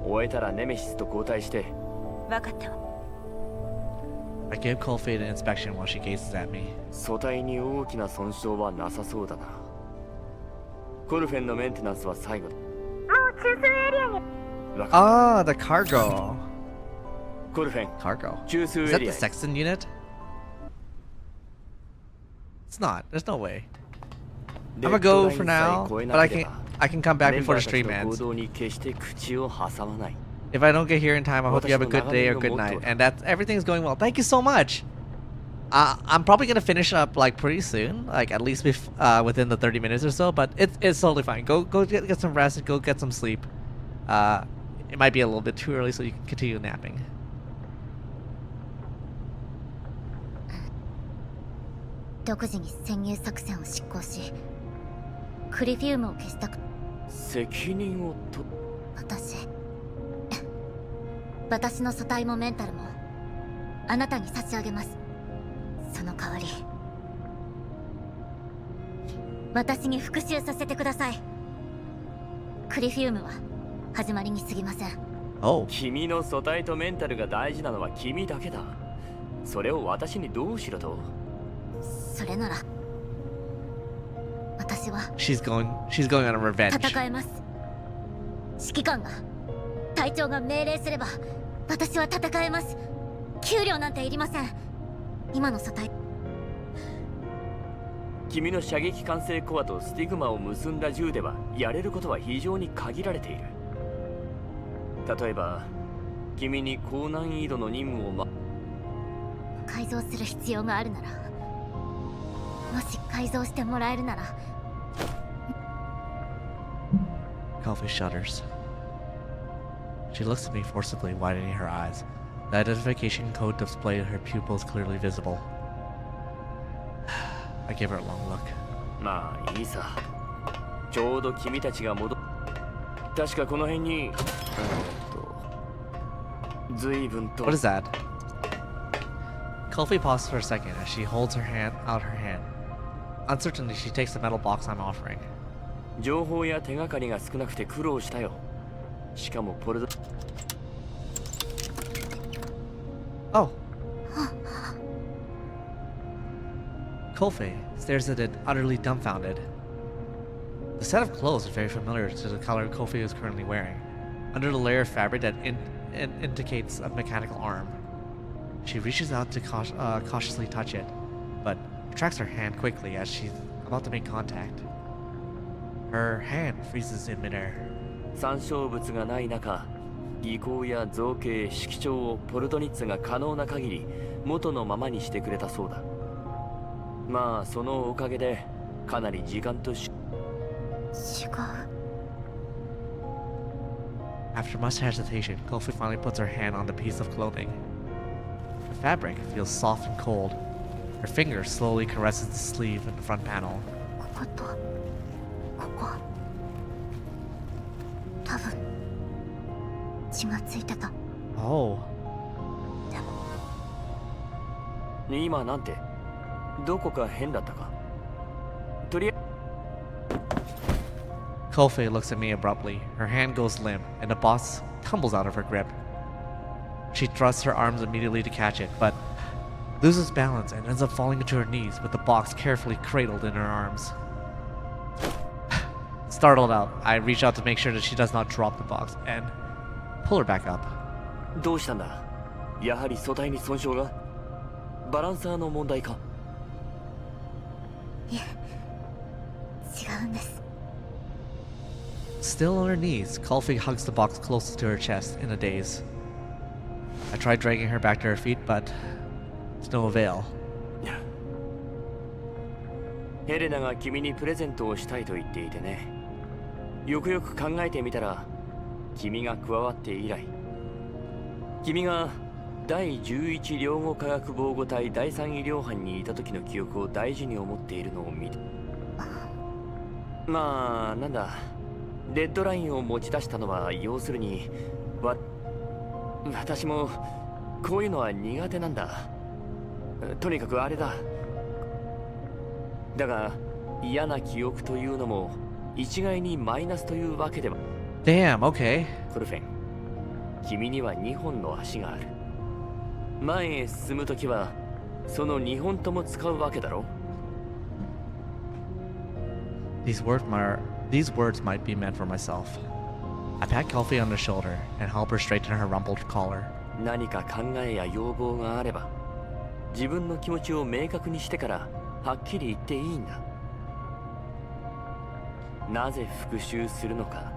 終えたらネメシスと交代して。分かったわ。 I gave Coldfade an inspection while she gazes at me. 素体に大きな損傷はなさそうだな。コルフェンのメンテナンスは最後だ。もう中枢エリアに。わか Ah, the cargo. ったコルフェン、 Cargo. 中枢 Is エ that リ the アへ。 Sexton unit? It's not. There's no way. I'm gonna go for now, but I can come back before the stream メンバーたちの ends. 行動に決して口を挟まない。 If I don't get here in time, I hope you have a good day or good night. And that's everything's going well. Thank you so much. I'm probably gonna finish up like pretty soon, like at least within the 30 minutes or so. But it's totally fine. Go get some rest. Go get some sleep. It might be a little bit too early, so you can continue napping. 独自に潜入作戦を執行し、クリフィウムを消したく。責任を取私の素体もメンタルもあなたに差し上げます。その代わり私に復讐させてください。クリフィウムは始まりに過ぎません。 Oh. 君の素体とメンタルが大事なのは君だけだ。それを私にどうしろと。それなら私は She's going on a revenge. 戦えます。指揮官が隊長が命令すれば私は戦えます。給料なんていりません。今の素体。君の射撃管制コアとスティグマを結んだ銃ではやれることは非常に限られている。例えば君に高難易度の任務を改造する必要があるなら、もし改造してもらえるなら。 Coffee shudders. She looks at me forcibly, widening her eyes. The identification code displayed in her pupils clearly visible. I give her a long look. まあいいさ。ちょうど君たちが確かこの辺に随分と。 What is that? Kofi pauses for a second as she holds out her hand. Uncertainly, she takes the metal box I'm offering. 情報や手がかりが少なくて苦労したよ。しかもポルド。 Oh. Kofi stares at it, utterly dumbfounded. The set of clothes is very familiar to the color Kofi is currently wearing, under the layer of fabric that indicates a mechanical arm. She reaches out to cautiously touch it, but retracts her hand quickly as she's about to make contact. Her hand freezes in midair. 参照物がない中、技巧や造形、色調をポルトニッツが可能な限り元のままにしてくれたそうだ。まあそのおかげでかなり時間と違う。 After much hesitation, Kofi finally puts her hand on the piece of clothing. The fabric feels soft and cold. Her finger slowly caresses the sleeve and the front panel. こことここ、多分血がついてた。 Oh. でも今なんてどこか変だったか。とりあえず Kofi looks at me abruptly. Her hand goes limp, and the box tumbles out of her grip. She thrusts her arms immediately to catch it, but loses balance and ends up falling into her knees with the box carefully cradled in her arms. Startled out, I reach out to make sure that she does not drop the box and pull her back up. どうしたんだ。やはり素体に損傷が。バランサーの問題か。いえ、違うんです。 Still on her knees, Kofi hugs the box closer to her chest in a daze. I try dragging her back to her feet, but it's no avail. ヘレナが君にプレゼントをしたいと言っていてね。よくよく考えてみたら君が加わって以来、君が第11領後科学防護隊第3医療班にいた時の記憶を大事に思っているのを見た。まあなんだ、デッドラインを持ち出したのは要するに私もこういうのは苦手なんだ。とにかくあれだ。だが嫌な記憶というのも一概にマイナスというわけでは。 Damn, okay. コルフェン、君には2本の足がある。前へ進むときはその2本とも使うわけだろ。 These words might be meant for myself. I pat Kelfie on the shoulder and help her straighten her rumpled collar. 何か考えや要望があれば自分の気持ちを明確にしてからはっきり言っていいんだ。なぜ復讐するのか、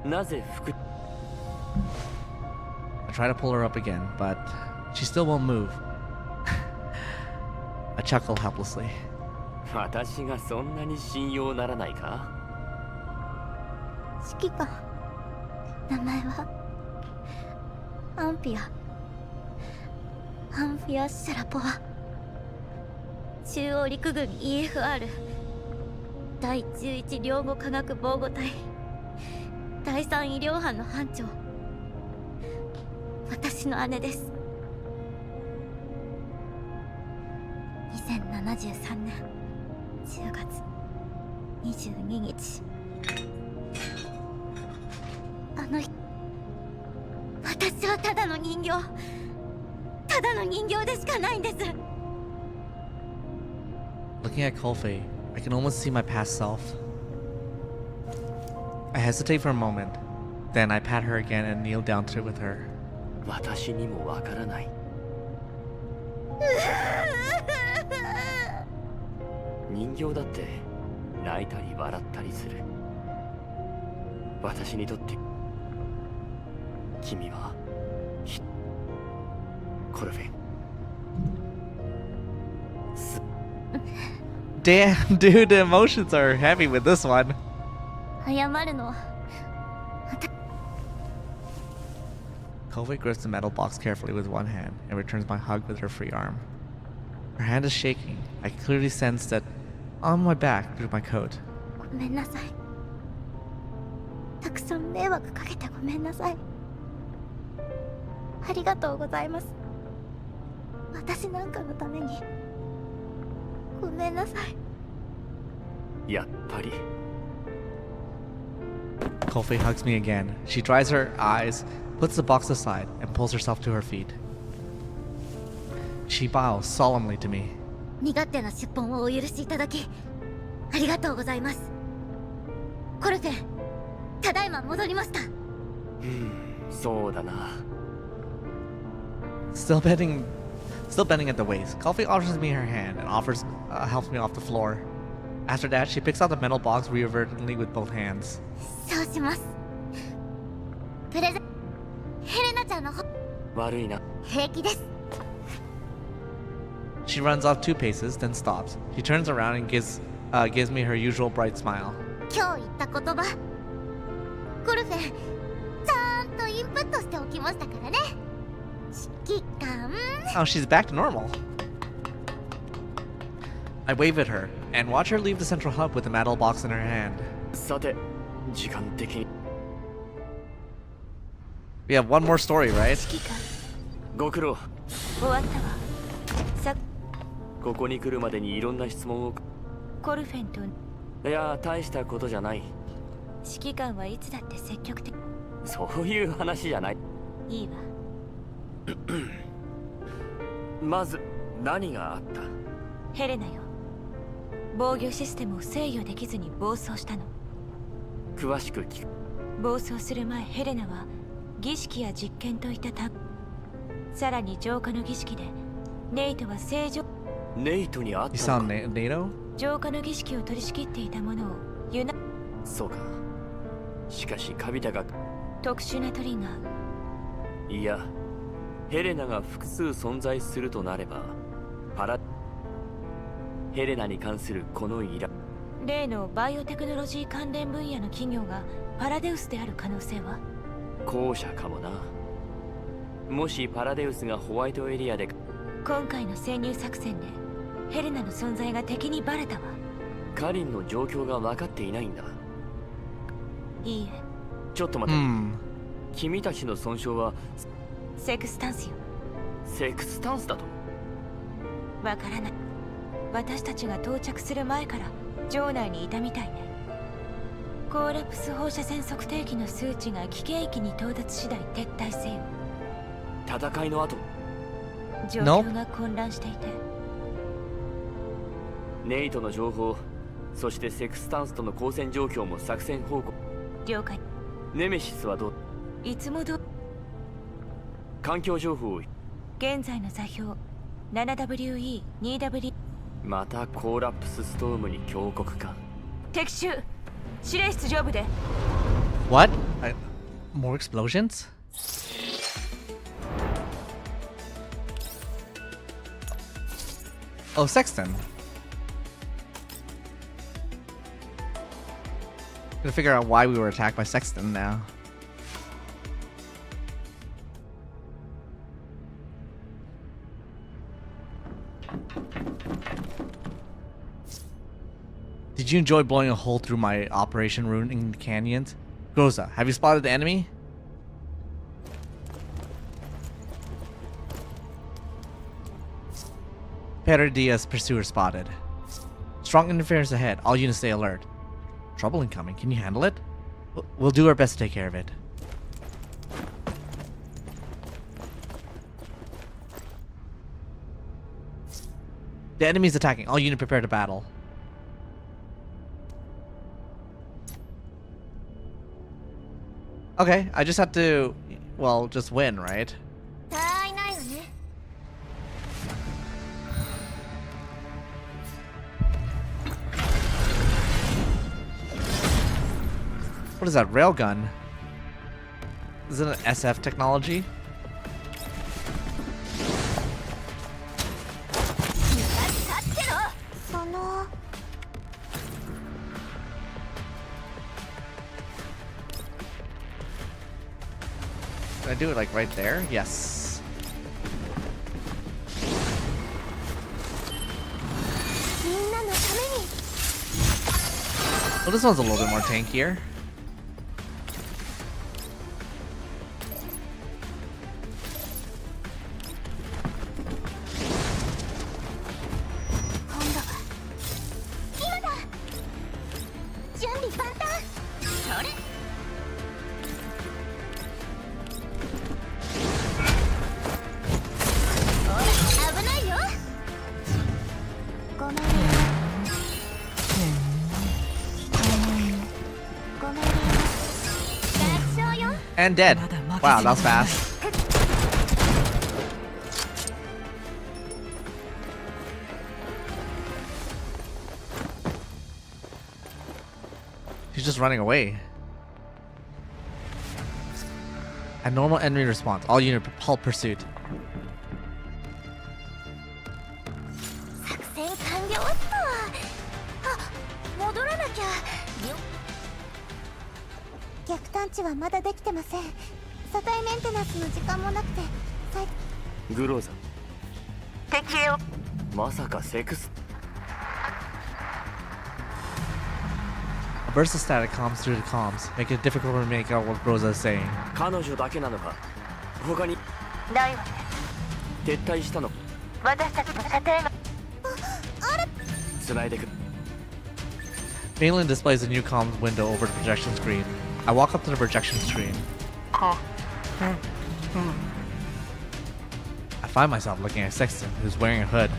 なぜI try to pull her up again, but she still won't move. I chuckle helplessly. 私がそんなに信用ならないか。指揮官、名前はアンフィア・シャラポワ、中央陸軍 EFR 第11領後科学防護隊第3医療班の班長、私の姉です。2073年10月22日、あの日、私はただの人形でしかないんです。 Looking at Kolfei, I can almost see my past self. I hesitate for a moment, then I pat her again and kneel down with her. 私にもわからない。人形だって泣いたり笑ったりする。私にとって君はコルフェン。Damn, dude, the emotions are heavy with this one. 謝るの。 Kolfei grips the metal box carefully with one hand and returns my hug with her free arm. Her hand is shaking. I can clearly sense that on my back through my coat. ごめんなさい。たくさん迷惑かけてごめんなさい。ありがとうございます。私なんかのためにごめんなさい。やっぱり。 Kolfei hugs me again. She dries her eyes, puts the box aside, and pulls herself to her feet. She bows solemnly to me. 身勝手な出奔をお許しいただきありがとうございます。コルフェン、ただいま戻りました。そうだな。Still bending at the waist, Kolfei offers me her hand and helps me off the floor. After that, she picks out the metal box reverently with both hands. そうします。プレゼン、ヘレナちゃんの方、悪いな。平気です。 She runs off 2 paces, then stops. She turns around and gives me her usual bright smile. 今日言った言葉、コルフェン、ちゃんとインプットしておきましたからね。指揮官。 Oh, she's back to normal. I wave at her and watch her leave the central hub with the metal box in her hand. さて、時間的に。We have one more story, right? 指揮官、ご苦労。終わったわ。さ、ここに来るまでにいろんな質問を。コルフェンといや、大したことじゃない。指揮官はいつだって積極的。そういう話じゃない。いいわ。まず何があった？ヘレナよ。防御システムを制御できずに暴走したの。詳しく聞く。暴走する前、ヘレナは儀式や実験といったさらに浄化の儀式でネイトは正常。ネイトに会っ You た saw のか。 NATO? 浄化の儀式を取り仕切っていたものをそうか。しかしカビタが。特殊なトリガー。いや、ヘレナが複数存在するとなればヘレナに関するこの依頼、例のバイオテクノロジー関連分野の企業がパラデウスである可能性は。後者かもな。もしパラデウスがホワイトエリアで今回の潜入作戦でヘレナの存在が敵にバレたわ。カリンの状況が分かっていないんだ。いいえ、ちょっと待って、君たちの損傷はセクスタンスよ。セクスタンスだと？わからない。私たちが到着する前から城内にいたみたいね。コーラプス放射線測定器の数値が危険域に到達次第撤退せよ。戦いの後状況が混乱していて、ネイトの情報、そしてセクスタンスとの交戦状況も作戦報告。了解。ネメシスはどう？いつもど環境情報を。現在の座標 7WE2W。 またコーラプスストームに峡谷か。敵襲。司令室上部で。 What? More explosions? Oh, Sexton. Gonna figure out why we were attacked by Sexton now. Did you enjoy blowing a hole through my operation ruining canyons? Groza, have you spotted the enemy? Pedro Diaz pursuer spotted. Strong interference ahead. All units stay alert. Trouble incoming. Can you handle it? We'll do our best to take care of it. The enemy is attacking. All units prepare to battle. Okay, I just have to, well, just win, right? What is that, railgun? Is it an SF technology? Can I do it like right there? Yes. Well, this one's a little bit more tankier. And dead. Wow, that was fast. She's just running away. A normal enemy response. All unit halt pursuit. Groza. まさかセクス A burst of static comes through the comms, making it difficult to make out what Groza is saying. 彼女だけなのか？他にないわね。撤退したの？私たちの射程が。繋いでく。Mainland displays a new comms window over the projection screen. I walk up to the projection screen. I find myself looking at Sexton, who's wearing a hood.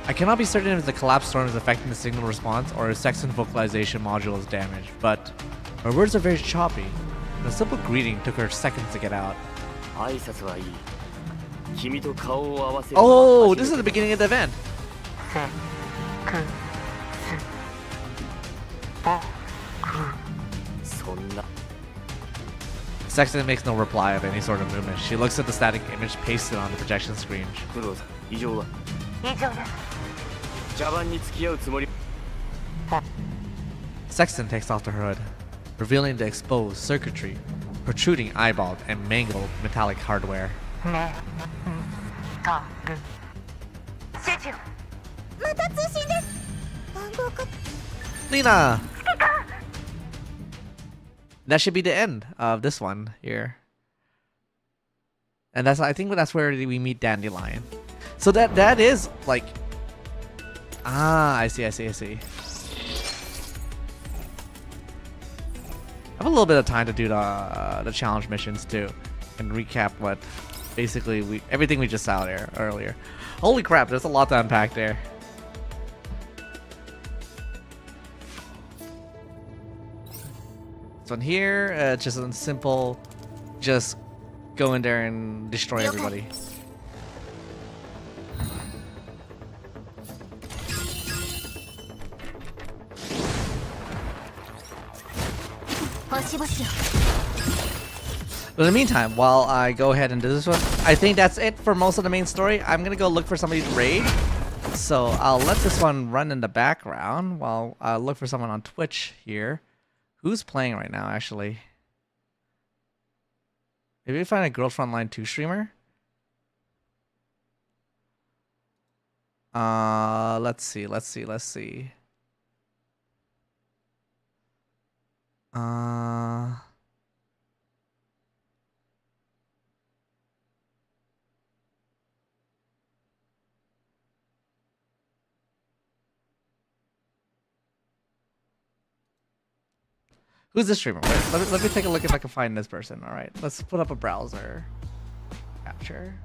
I cannot be certain if the collapsed storm is affecting the signal response or if Sexton's vocalization module is damaged, but her words are very choppy, and a simple greeting took her seconds to get out. 挨拶はいい。君と顔を合わせる。Oh, this is the beginning of the event. そんな。 Sexton makes no reply of any sort of movement. She looks at the static image pasted on the projection screen. クローザ、異常は？以上です。茶番に付き合うつもり。 Sexton takes off her hood, revealing the exposed circuitry. protruding eyeballs, and mangled metallic hardware. 指示をまた通信です番号か Lena! That should be the end of this one here. And I think that's where we meet Dandelion. So that is like... I see. I have a little bit of time to do the challenge missions too. And recap what basically everything we just saw there earlier. Holy crap, there's a lot to unpack there. So in here, just a simple, just go in there and destroy everybody. But in the meantime, while I go ahead and do this one, I think that's it for most of the main story. I'm gonna go look for somebody to raid. So I'll let this one run in the background while I look for someone on Twitch here. Who's playing right now, actually? Maybe we find a Girlsfrontline 2 streamer? Let's see. Who's this streamer? Wait, let me take a look if I can find this person. All right, let's put up a browser. Capture.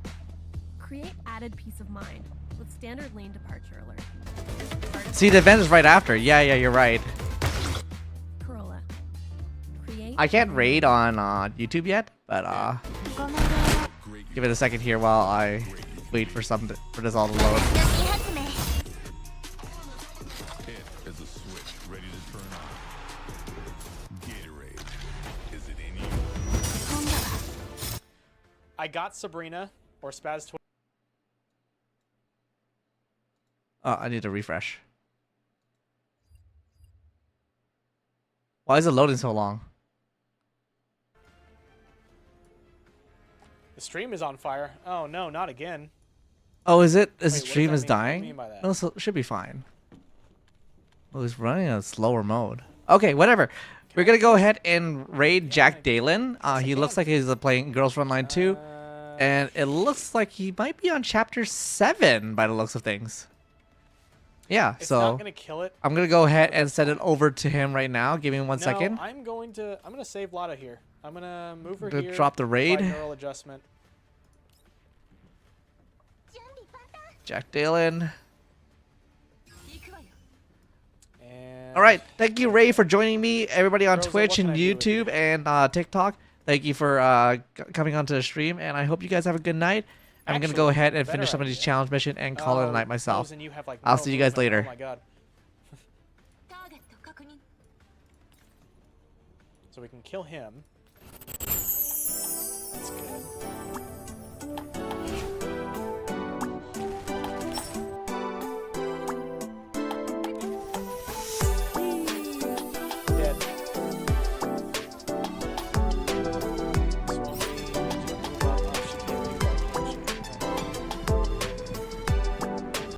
Create added peace of mind with standard lane departure alert. See, the event is right after. Yeah, you're right. Corolla. Create. I can't raid on YouTube yet, but give it a second here while I wait for this all to load. I got Sabrina or Spaz 20. Oh, I need to refresh. Why is it loading so long? The stream is on fire. Oh no, not again. Oh, is it? Wait, The stream what is does that mean? What do you dying? mean by that? No, so it should be fine. Oh, it's running in a slower mode. Okay, whatever. We're gonna go ahead and raid Jack Dalen. He looks like he's playing Girlsfrontline 2. And it looks like he might be on chapter 7 by the looks of things. Yeah, It's so not gonna kill it. I'm gonna go ahead and send it over to him right now. Give me one second. I'm gonna save Lotta here. I'm gonna move her Gonna here. drop the raid. Apply neural adjustment. Jack Dalen. And All right, thank you, Ray, for joining me. Everybody on Rosa, Twitch what can and I do with YouTube you? and TikTok, thank you for coming onto the stream. And I hope you guys have a good night. I'm gonna go Actually, ahead and better finish some of these idea. challenge mission and call it a night myself. Rosen, you have, like, I'll neural see you guys movement. later. Oh my god. So we can kill him.